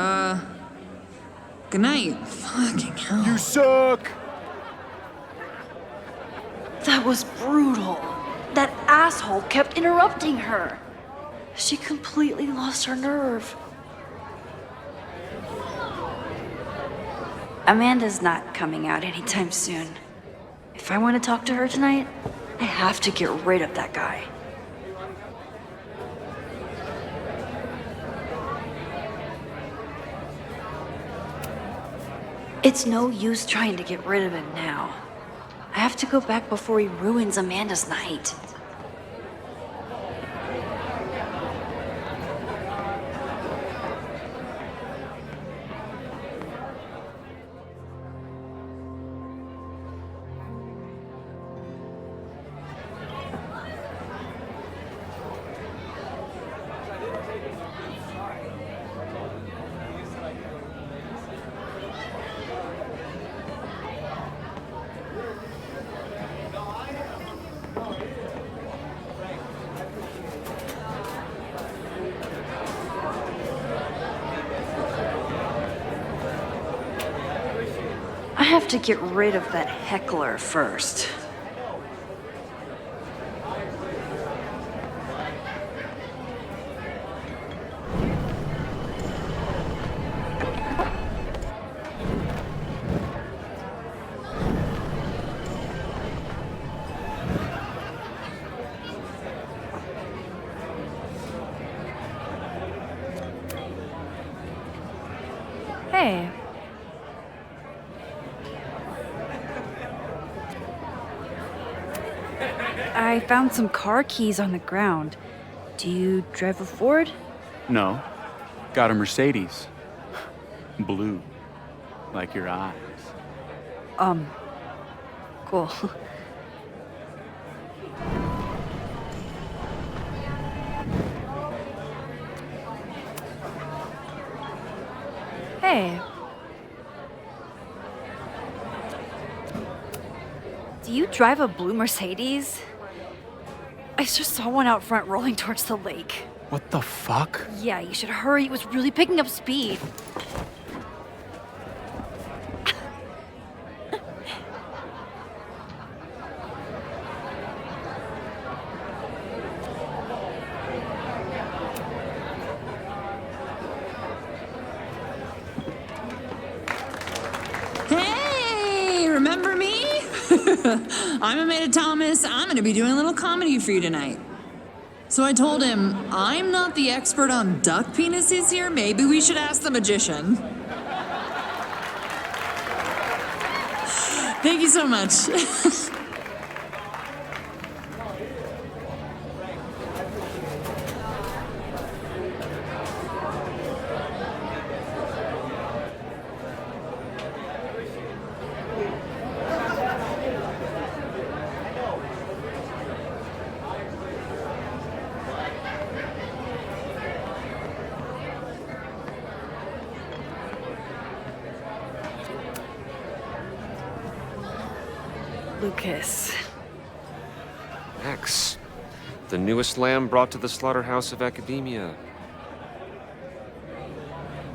[SPEAKER 22] Good night. Fucking hell.
[SPEAKER 2] You suck!
[SPEAKER 15] That was brutal. That asshole kept interrupting her. She completely lost her nerve. Amanda's not coming out anytime soon. If I want to talk to her tonight, I have to get rid of that guy. It's no use trying to get rid of him now. I have to go back before he ruins Amanda's night. I have to get rid of that heckler first.
[SPEAKER 5] Hey. I found some car keys on the ground. Do you drive a Ford?
[SPEAKER 6] No. Got a Mercedes. Blue. Like your eyes.
[SPEAKER 5] Cool. Hey. Do you drive a blue Mercedes? I just saw one out front rolling towards the lake.
[SPEAKER 2] What the fuck?
[SPEAKER 5] Yeah, you should hurry. It was really picking up speed.
[SPEAKER 22] Hey, remember me? I'm Amanda Thomas. I'm gonna be doing a little comedy for you tonight. So I told him, I'm not the expert on duck penises here. Maybe we should ask the magician. Thank you so much.
[SPEAKER 5] Lucas.
[SPEAKER 8] Max, the newest lamb brought to the slaughterhouse of academia.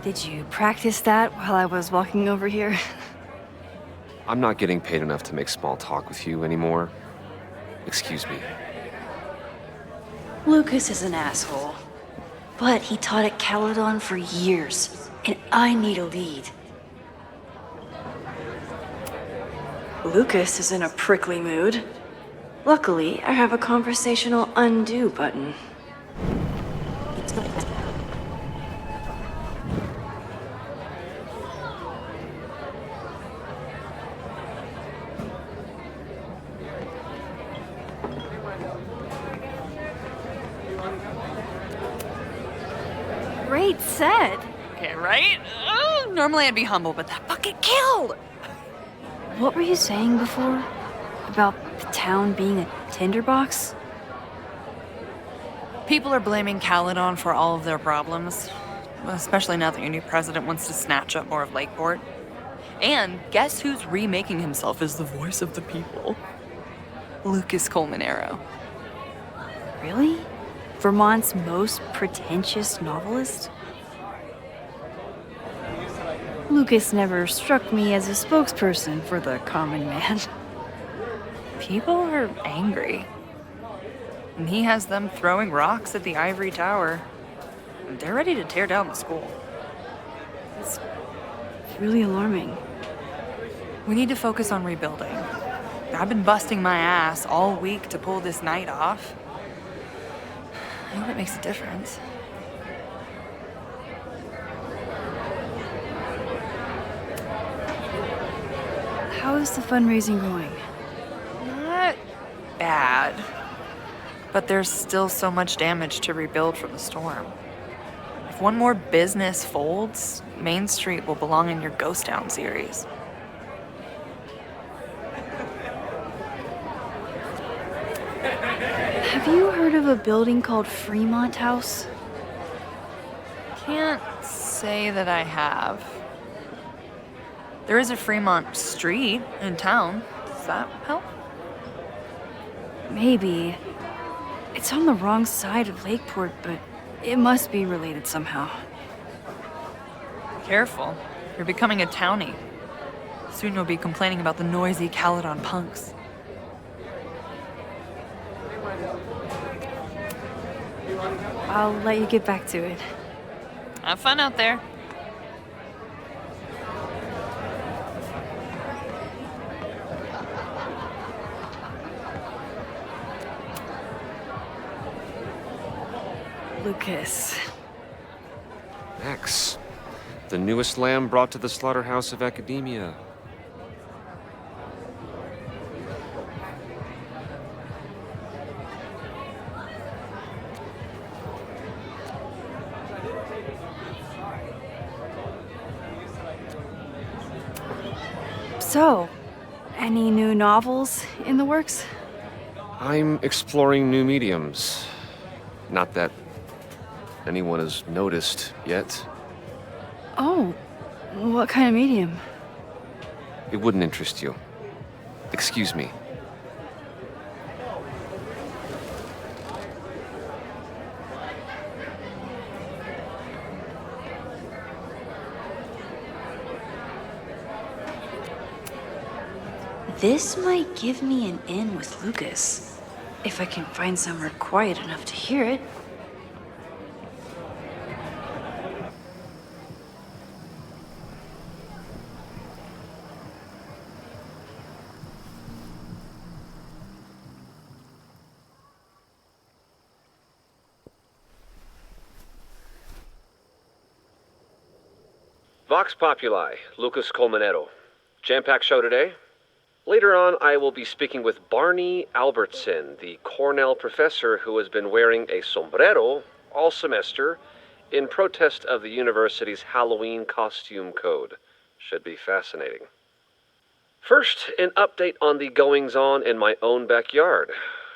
[SPEAKER 5] Did you practice that while I was walking over here?
[SPEAKER 8] I'm not getting paid enough to make small talk with you anymore. Excuse me.
[SPEAKER 15] Lucas is an asshole. But he taught at Caledon for years, and I need a lead. Lucas is in a prickly mood. Luckily, I have a conversational undo button.
[SPEAKER 18] Great set.
[SPEAKER 4] Okay, right? Oh, normally I'd be humble, but that fucking killed!
[SPEAKER 5] What were you saying before? About the town being a tinderbox?
[SPEAKER 4] People are blaming Caledon for all of their problems, especially now that your new president wants to snatch up more of Lakeport. And guess who's remaking himself as the voice of the people? Lucas Colmanero.
[SPEAKER 5] Really? Vermont's most pretentious novelist? Lucas never struck me as a spokesperson for the common man.
[SPEAKER 4] People are angry. And he has them throwing rocks at the Ivory Tower. They're ready to tear down the school.
[SPEAKER 5] It's really alarming.
[SPEAKER 4] We need to focus on rebuilding. I've been busting my ass all week to pull this night off. I hope it makes a difference.
[SPEAKER 5] How is the fundraising going?
[SPEAKER 4] Not bad. But there's still so much damage to rebuild from the storm. If one more business folds, Main Street will belong in your Ghost Town series.
[SPEAKER 5] Have you heard of a building called Fremont House?
[SPEAKER 4] Can't say that I have. There is a Fremont Street in town. Does that help?
[SPEAKER 5] Maybe. It's on the wrong side of Lakeport, but it must be related somehow.
[SPEAKER 4] Careful. You're becoming a townie. Soon you'll be complaining about the noisy Caledon punks.
[SPEAKER 5] I'll let you get back to it.
[SPEAKER 4] Have fun out there.
[SPEAKER 5] Lucas.
[SPEAKER 8] Max, the newest lamb brought to the slaughterhouse of academia.
[SPEAKER 5] So, any new novels in the works?
[SPEAKER 8] I'm exploring new mediums. Not that anyone has noticed yet.
[SPEAKER 5] Oh, what kind of medium?
[SPEAKER 8] It wouldn't interest you. Excuse me.
[SPEAKER 15] This might give me an in with Lucas, if I can find somewhere quiet enough to hear it.
[SPEAKER 8] Vox Populi, Lucas Colmanero. Jam-packed show today? Later on, I will be speaking with Barney Albertson, the Cornell professor who has been wearing a sombrero all semester in protest of the university's Halloween costume code. Should be fascinating. First, an update on the goings-on in my own backyard.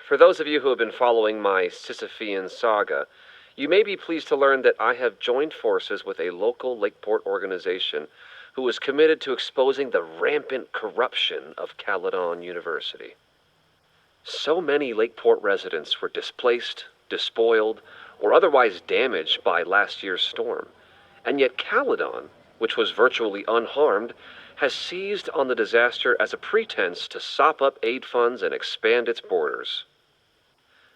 [SPEAKER 8] For those of you who have been following my Sisyphean saga, you may be pleased to learn that I have joined forces with a local Lakeport organization who is committed to exposing the rampant corruption of Caledon University. So many Lakeport residents were displaced, despoiled, or otherwise damaged by last year's storm. And yet Caledon, which was virtually unharmed, has seized on the disaster as a pretense to sop up aid funds and expand its borders.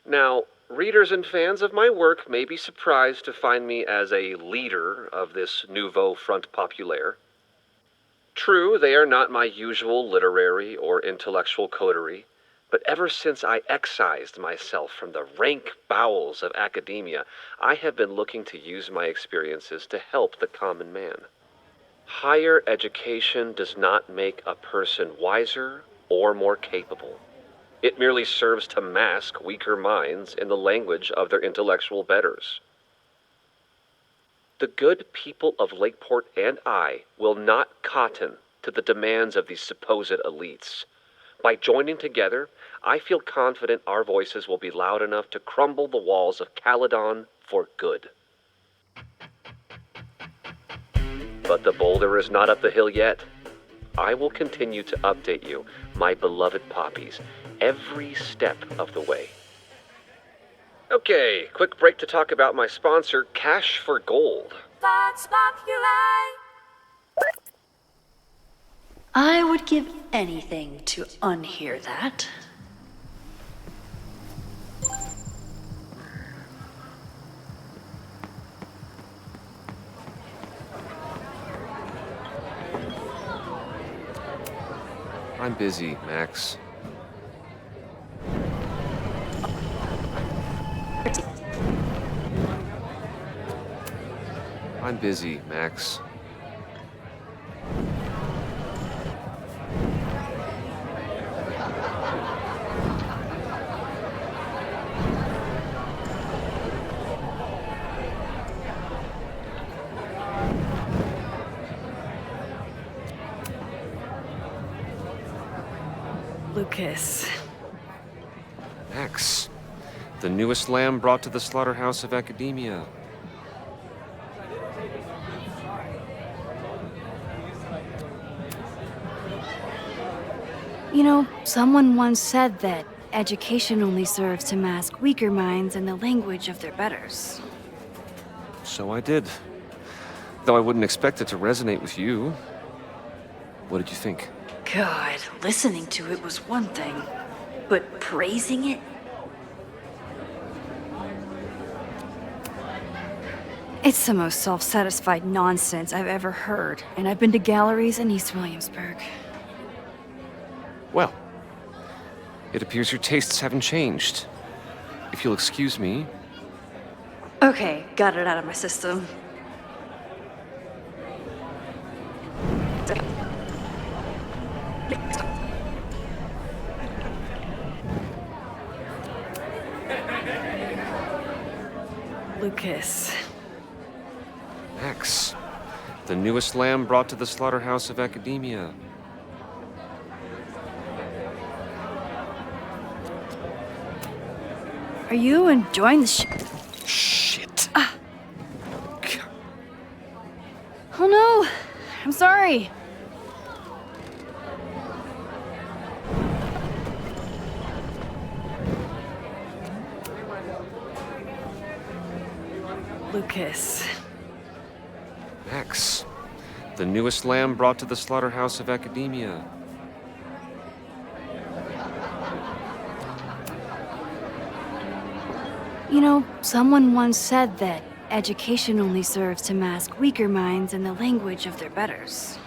[SPEAKER 8] Now, readers and fans of my work may be surprised to find me as a leader of this nouveau front populaire. True, they are not my usual literary or intellectual coterie, but ever since I excised myself from the rank bowels of academia, I have been looking to use my experiences to help the common man. Higher education does not make a person wiser or more capable. It merely serves to mask weaker minds in the language of their intellectual betters. The good people of Lakeport and I will not cotton to the demands of these supposed elites. By joining together, I feel confident our voices will be loud enough to crumble the walls of Caledon for good. But the boulder is not up the hill yet. I will continue to update you, my beloved poppies, every step of the way. Okay, quick break to talk about my sponsor, Cash for Gold.
[SPEAKER 15] I would give anything to unhear that.
[SPEAKER 8] I'm busy, Max. I'm busy, Max.
[SPEAKER 7] Lucas.
[SPEAKER 8] Max, the newest lamb brought to the slaughterhouse of academia.
[SPEAKER 7] You know, someone once said that education only serves to mask weaker minds in the language of their betters.
[SPEAKER 8] So I did. Though I wouldn't expect it to resonate with you. What did you think?
[SPEAKER 15] God, listening to it was one thing, but praising it?
[SPEAKER 7] It's the most self-satisfied nonsense I've ever heard, and I've been to galleries in East Williamsburg.
[SPEAKER 8] Well, it appears your tastes haven't changed. If you'll excuse me.
[SPEAKER 7] Okay, got it out of my system. Lucas.
[SPEAKER 8] Max, the newest lamb brought to the slaughterhouse of academia.
[SPEAKER 7] Are you enjoying the
[SPEAKER 8] Shit.
[SPEAKER 7] Ah. Oh no! I'm sorry. Lucas.
[SPEAKER 8] Max, the newest lamb brought to the slaughterhouse of academia.
[SPEAKER 7] You know, someone once said that education only serves to mask weaker minds in the language of their betters.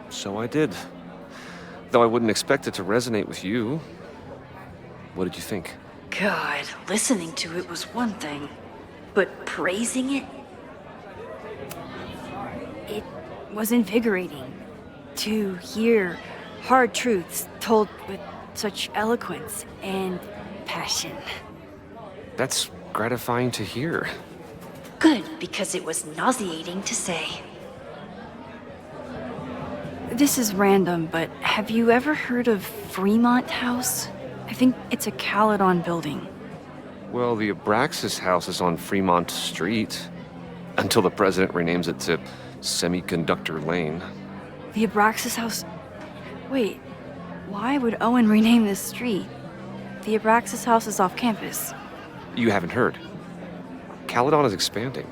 [SPEAKER 8] So I did. Though I wouldn't expect it to resonate with you. What did you think?
[SPEAKER 15] God, listening to it was one thing, but praising it?
[SPEAKER 7] It was invigorating to hear hard truths told with such eloquence and passion.
[SPEAKER 8] That's gratifying to hear.
[SPEAKER 15] Good, because it was nauseating to say.
[SPEAKER 7] This is random, but have you ever heard of Fremont House? I think it's a Caledon building.
[SPEAKER 8] Well, the Abraxas house is on Fremont Street. Until the president renames it to Semiconductor Lane.
[SPEAKER 7] The Abraxas House? Wait, why would Owen rename this street? The Abraxas House is off campus.
[SPEAKER 8] You haven't heard. Caledon is expanding.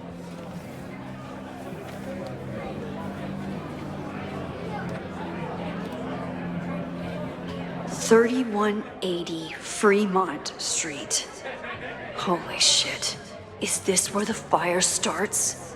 [SPEAKER 15] 3180 Fremont Street. Holy shit. Is this where the fire starts?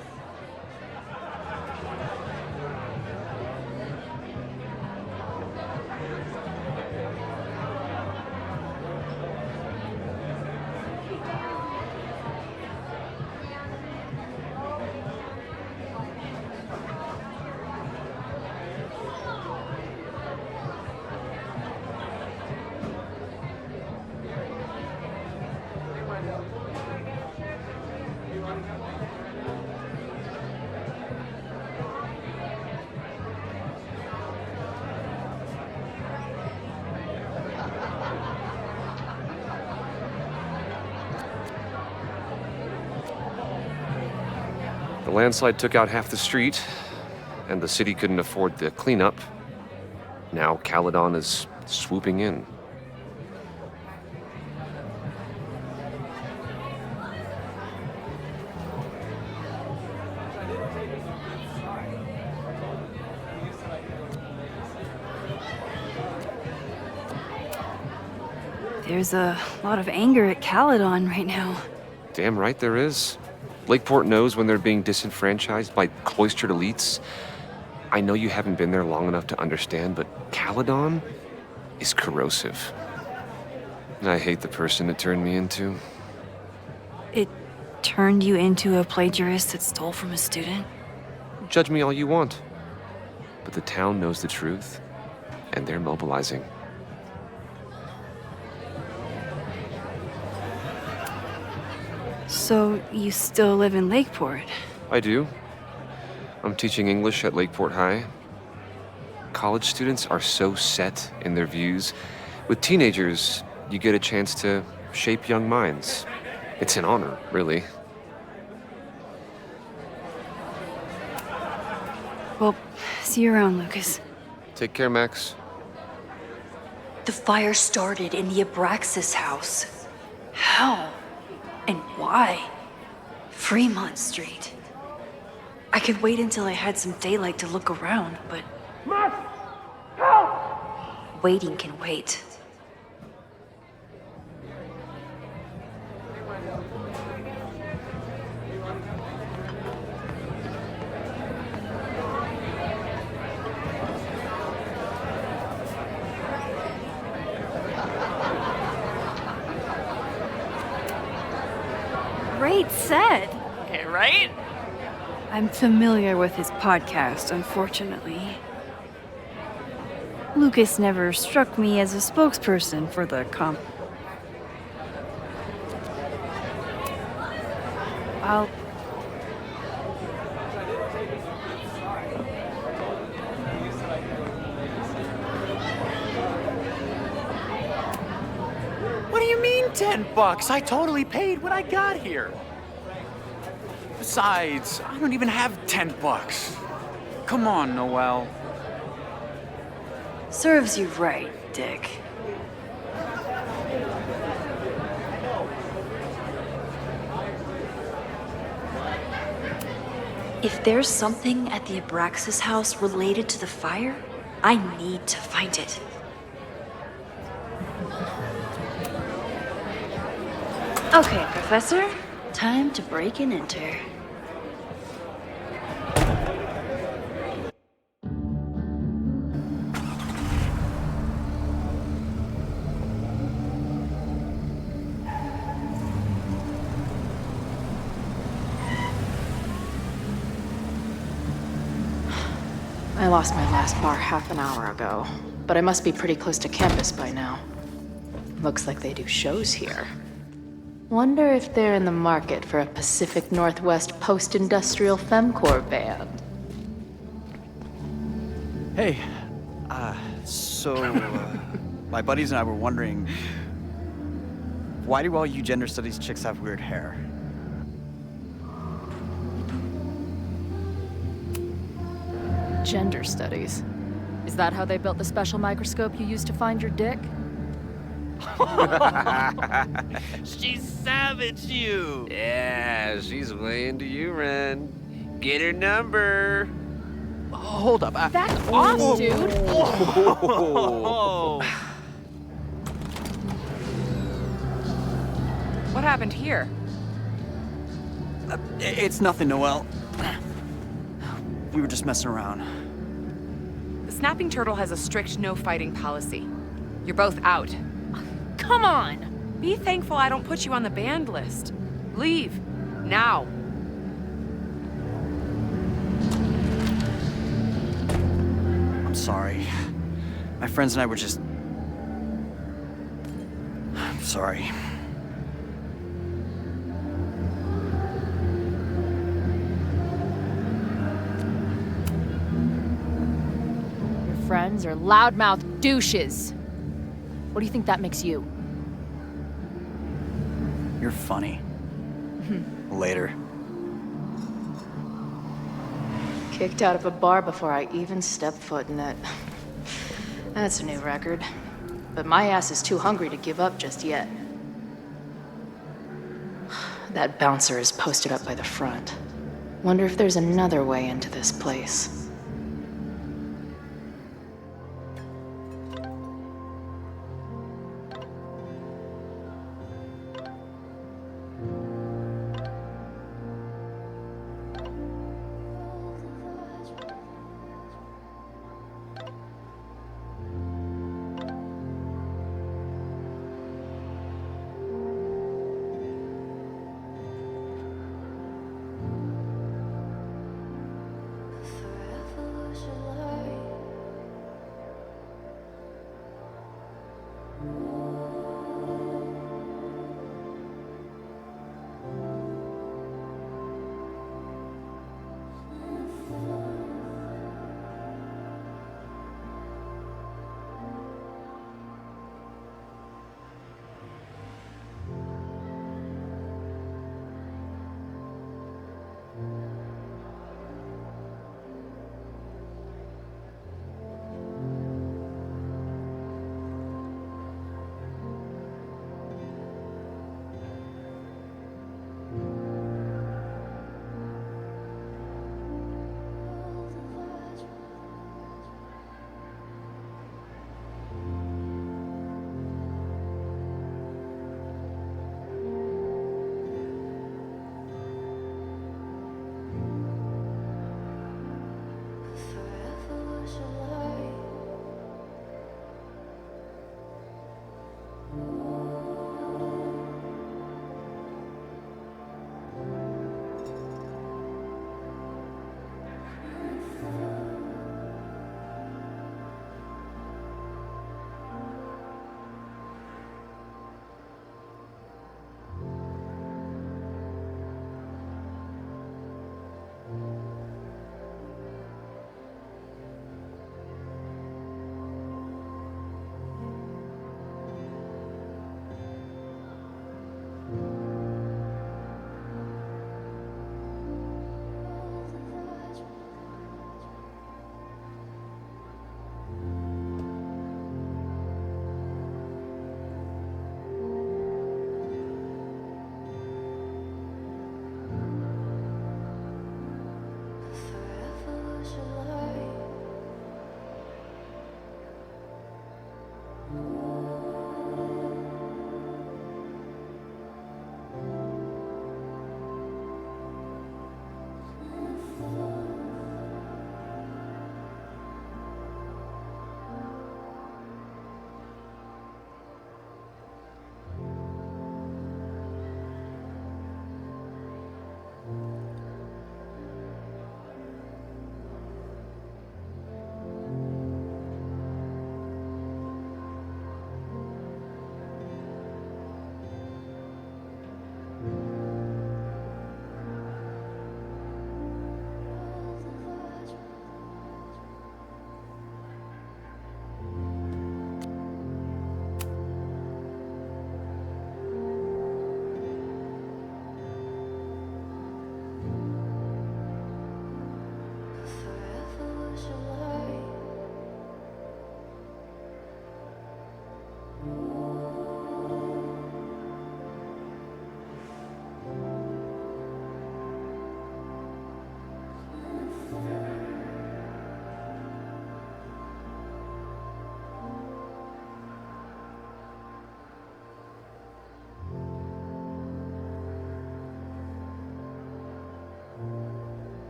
[SPEAKER 8] The landslide took out half the street, and the city couldn't afford the cleanup. Now Caledon is swooping in.
[SPEAKER 7] There's a lot of anger at Caledon right now.
[SPEAKER 8] Damn right there is. Lakeport knows when they're being disenfranchised by cloistered elites. I know you haven't been there long enough to understand, but Caledon is corrosive. And I hate the person it turned me into.
[SPEAKER 7] It turned you into a plagiarist that stole from a student?
[SPEAKER 8] Judge me all you want. But the town knows the truth, and they're mobilizing.
[SPEAKER 7] So you still live in Lakeport?
[SPEAKER 8] I do. I'm teaching English at Lakeport High. College students are so set in their views. With teenagers, you get a chance to shape young minds. It's an honor, really.
[SPEAKER 7] Well, see you around, Lucas.
[SPEAKER 8] Take care, Max.
[SPEAKER 15] The fire started in the Abraxas house. How? And why? Fremont Street. I could wait until I had some daylight to look around, but...
[SPEAKER 11] Max! Help!
[SPEAKER 15] Waiting can wait.
[SPEAKER 7] Great set.
[SPEAKER 4] Okay, right?
[SPEAKER 7] I'm familiar with his podcast, unfortunately. Lucas never struck me as a spokesperson for the I'll...
[SPEAKER 6] What do you mean $10? I totally paid when I got here. Besides, I don't even have $10. Come on, Noelle.
[SPEAKER 15] Serves you right, Dick. If there's something at the Abraxas house related to the fire, I need to find it. Okay, Professor. Time to break and enter.
[SPEAKER 9] I lost my last bar half an hour ago, but I must be pretty close to campus by now. Looks like they do shows here. Wonder if they're in the market for a Pacific Northwest post-industrial femcore band.
[SPEAKER 13] Hey, my buddies and I were wondering, why do all you gender studies chicks have weird hair?
[SPEAKER 9] Gender studies. Is that how they built the special microscope you used to find your dick?
[SPEAKER 17] She savaged you! Yeah, she's way into you, Ren. Get her number.
[SPEAKER 13] Hold up.
[SPEAKER 9] Back off, dude!
[SPEAKER 17] Oh.
[SPEAKER 4] What happened here?
[SPEAKER 13] It's nothing, Noelle. We were just messing around.
[SPEAKER 4] The Snapping Turtle has a strict no fighting policy. You're both out. Come on! Be thankful I don't put you on the banned list. Leave. Now.
[SPEAKER 13] I'm sorry. My friends and I were just... I'm sorry.
[SPEAKER 9] Your friends are loudmouth douches. What do you think that makes you?
[SPEAKER 13] You're funny. Later.
[SPEAKER 9] Kicked out of a bar before I even stepped foot in it. That's a new record. But my ass is too hungry to give up just yet. That bouncer is posted up by the front. Wonder if there's another way into this place.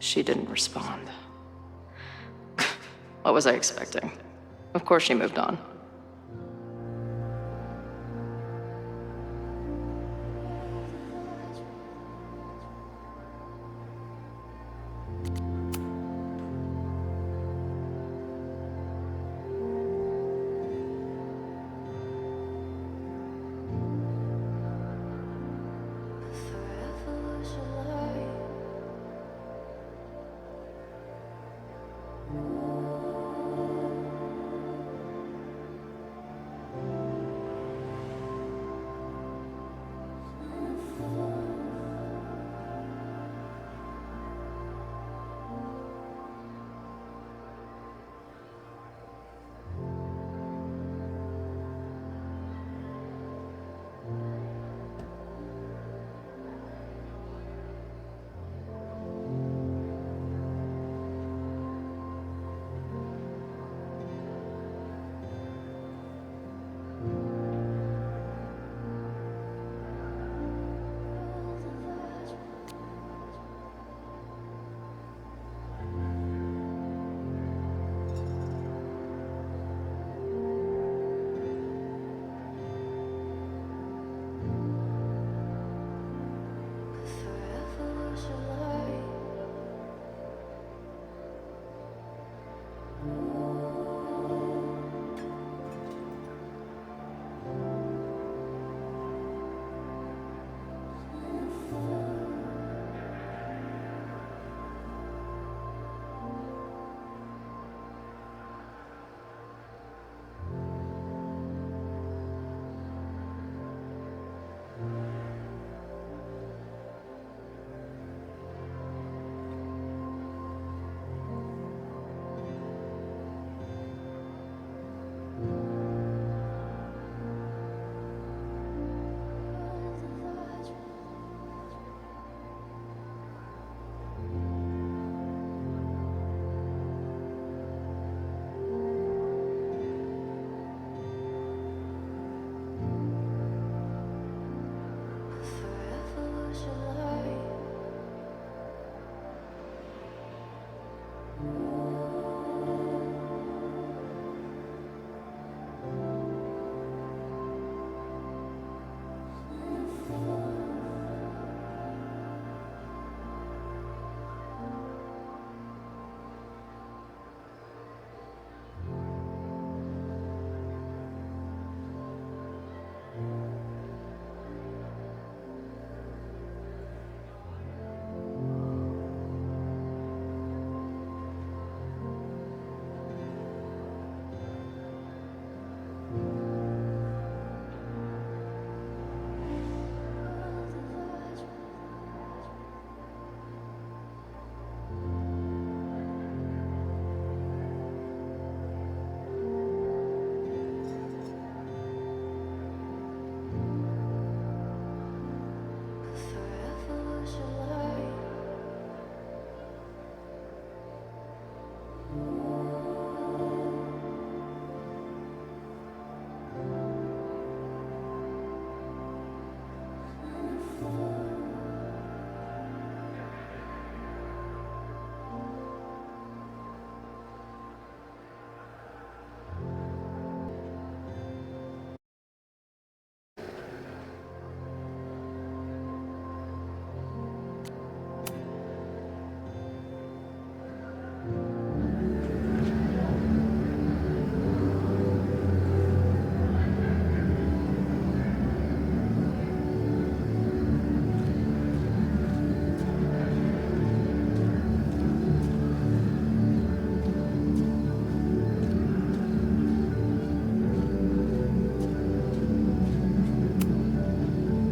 [SPEAKER 11] She didn't respond. What was I expecting? Of course she moved on.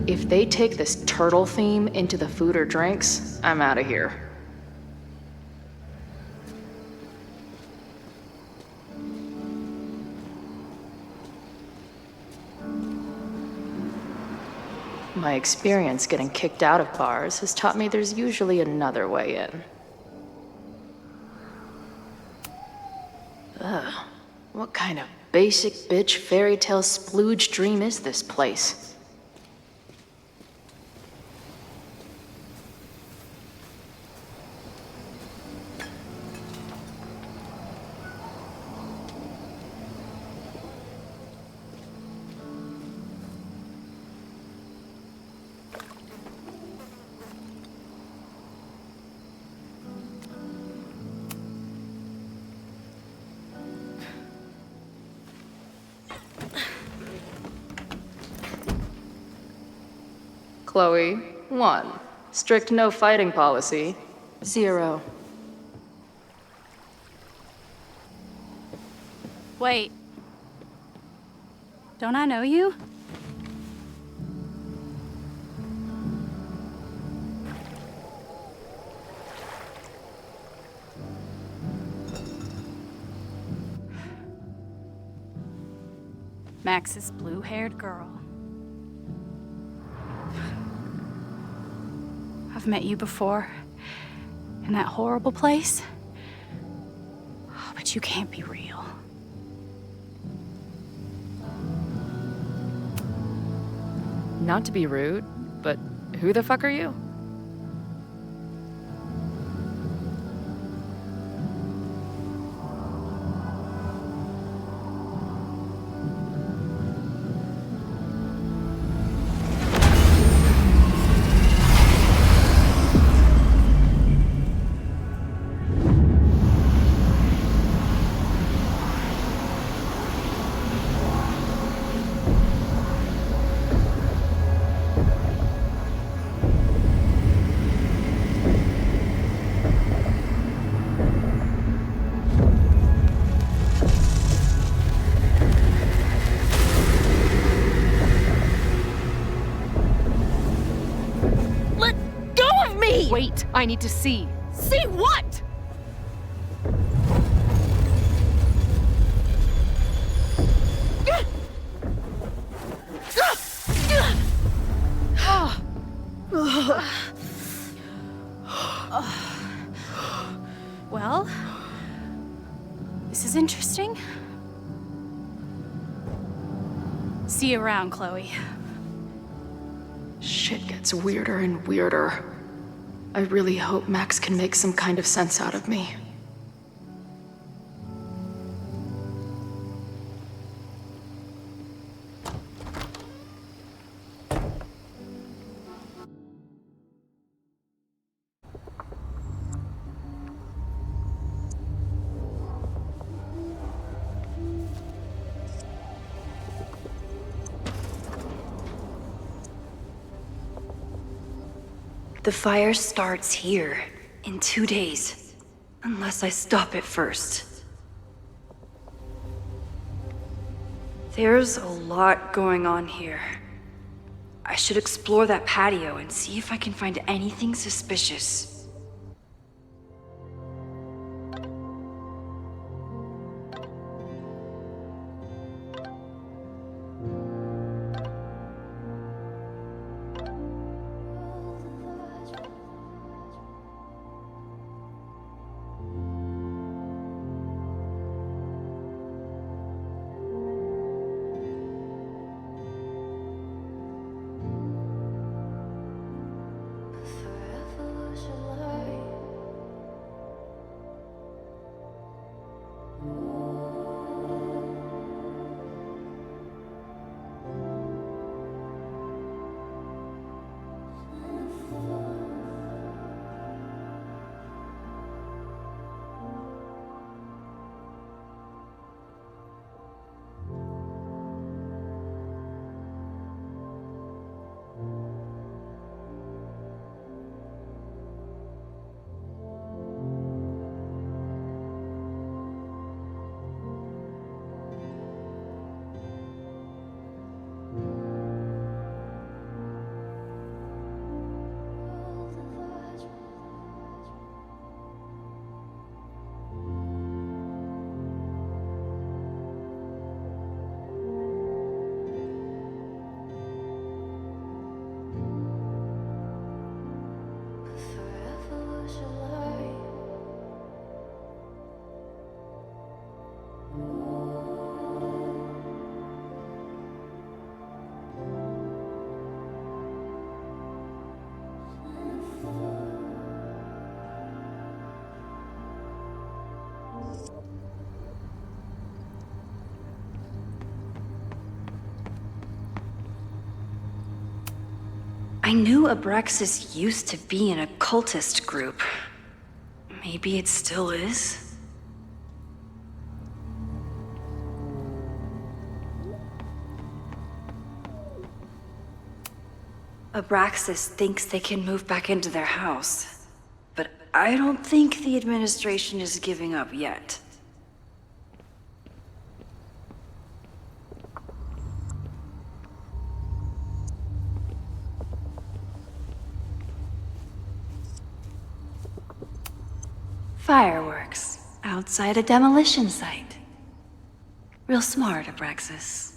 [SPEAKER 11] If they take this turtle theme into the food or drinks, I'm out of here. My experience getting kicked out of bars has taught me there's usually another way in. Ugh, what kind of basic bitch fairy tale splooge dream is this place? Chloe, 1. Strict no fighting policy, 0.
[SPEAKER 3] Wait. Don't I know you? Max's blue-haired girl. I've met you before. In that horrible place. Oh, but you can't be real.
[SPEAKER 11] Not to be rude, but who the fuck are you? Wait, I need to see.
[SPEAKER 18] See what?
[SPEAKER 3] Well, this is interesting. See you around, Chloe.
[SPEAKER 11] Shit gets weirder and weirder. I really hope Max can make some kind of sense out of me.
[SPEAKER 15] The fire starts here in 2 days, unless I stop it first. There's a lot going on here. I should explore that patio and see if I can find anything suspicious. I knew Abraxas used to be an occultist group. Maybe it still is? Abraxas thinks they can move back into their house, but I don't think the administration is giving up yet. Fireworks outside a demolition site. Real smart, Abraxas.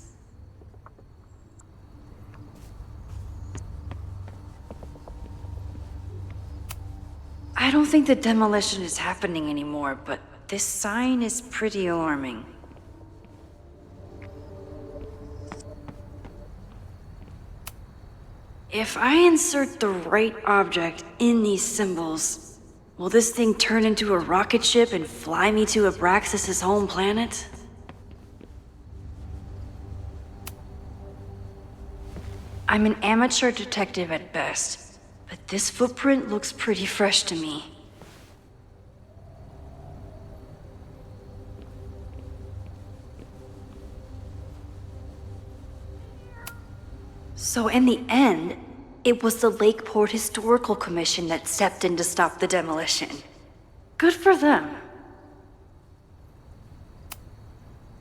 [SPEAKER 15] I don't think the demolition is happening anymore, but this sign is pretty alarming. If I insert the right object in these symbols, will this thing turn into a rocket ship and fly me to Abraxas' home planet? I'm an amateur detective at best, but this footprint looks pretty fresh to me. So in the end, it was the Lakeport Historical Commission that stepped in to stop the demolition. Good for them.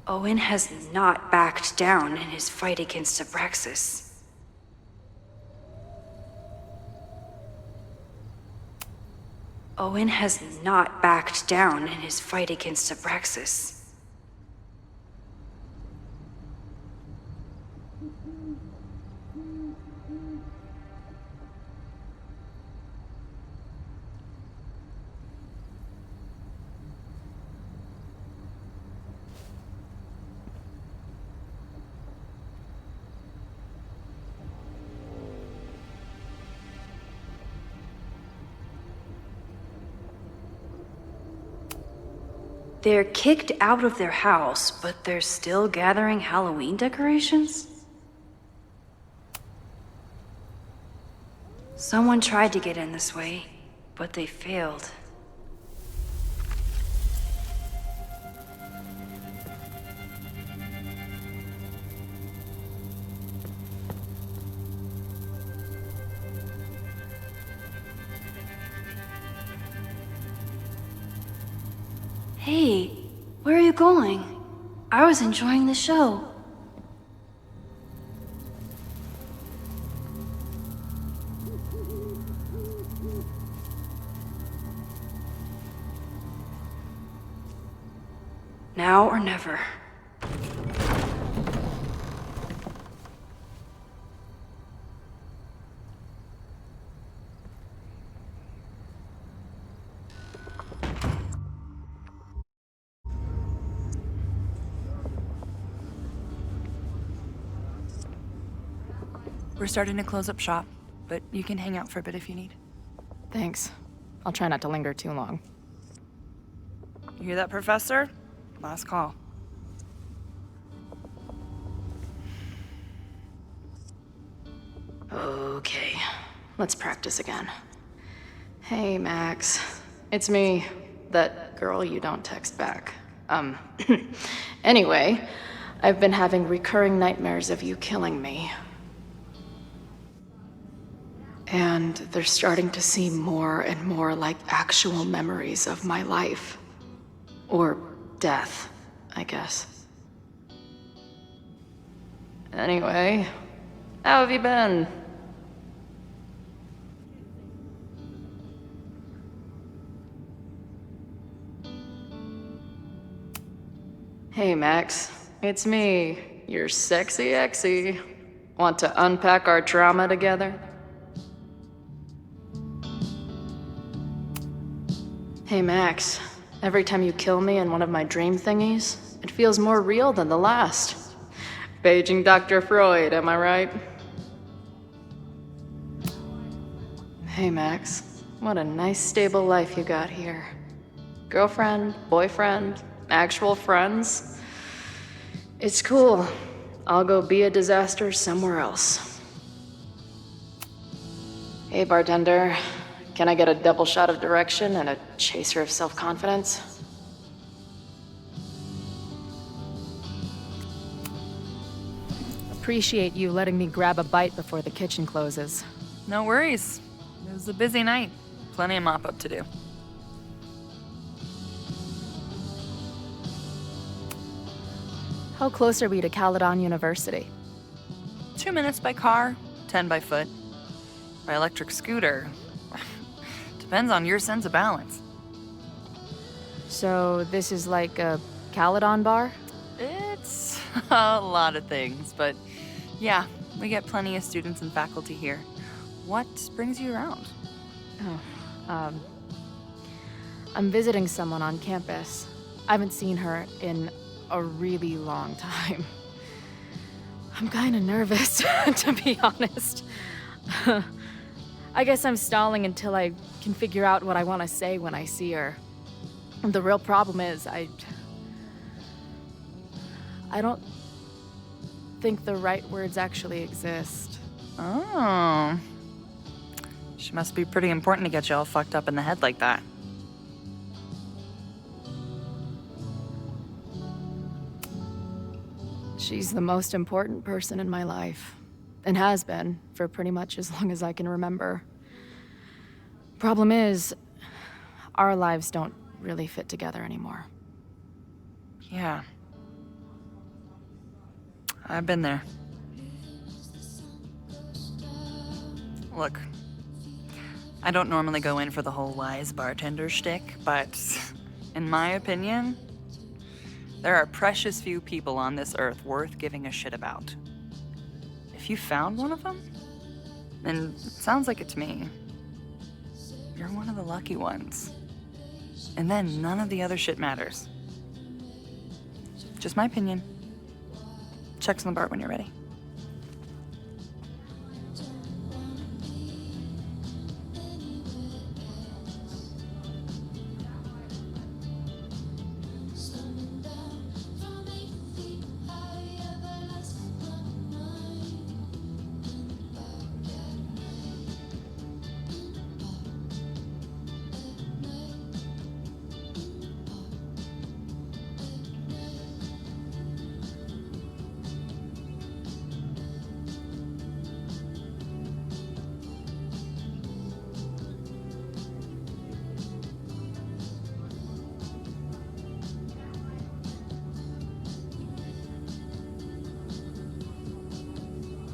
[SPEAKER 15] Owen has not backed down in his fight against Abraxas. Owen has not backed down in his fight against Abraxas. They're kicked out of their house, but they're still gathering Halloween decorations? Someone tried to get in this way, but they failed. Hey, where are you going? I was enjoying the show. Now or never.
[SPEAKER 4] We're starting to close up shop, but you can hang out for a bit if you need.
[SPEAKER 11] Thanks. I'll try not to linger too long.
[SPEAKER 4] You hear that, Professor? Last call.
[SPEAKER 11] Okay, let's practice again. Hey, Max. It's me, that girl you don't text back. Anyway, I've been having recurring nightmares of you killing me. And they're starting to seem more and more like actual memories of my life. Or death, I guess. Anyway, how have you been? Hey, Max. It's me, your sexy exy. Want to unpack our trauma together? Hey, Max. Every time you kill me in one of my dream thingies, it feels more real than the last. Paging Dr. Freud, am I right? Hey, Max. What a nice, stable life you got here. Girlfriend, boyfriend, actual friends. It's cool. I'll go be a disaster somewhere else. Hey, bartender. Can I get a double shot of direction and a chaser of self-confidence?
[SPEAKER 21] Appreciate you letting me grab a bite before the kitchen closes.
[SPEAKER 4] No worries. It was a busy night. Plenty of mop-up to do.
[SPEAKER 11] How close are we to Caledon University?
[SPEAKER 4] 2 minutes by car, 10 by foot. By electric scooter. Depends on your sense of balance.
[SPEAKER 11] So this is like a Caledon bar?
[SPEAKER 4] It's a lot of things, but yeah, we get plenty of students and faculty here. What brings you around?
[SPEAKER 11] Oh, I'm visiting someone on campus. I haven't seen her in a really long time. I'm kind of nervous, to be honest. I guess I'm stalling until I can figure out what I want to say when I see her. The real problem is, I don't think the right words actually exist.
[SPEAKER 4] Oh. She must be pretty important to get you all fucked up in the head like that.
[SPEAKER 11] She's the most important person in my life, and has been for pretty much as long as I can remember. Problem is, our lives don't really fit together anymore.
[SPEAKER 4] Yeah. I've been there. Look, I don't normally go in for the whole wise bartender shtick, but in my opinion, there are precious few people on this earth worth giving a shit about. If you found one of them, and it sounds like it's me, you're one of the lucky ones. And then none of the other shit matters. Just my opinion. Check's on the bar when you're ready.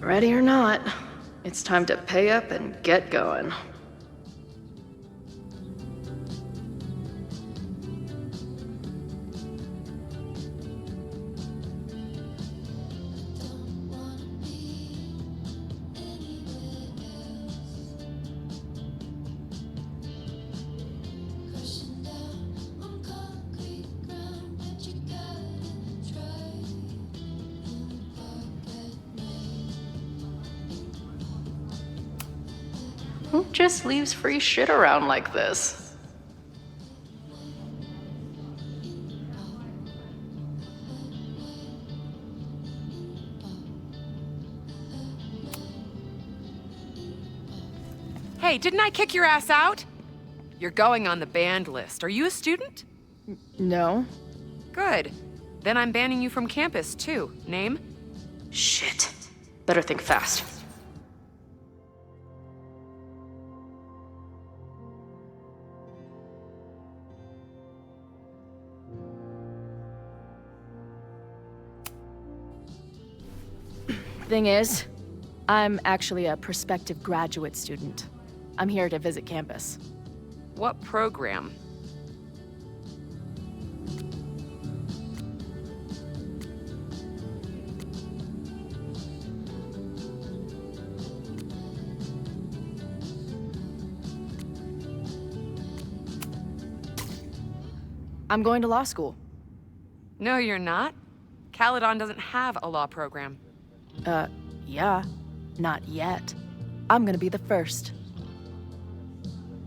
[SPEAKER 11] Ready or not, it's time to pay up and get going. Who just leaves free shit around like this?
[SPEAKER 12] Hey, didn't I kick your ass out? You're going on the banned list. Are you a student?
[SPEAKER 11] No.
[SPEAKER 12] Good. Then I'm banning you from campus, too. Name?
[SPEAKER 11] Shit. Better think fast. Thing is, I'm actually a prospective graduate student. I'm here to visit campus.
[SPEAKER 12] What program?
[SPEAKER 11] I'm going to law school.
[SPEAKER 12] No, you're not. Caledon doesn't have a law program.
[SPEAKER 11] Yeah. Not yet. I'm gonna be the first.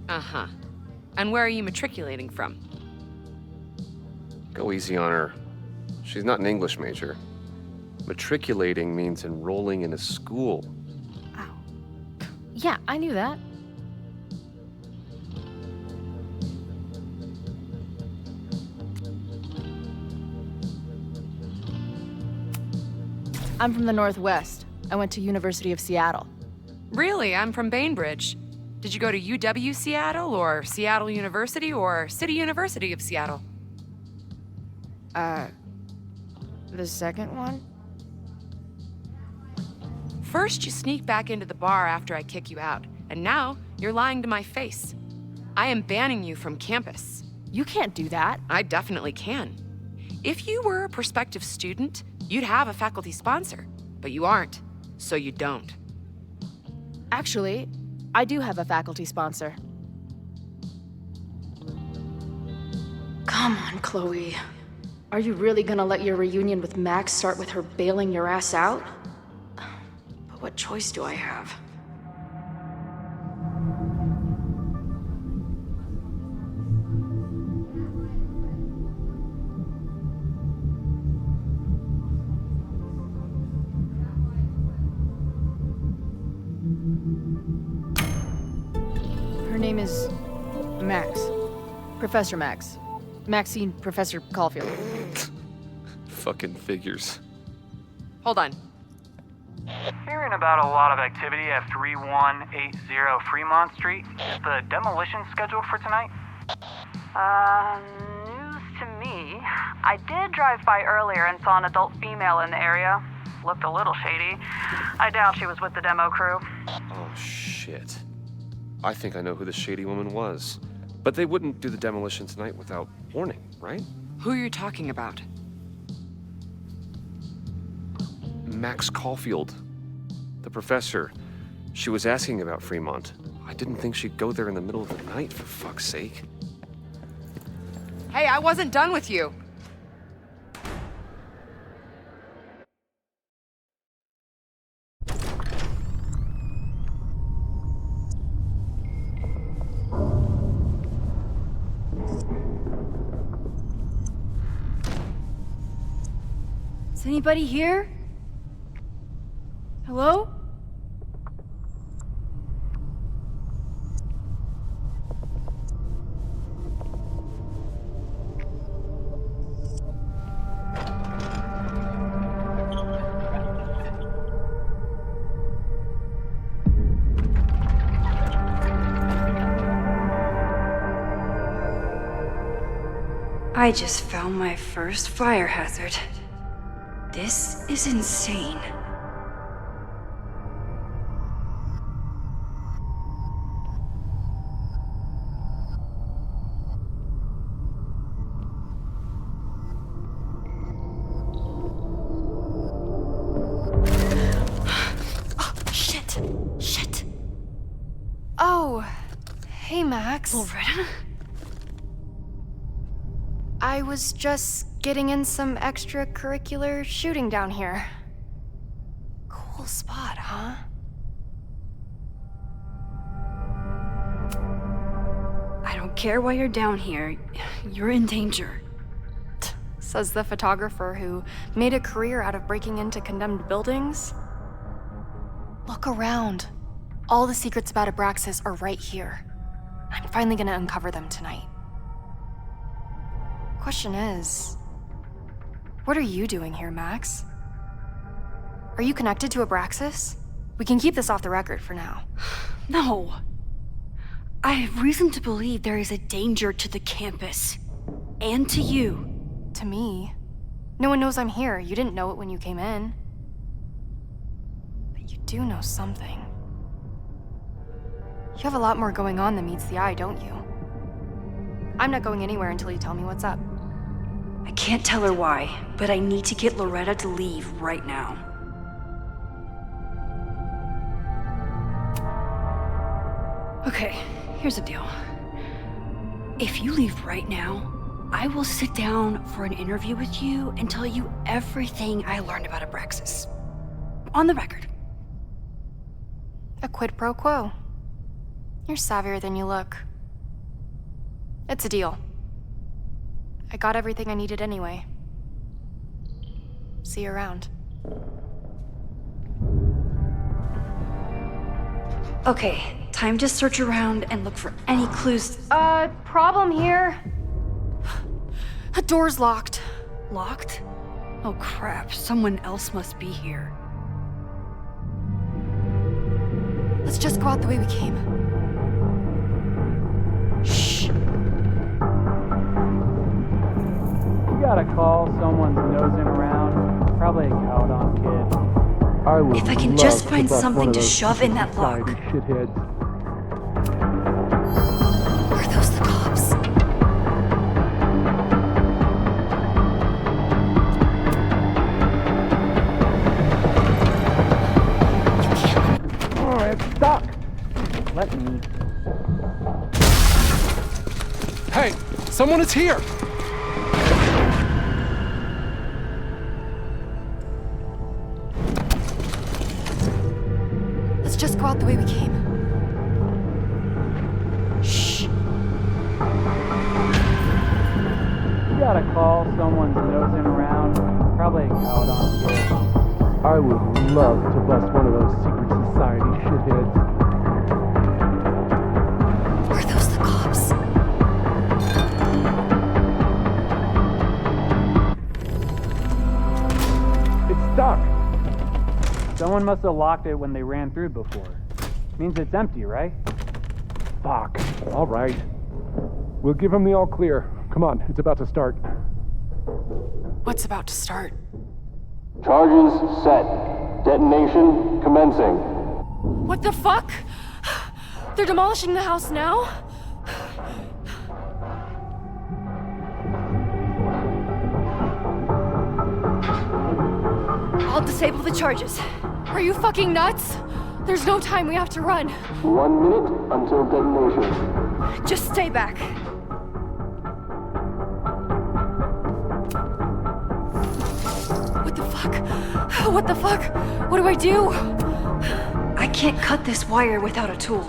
[SPEAKER 12] Uh-huh. And where are you matriculating from?
[SPEAKER 8] Go easy on her. She's not an English major. Matriculating means enrolling in a school.
[SPEAKER 11] Yeah, I knew that. I'm from the Northwest. I went to University of Seattle.
[SPEAKER 12] Really, I'm from Bainbridge. Did you go to UW Seattle, or Seattle University, or City University of Seattle?
[SPEAKER 11] The second one?
[SPEAKER 12] First, you sneak back into the bar after I kick you out, and now you're lying to my face. I am banning you from campus.
[SPEAKER 11] You can't do that.
[SPEAKER 12] I definitely can. If you were a prospective student, you'd have a faculty sponsor, but you aren't, so you don't.
[SPEAKER 11] Actually, I do have a faculty sponsor. Come on, Chloe. Are you really gonna let your reunion with Max start with her bailing your ass out? But what choice do I have? Her name is Max. Professor Max. Maxine Professor Caulfield.
[SPEAKER 8] Fucking figures.
[SPEAKER 12] Hold on.
[SPEAKER 1] Hearing about a lot of activity at 3180 Fremont Street. Is the demolition scheduled for tonight?
[SPEAKER 14] News to me. I did drive by earlier and saw an adult female in the area. Looked a little shady. I doubt she was with the demo crew.
[SPEAKER 8] Oh, shit. I think I know who the shady woman was. But they wouldn't do the demolition tonight without warning, right?
[SPEAKER 12] Who are you talking about?
[SPEAKER 8] Max Caulfield. The professor. She was asking about Fremont. I didn't think she'd go there in the middle of the night, for fuck's sake.
[SPEAKER 12] Hey, I wasn't done with you.
[SPEAKER 5] Is anybody here? Hello? I just found my first fire hazard. This is insane.
[SPEAKER 11] Shit. Oh, hey, Max.
[SPEAKER 5] Loretta?
[SPEAKER 11] I was just getting in some extracurricular shooting down here. Cool spot, huh?
[SPEAKER 5] I don't care why you're down here. You're in danger.
[SPEAKER 11] Says the photographer who made a career out of breaking into condemned buildings. Look around. All the secrets about Abraxas are right here. I'm finally gonna uncover them tonight. Question is, what are you doing here, Max? Are you connected to Abraxas? We can keep this off the record for now.
[SPEAKER 5] No. I have reason to believe there is a danger to the campus. And to you.
[SPEAKER 11] To me? No one knows I'm here. You didn't know it when you came in. But you do know something. You have a lot more going on than meets the eye, don't you? I'm not going anywhere until you tell me what's up.
[SPEAKER 5] I can't tell her why, but I need to get Loretta to leave right now. Okay, here's the deal. If you leave right now, I will sit down for an interview with you and tell you everything I learned about Abraxas. On the record.
[SPEAKER 11] A quid pro quo. You're savvier than you look. It's a deal. I got everything I needed anyway. See you around.
[SPEAKER 5] Okay, time to search around and look for any clues.
[SPEAKER 11] Problem here. The door's locked.
[SPEAKER 5] Locked? Oh crap, someone else must be here.
[SPEAKER 18] Let's just go out the way we came. Shh.
[SPEAKER 1] You gotta call, someone's nosing around. Probably a cowed-on kid.
[SPEAKER 15] If I can just find something to shove in that lock.
[SPEAKER 1] Shitheads.
[SPEAKER 15] Are those the cops?
[SPEAKER 1] Oh, it's stuck. Let me.
[SPEAKER 2] Hey, someone is here!
[SPEAKER 18] Let's just go out the way we came. Shh.
[SPEAKER 1] You gotta call, someone's nosing around. Probably a cowed-on kid. I would love to bust one of those secret society shitheads.
[SPEAKER 15] Are those the cops?
[SPEAKER 1] It's stuck. Someone must have locked it when they ran through before. Means it's empty, right?
[SPEAKER 16] Fuck. All right. We'll give him the all clear. Come on, it's about to start.
[SPEAKER 12] What's about to start?
[SPEAKER 19] Charges set. Detonation commencing.
[SPEAKER 18] What the fuck? They're demolishing the house now? I'll disable the charges. Are you fucking nuts? There's no time, we have to run.
[SPEAKER 19] 1 minute until detonation.
[SPEAKER 18] Just stay back. What the fuck? What the fuck? What do I do?
[SPEAKER 15] I can't cut this wire without a tool.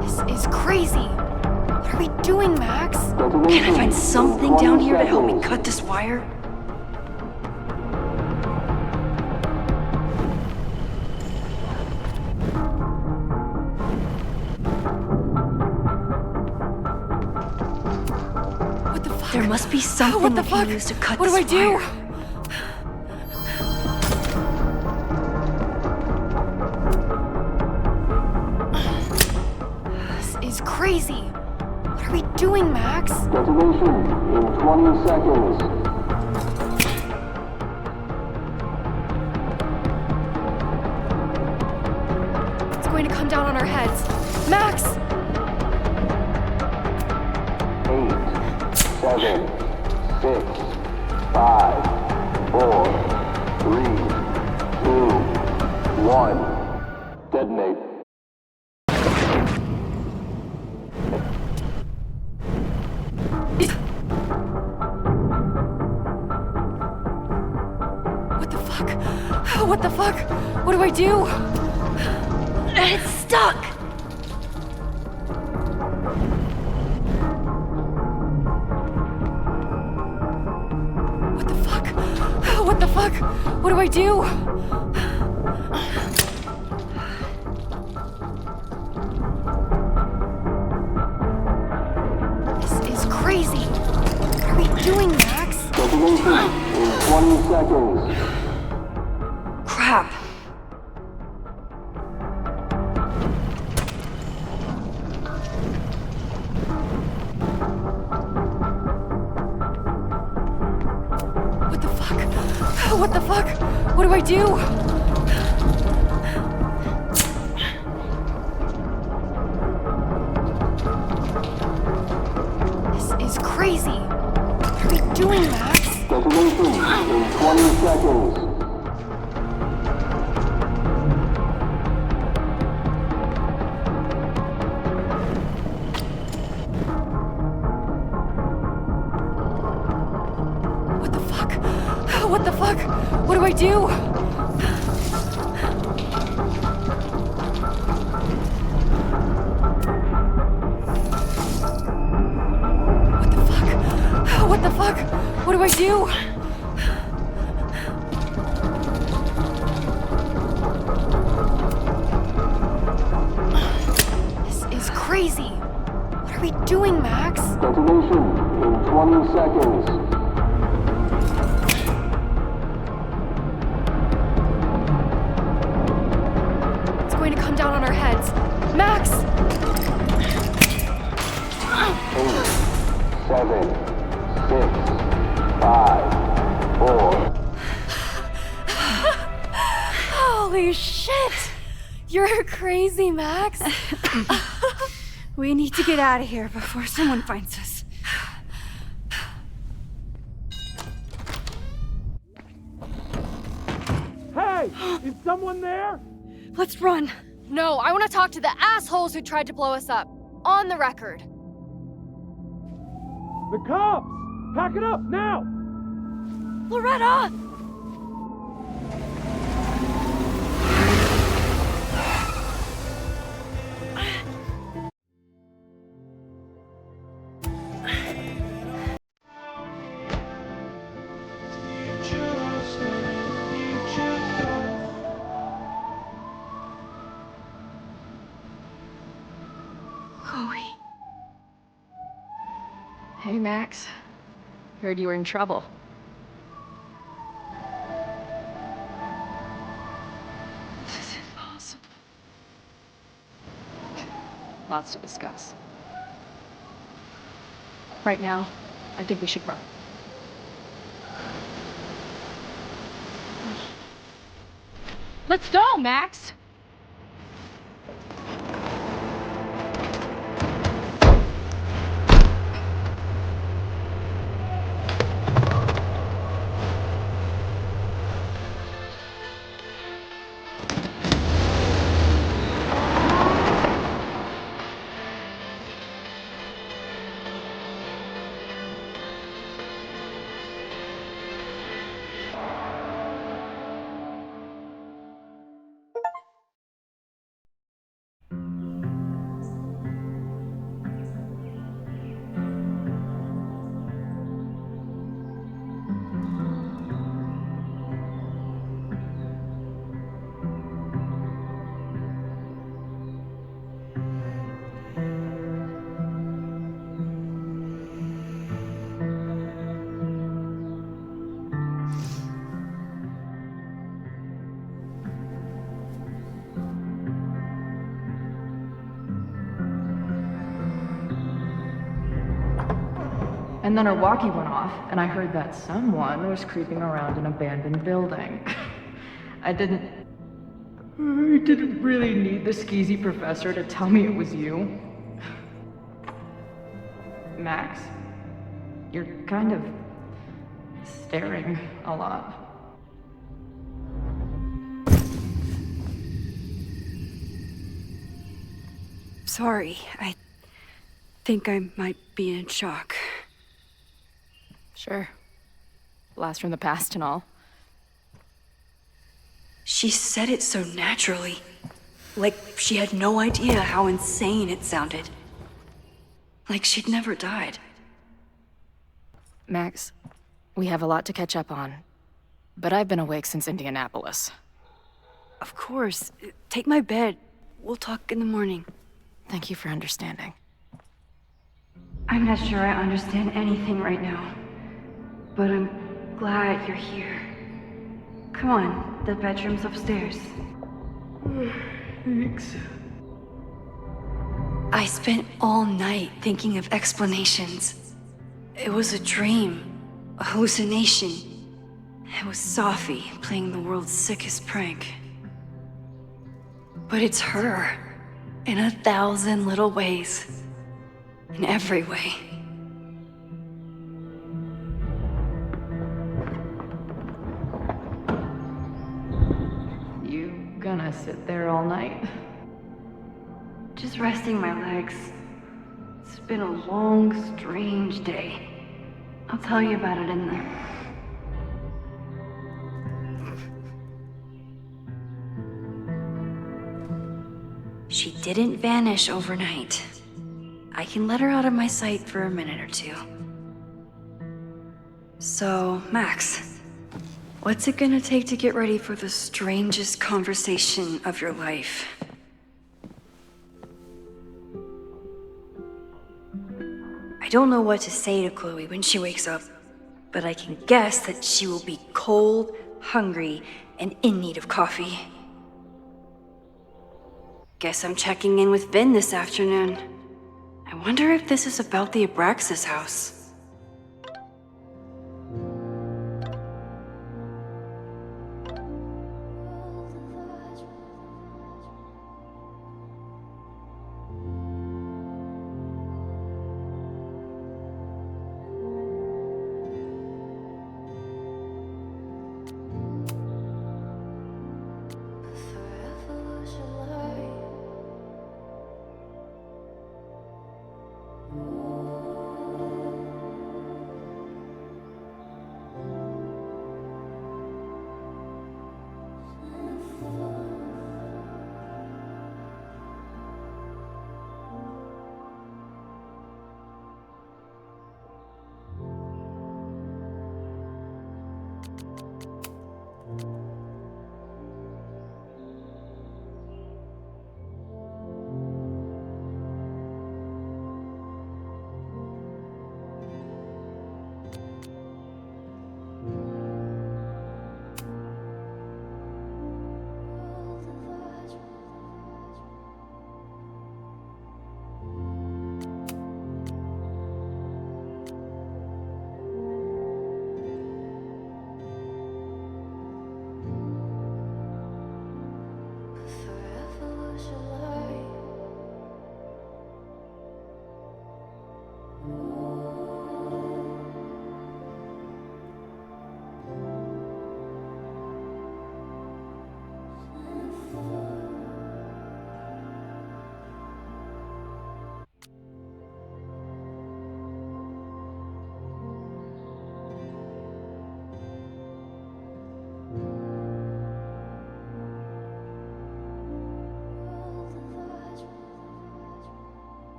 [SPEAKER 18] This is crazy. What are we doing, Max?
[SPEAKER 15] Can I find something down here to help me cut this wire?
[SPEAKER 18] What the fuck?
[SPEAKER 15] There must be something
[SPEAKER 18] What the
[SPEAKER 15] we
[SPEAKER 18] fuck?
[SPEAKER 15] can use to cut
[SPEAKER 18] What
[SPEAKER 15] this
[SPEAKER 18] do I do?
[SPEAKER 15] wire.
[SPEAKER 18] This is crazy. What are we doing, Max?
[SPEAKER 19] Detonation in 20 seconds.
[SPEAKER 18] It's going to come down on our heads. Max!
[SPEAKER 19] 8, 7, 6, 5, 4, 3, 2, 1. Detonate.
[SPEAKER 18] What the fuck? What the fuck? What do I do?
[SPEAKER 15] It's stuck!
[SPEAKER 18] What the fuck? What the fuck? What do I do? This is crazy. What are we doing, Max?
[SPEAKER 19] Detonation in 20 seconds.
[SPEAKER 15] Crap.
[SPEAKER 18] What the fuck? What the fuck? What do I do? This is crazy. What are we doing, Max?
[SPEAKER 19] Detonation in 20 seconds.
[SPEAKER 18] What the fuck? What the fuck? What do I do? What the fuck? What the fuck? What do I do? This is crazy. What are we doing, Max?
[SPEAKER 19] Detonation in 20 seconds.
[SPEAKER 18] down on our heads. Max!
[SPEAKER 19] 8, 7, 6, 5, 4.
[SPEAKER 18] Holy shit! You're crazy, Max.
[SPEAKER 5] We need to get out of here before someone finds us.
[SPEAKER 1] Hey! Is someone there?
[SPEAKER 5] Let's run.
[SPEAKER 18] No, I want to talk to the assholes who tried to blow us up. On the record.
[SPEAKER 1] The cops! Pack it up, now!
[SPEAKER 18] Loretta!
[SPEAKER 11] Hey, Max. Heard you were in trouble. This is impossible. Lots to discuss. Right now, I think we should run. Let's go, Max! And then our walkie went off, and I heard that someone was creeping around an abandoned building. I didn't really need the skeezy professor to tell me it was you. Max, you're kind of staring a lot.
[SPEAKER 5] Sorry, I think I might be in shock.
[SPEAKER 11] Sure. Blast from the past and all.
[SPEAKER 5] She said it so naturally. Like she had no idea how insane it sounded. Like she'd never died.
[SPEAKER 11] Max, we have a lot to catch up on. But I've been awake since Indianapolis.
[SPEAKER 5] Of course. Take my bed. We'll talk in the morning.
[SPEAKER 11] Thank you for understanding.
[SPEAKER 15] I'm not sure I understand anything right now. But I'm glad you're here. Come on, the bedroom's upstairs.
[SPEAKER 11] Thanks.
[SPEAKER 5] I spent all night thinking of explanations. It was a dream, a hallucination. It was Sophie playing the world's sickest prank. But it's her, in 1,000 little ways. In every way.
[SPEAKER 11] Gonna sit there all night?
[SPEAKER 15] Just resting my legs. It's been a long, strange day. I'll tell you about it in there.
[SPEAKER 5] She didn't vanish overnight. I can let her out of my sight for a minute or two. So, Max, what's it gonna take to get ready for the strangest conversation of your life? I don't know what to say to Chloe when she wakes up, but I can guess that she will be cold, hungry, and in need of coffee.
[SPEAKER 15] Guess I'm checking in with Vin this afternoon. I wonder if this is about the Abraxas house.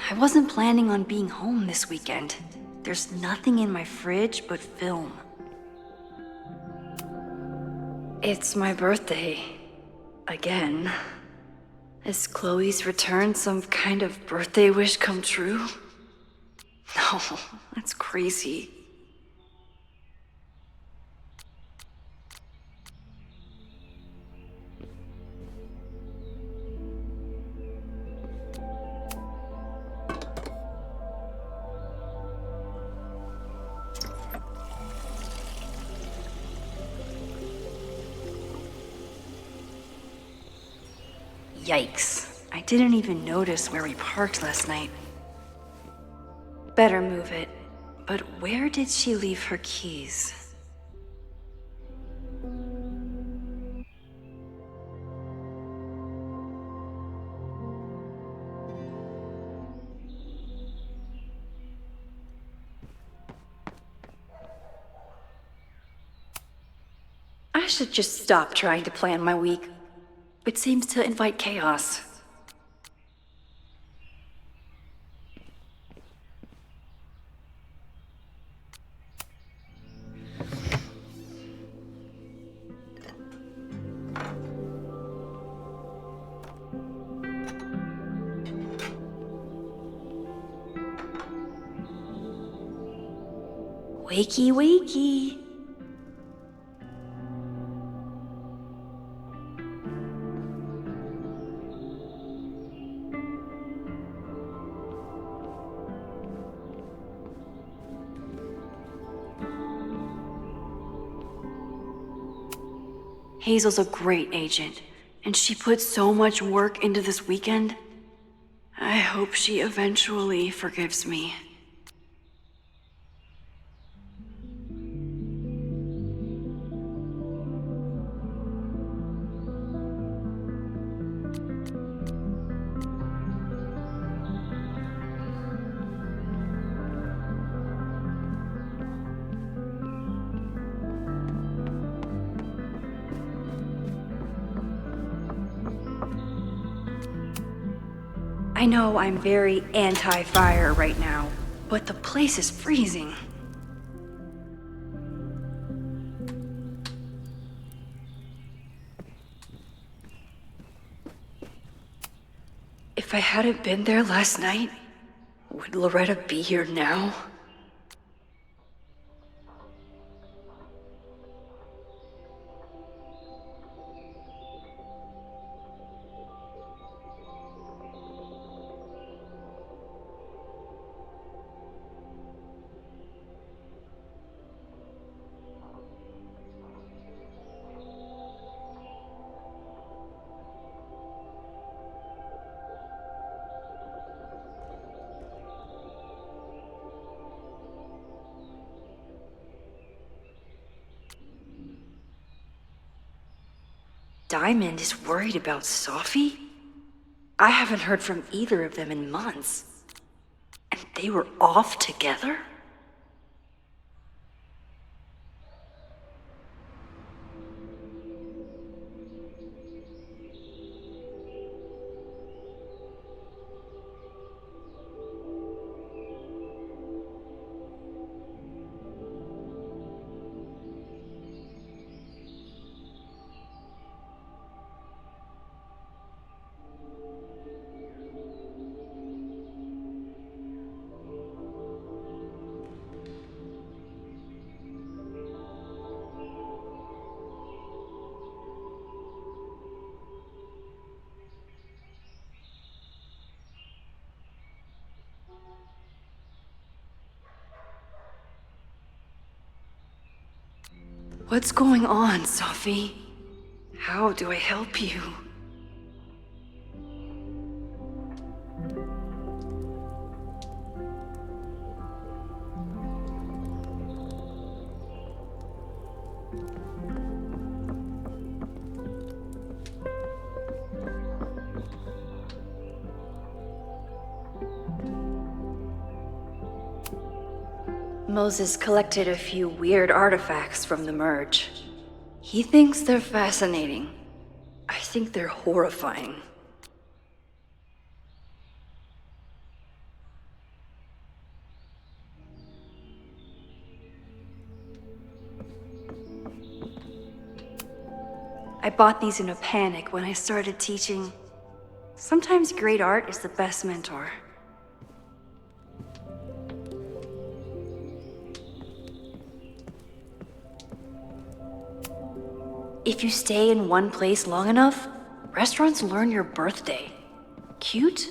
[SPEAKER 15] I wasn't planning on being home this weekend. There's nothing in my fridge but film. It's my birthday. Again. Is Chloe's return some kind of birthday wish come true? No, that's crazy. Yikes. I didn't even notice where we parked last night. Better move it. But where did she leave her keys? I should just stop trying to plan my week. It seems to invite chaos. Wakey, wakey. Hazel's a great agent, and she put so much work into this weekend. I hope she eventually forgives me. I know I'm very anti-fire right now, but the place is freezing. If I hadn't been there last night, would Loretta be here now? Diamond is worried about Sophie? I haven't heard from either of them in months. And they were off together? What's going on, Sophie? How do I help you? Moses collected a few weird artifacts from the merge. He thinks they're fascinating. I think they're horrifying. I bought these in a panic when I started teaching. Sometimes great art is the best mentor. If you stay in one place long enough, restaurants learn your birthday. Cute?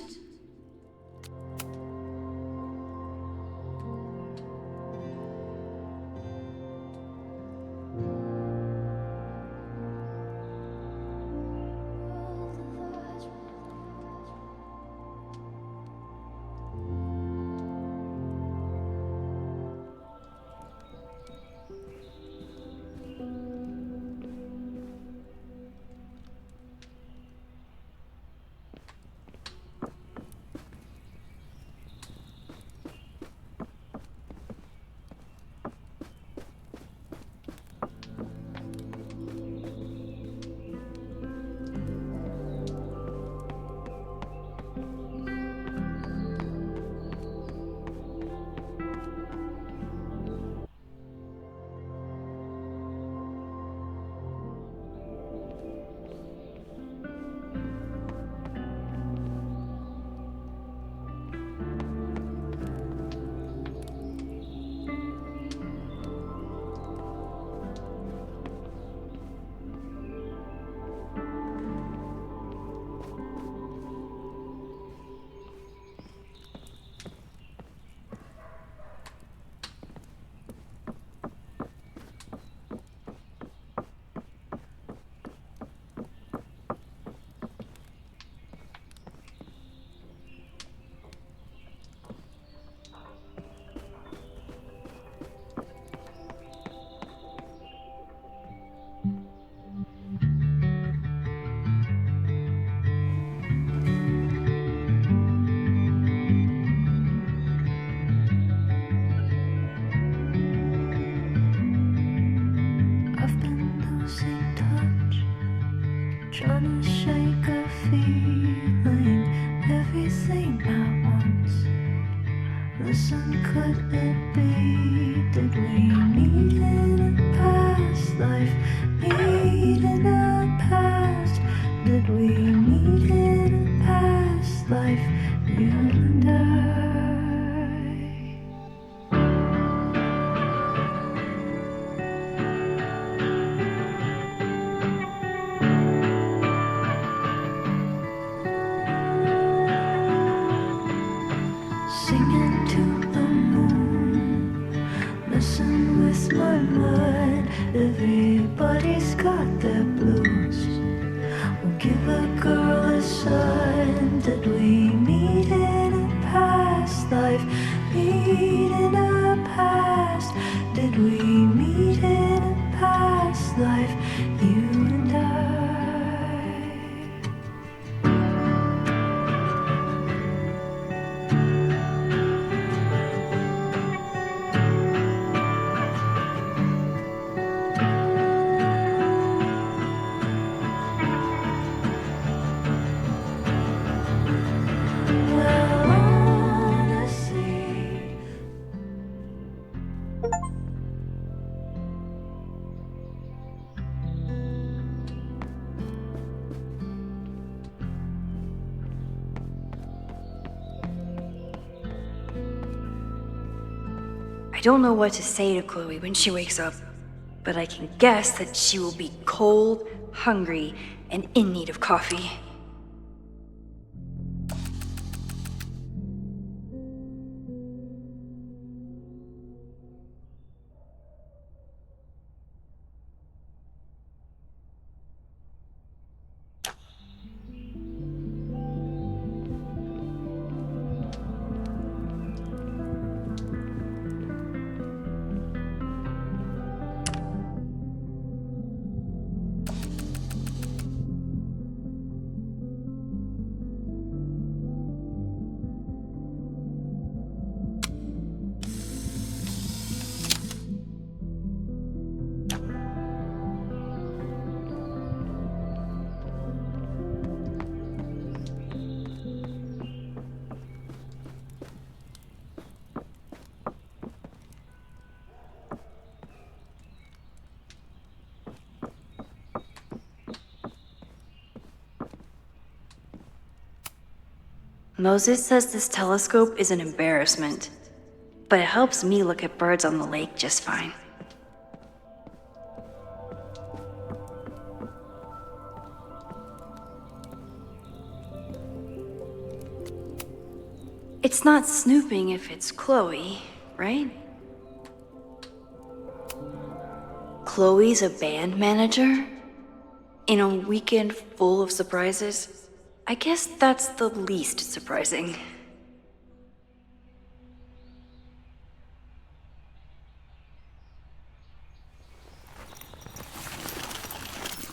[SPEAKER 10] Everybody's got their blues. We'll give a girl a sign. Did we meet in a past life? Meet in a past. Did we meet in a past life? You and I.
[SPEAKER 15] I don't know what to say to Chloe when she wakes up, but I can guess that she will be cold, hungry, and in need of coffee. Moses says this telescope is an embarrassment, but it helps me look at birds on the lake just fine. It's not snooping if it's Chloe, right? Chloe's a band manager? In a weekend full of surprises? I guess that's the least surprising.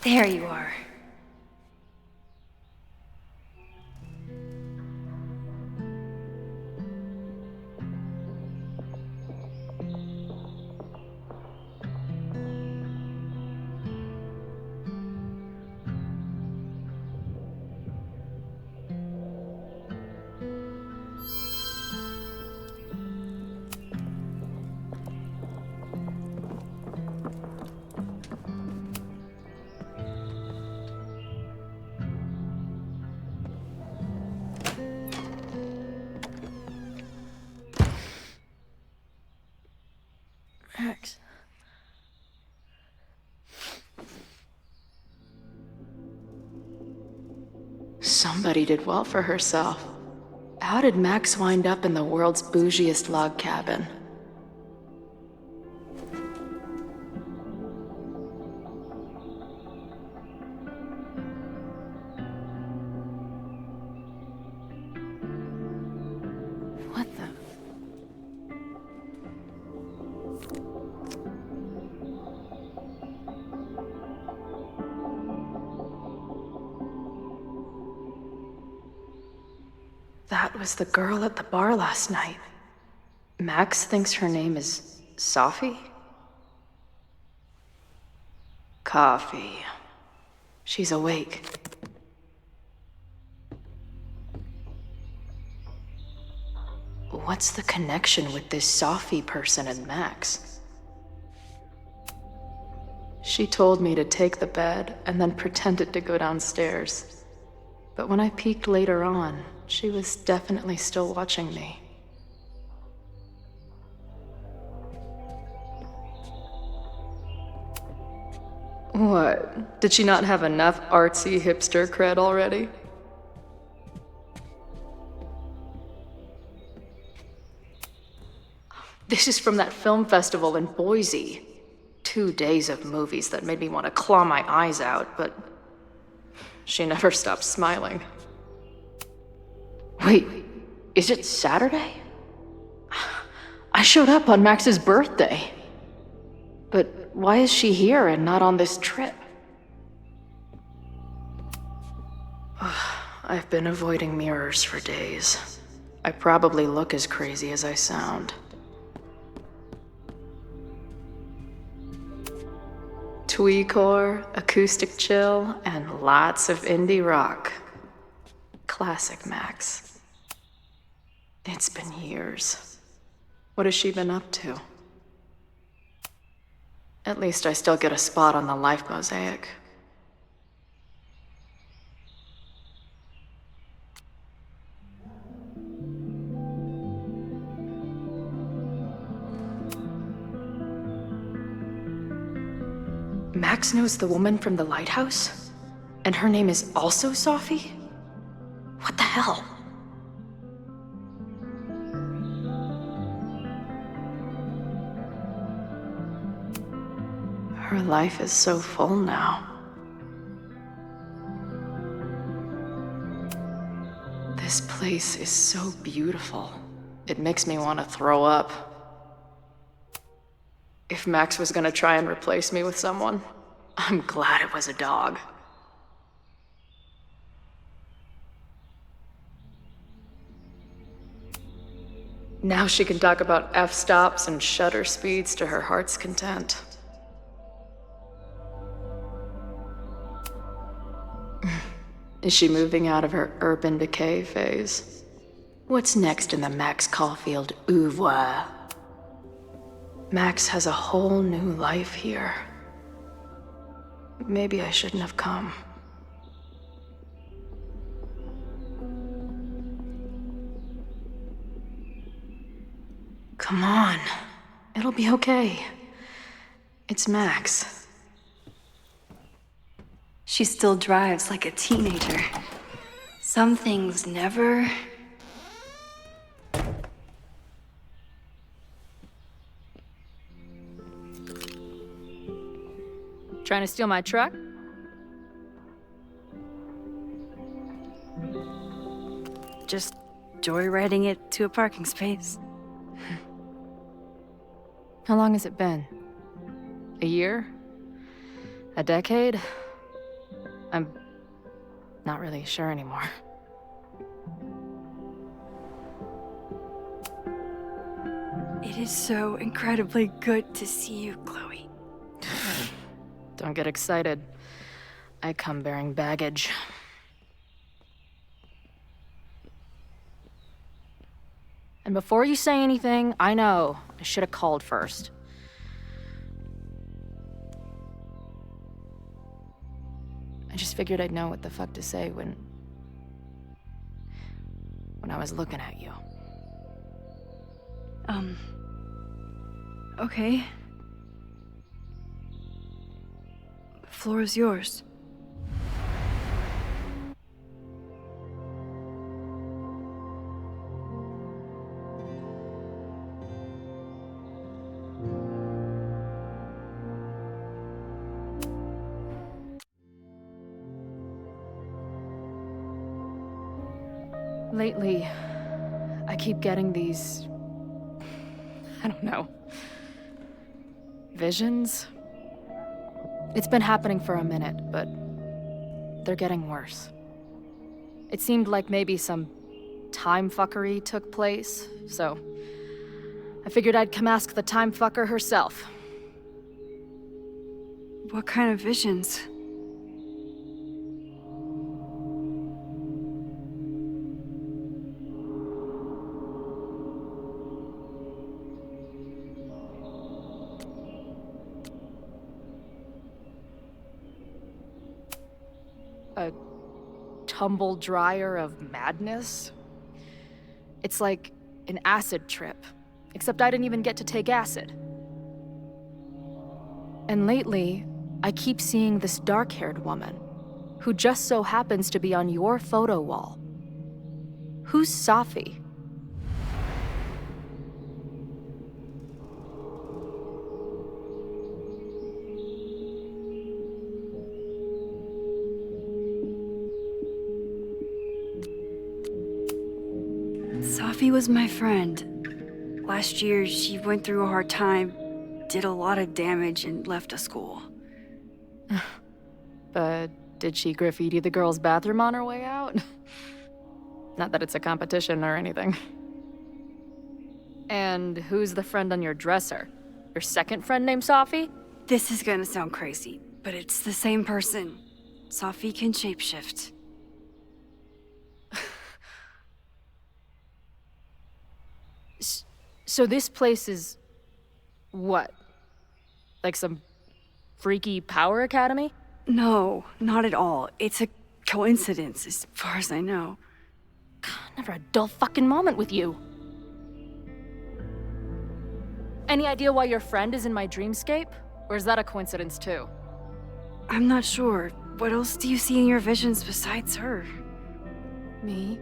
[SPEAKER 15] There you are.
[SPEAKER 11] Max. Somebody did well for herself. How did Max wind up in the world's bougiest log cabin? What the? That was the girl at the bar last night. Max thinks her name is Sophie? Coffee. She's awake. What's the connection with this Sophie person and Max? She told me to take the bed and then pretended to go downstairs. But when I peeked later on, she was definitely still watching me. What? Did she not have enough artsy hipster cred already? This is from that film festival in Boise. 2 days of movies that made me want to claw my eyes out, but she never stopped smiling. Wait, is it Saturday? I showed up on Max's birthday. But why is she here and not on this trip? I've been avoiding mirrors for days. I probably look as crazy as I sound. Tweecore, acoustic chill, and lots of indie rock. Classic Max. It's been years. What has she been up to? At least I still get a spot on the life mosaic. Max knows the woman from the lighthouse? And her name is also Sophie? What the hell? Her life is so full now. This place is so beautiful. It makes me want to throw up. If Max was gonna try and replace me with someone, I'm glad it was a dog. Now she can talk about f-stops and shutter speeds to her heart's content. Is she moving out of her urban decay phase? What's next in the Max Caulfield oeuvre? Max has a whole new life here. Maybe I shouldn't have come. Come on. It'll be okay. It's Max.
[SPEAKER 15] She still drives like a teenager. Some things never...
[SPEAKER 20] Trying to steal my truck?
[SPEAKER 7] Just joyriding it to a parking space.
[SPEAKER 20] How long has it been? A year? A decade? I'm not really sure anymore.
[SPEAKER 7] It is so incredibly good to see you, Chloe.
[SPEAKER 20] Don't get excited. I come bearing baggage. And before you say anything, I know I should have called first. I just figured I'd know what the fuck to say when I was looking at you.
[SPEAKER 7] Okay. The floor is yours.
[SPEAKER 20] Lately, I keep getting these... I don't know. Visions? It's been happening for a minute, but they're getting worse. It seemed like maybe some time fuckery took place, so I figured I'd come ask the time fucker herself.
[SPEAKER 7] What kind of visions?
[SPEAKER 20] A tumble dryer of madness? It's like an acid trip, except I didn't even get to take acid. And lately, I keep seeing this dark-haired woman, who just so happens to be on your photo wall. Who's Sophie?
[SPEAKER 5] Sophie was my friend. Last year, she went through a hard time, did a lot of damage, and left the school.
[SPEAKER 20] But did she graffiti the girls' bathroom on her way out? Not that it's a competition or anything. And who's the friend on your dresser? Your second friend named Sophie?
[SPEAKER 5] This is gonna sound crazy, but it's the same person. Sophie can shapeshift.
[SPEAKER 20] So this place is... what? Like some freaky power academy?
[SPEAKER 5] No, not at all. It's a coincidence, as far as I know.
[SPEAKER 20] Never a dull fucking moment with you. Any idea why your friend is in my dreamscape? Or is that a coincidence too?
[SPEAKER 5] I'm not sure. What else do you see in your visions besides her?
[SPEAKER 20] Me?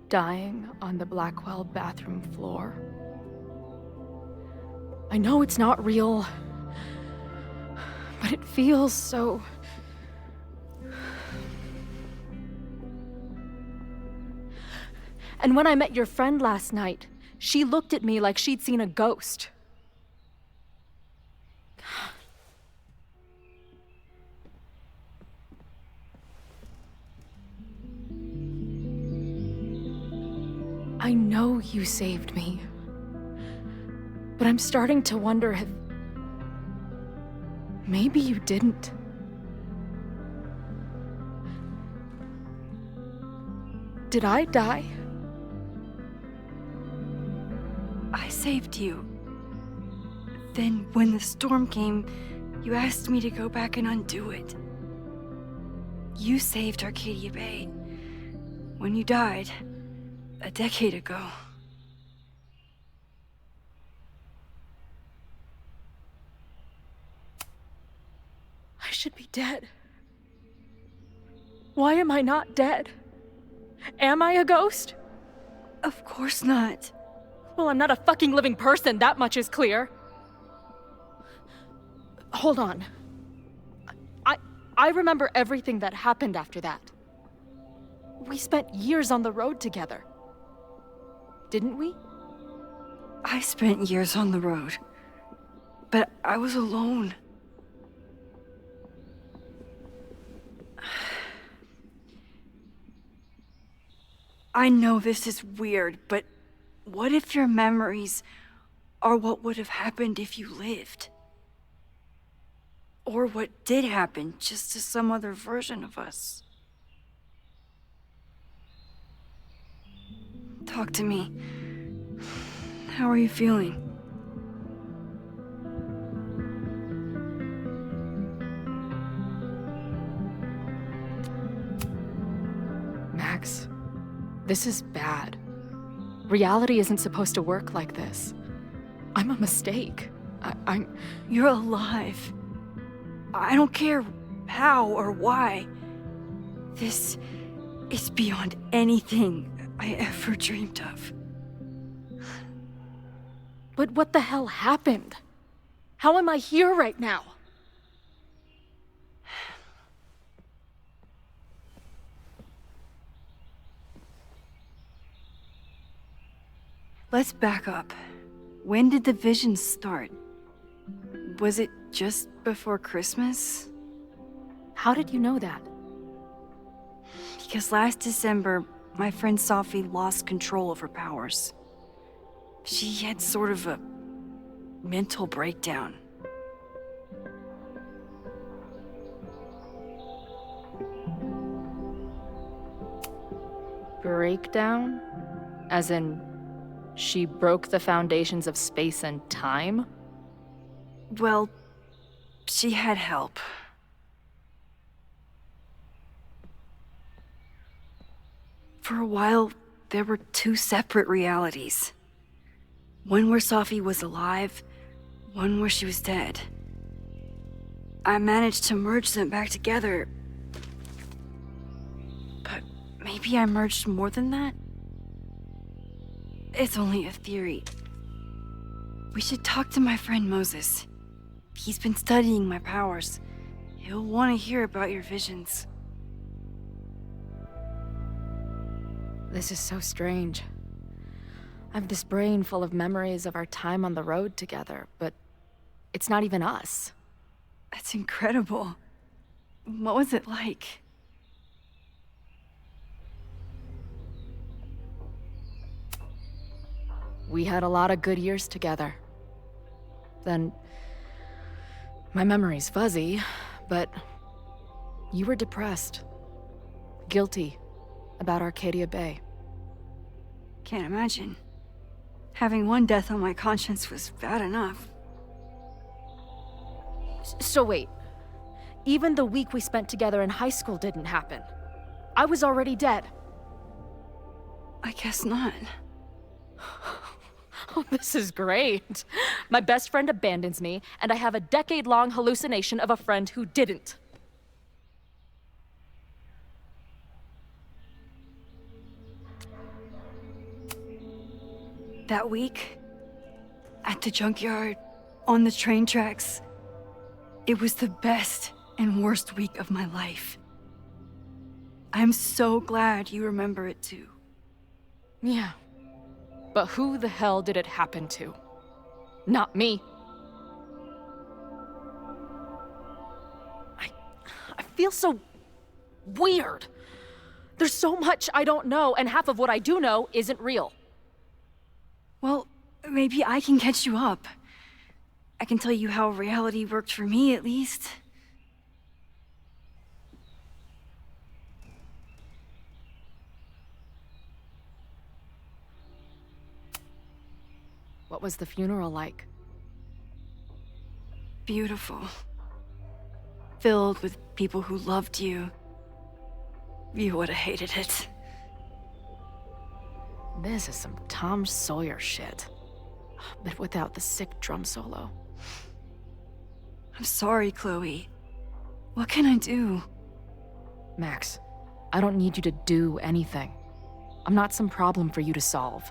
[SPEAKER 20] Dying on the Blackwell bathroom floor. I know it's not real, but it feels so... And when I met your friend last night, she looked at me like she'd seen a ghost. I know you saved me, but I'm starting to wonder if... maybe you didn't. Did I die?
[SPEAKER 5] I saved you. Then, when the storm came, you asked me to go back and undo it. You saved Arcadia Bay. When you died, a decade ago.
[SPEAKER 20] I should be dead. Why am I not dead? Am I a ghost?
[SPEAKER 5] Of course not.
[SPEAKER 20] Well, I'm not a fucking living person, that much is clear. Hold on. I remember everything that happened after that. We spent years on the road together. Didn't we?
[SPEAKER 5] I spent years on the road. But I was alone. I know this is weird, but what if your memories are what would have happened if you lived? Or what did happen, just to some other version of us? Talk to me. How are you feeling?
[SPEAKER 20] Max, this is bad. Reality isn't supposed to work like this. I'm a mistake.
[SPEAKER 5] You're alive. I don't care how or why. This is beyond anything I ever dreamed of.
[SPEAKER 20] But what the hell happened? How am I here right now?
[SPEAKER 5] Let's back up. When did the visions start? Was it just before Christmas?
[SPEAKER 20] How did you know that?
[SPEAKER 5] Because last December, my friend Sophie lost control of her powers. She had sort of a mental breakdown.
[SPEAKER 20] Breakdown? As in, she broke the foundations of space and time?
[SPEAKER 5] Well, she had help. For a while, there were two separate realities. One where Sophie was alive, one where she was dead. I managed to merge them back together. But maybe I merged more than that? It's only a theory. We should talk to my friend Moses. He's been studying my powers. He'll want to hear about your visions.
[SPEAKER 20] This is so strange. I have this brain full of memories of our time on the road together, but it's not even us.
[SPEAKER 7] That's incredible. What was it like?
[SPEAKER 20] We had a lot of good years together. Then, my memory's fuzzy, but you were depressed. Guilty about Arcadia Bay.
[SPEAKER 7] Can't imagine. Having one death on my conscience was bad enough.
[SPEAKER 20] So wait, even the week we spent together in high school didn't happen. I was already dead.
[SPEAKER 7] I guess not.
[SPEAKER 20] Oh, this is great. My best friend abandons me, and I have a decade-long hallucination of a friend who didn't.
[SPEAKER 7] That week, at the junkyard, on the train tracks, it was the best and worst week of my life. I'm so glad you remember it too.
[SPEAKER 20] Yeah. But who the hell did it happen to? Not me. I feel so weird. There's so much I don't know, and half of what I do know isn't real.
[SPEAKER 7] Well, maybe I can catch you up. I can tell you how reality worked for me, at least.
[SPEAKER 20] What was the funeral like?
[SPEAKER 7] Beautiful. Filled with people who loved you. You would have hated it.
[SPEAKER 20] This is some Tom Sawyer shit. But without the sick drum solo.
[SPEAKER 7] I'm sorry, Chloe. What can I do?
[SPEAKER 20] Max, I don't need you to do anything. I'm not some problem for you to solve.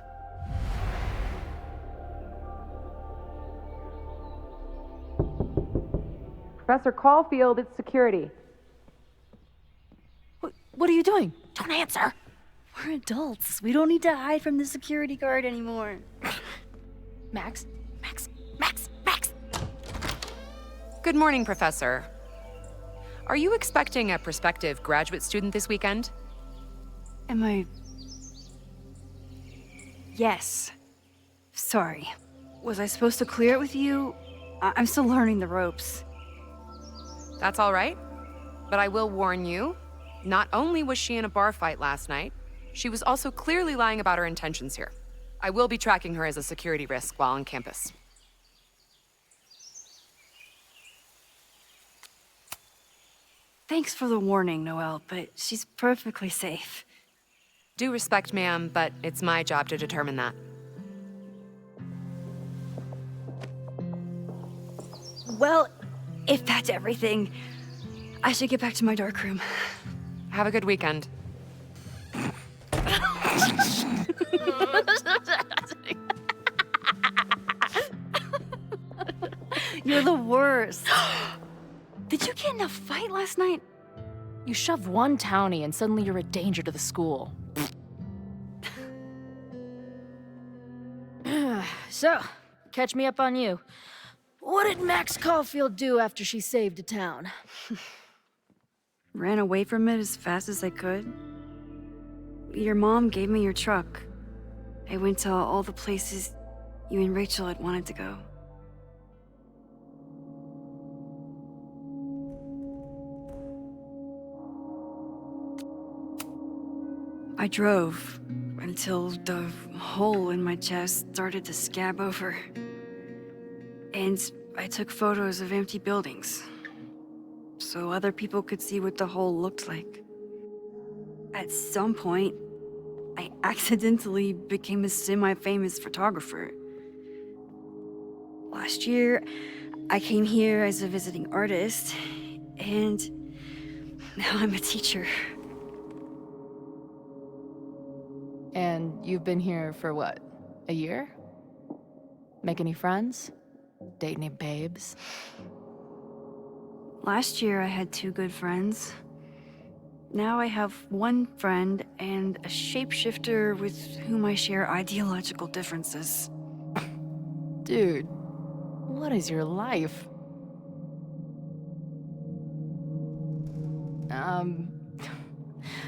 [SPEAKER 11] Professor Caulfield, it's security.
[SPEAKER 20] What are you doing? Don't answer.
[SPEAKER 15] We're adults. We don't need to hide from the security guard anymore.
[SPEAKER 20] Max?
[SPEAKER 12] Good morning, Professor. Are you expecting a prospective graduate student this weekend?
[SPEAKER 7] Am I... Yes. Sorry. Was I supposed to clear it with you? I'm still learning the ropes.
[SPEAKER 12] That's all right. But I will warn you, not only was she in a bar fight last night, she was also clearly lying about her intentions here. I will be tracking her as a security risk while on campus.
[SPEAKER 7] Thanks for the warning, Noelle, but she's perfectly safe.
[SPEAKER 12] Due respect, ma'am, but it's my job to determine that.
[SPEAKER 7] Well, if that's everything, I should get back to my dark room.
[SPEAKER 12] Have a good weekend.
[SPEAKER 7] You're the worst. Did you get in a fight last night?
[SPEAKER 20] You shove one townie and suddenly you're a danger to the school. So, catch me up on you. What did Max Caulfield do after she saved a town?
[SPEAKER 7] Ran away from it as fast as I could. Your mom gave me your truck. I went to all the places you and Rachel had wanted to go. I drove until the hole in my chest started to scab over. And I took photos of empty buildings, so other people could see what the hole looked like. At some point, I accidentally became a semi-famous photographer. Last year, I came here as a visiting artist, and now I'm a teacher.
[SPEAKER 20] And you've been here for what? A year? Make any friends? Date any babes?
[SPEAKER 7] Last year, I had 2 good friends.
[SPEAKER 5] Now I have one friend and a shapeshifter with whom I share ideological differences.
[SPEAKER 20] Dude, what is your life?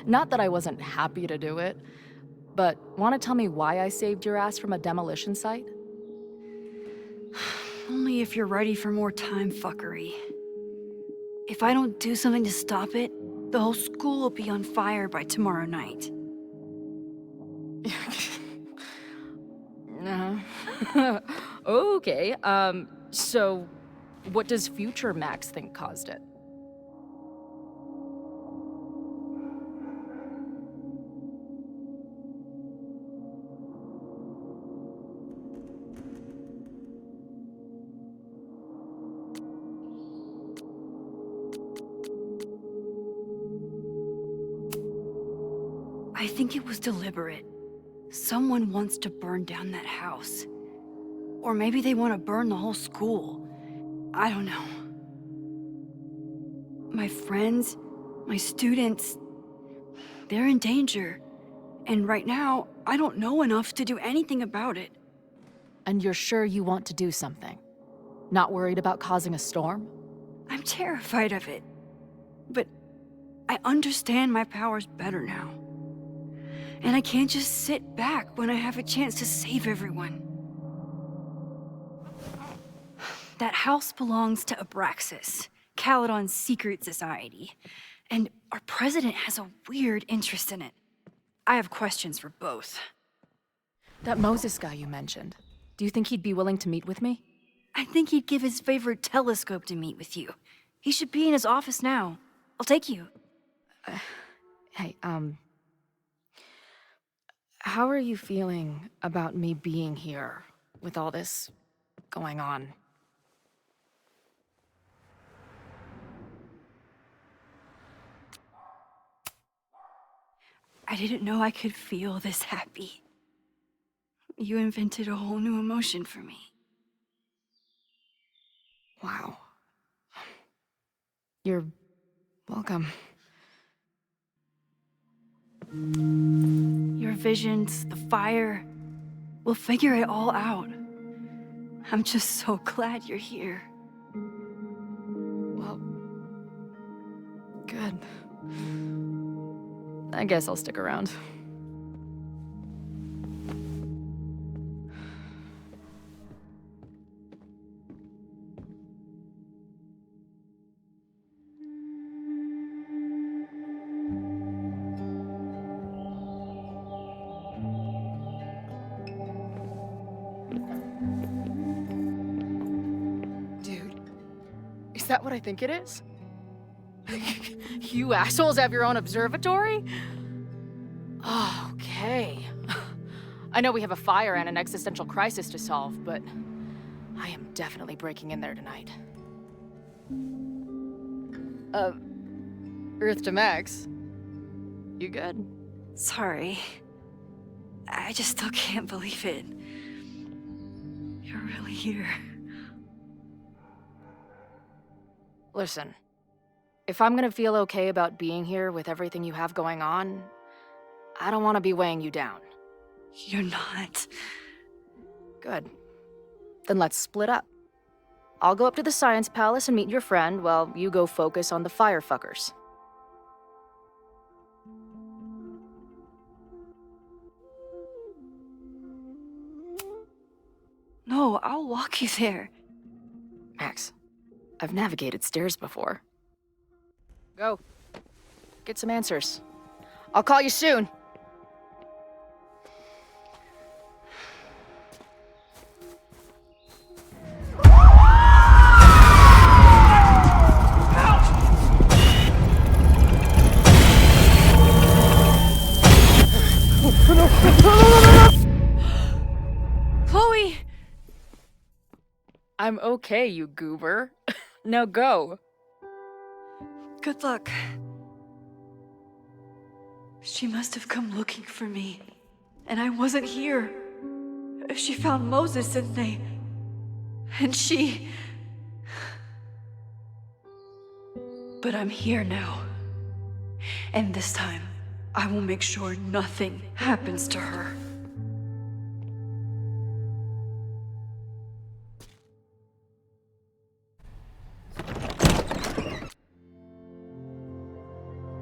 [SPEAKER 20] Not that I wasn't happy to do it, but wanna tell me why I saved your ass from a demolition site?
[SPEAKER 5] Only if you're ready for more time fuckery. If I don't do something to stop it, the whole school will be on fire by tomorrow night.
[SPEAKER 20] Okay, so what does future Max think caused it?
[SPEAKER 5] I think it was deliberate. Someone wants to burn down that house. Or maybe they want to burn the whole school. I don't know. My friends, my students, they're in danger. And right now, I don't know enough to do anything about it.
[SPEAKER 20] And you're sure you want to do something? Not worried about causing a storm?
[SPEAKER 5] I'm terrified of it. But I understand my powers better now. And I can't just sit back when I have a chance to save everyone. That house belongs to Abraxas, Caledon's secret society. And our president has a weird interest in it. I have questions for both.
[SPEAKER 20] That Moses guy you mentioned, do you think he'd be willing to meet with me?
[SPEAKER 5] I think he'd give his favorite telescope to meet with you. He should be in his office now. I'll take you.
[SPEAKER 20] Hey, how are you feeling about me being here with all this going on?
[SPEAKER 5] I didn't know I could feel this happy. You invented a whole new emotion for me.
[SPEAKER 20] Wow. You're welcome.
[SPEAKER 5] Your visions, the fire, we'll figure it all out. I'm just so glad you're here.
[SPEAKER 20] Well, good. I guess I'll stick around. Dude, is that what I think it is? You assholes have your own observatory? Okay. I know we have a fire and an existential crisis to solve, but I am definitely breaking in there tonight. Earth to Max. You good?
[SPEAKER 5] Sorry. I just still can't believe it. You're really here.
[SPEAKER 20] Listen, if I'm gonna feel okay about being here with everything you have going on, I don't want to be weighing you down.
[SPEAKER 5] You're not.
[SPEAKER 20] Good. Then let's split up. I'll go up to the Science Palace and meet your friend while you go focus on the firefuckers.
[SPEAKER 5] No, I'll walk you there.
[SPEAKER 20] Max, I've navigated stairs before. Go. Get some answers. I'll call you soon.
[SPEAKER 5] Chloe!
[SPEAKER 20] I'm okay, you goober. Now go.
[SPEAKER 5] Good luck. She must have come looking for me, and I wasn't here. She found Moses and she... But I'm here now.
[SPEAKER 15] And this time, I will make sure nothing happens to her.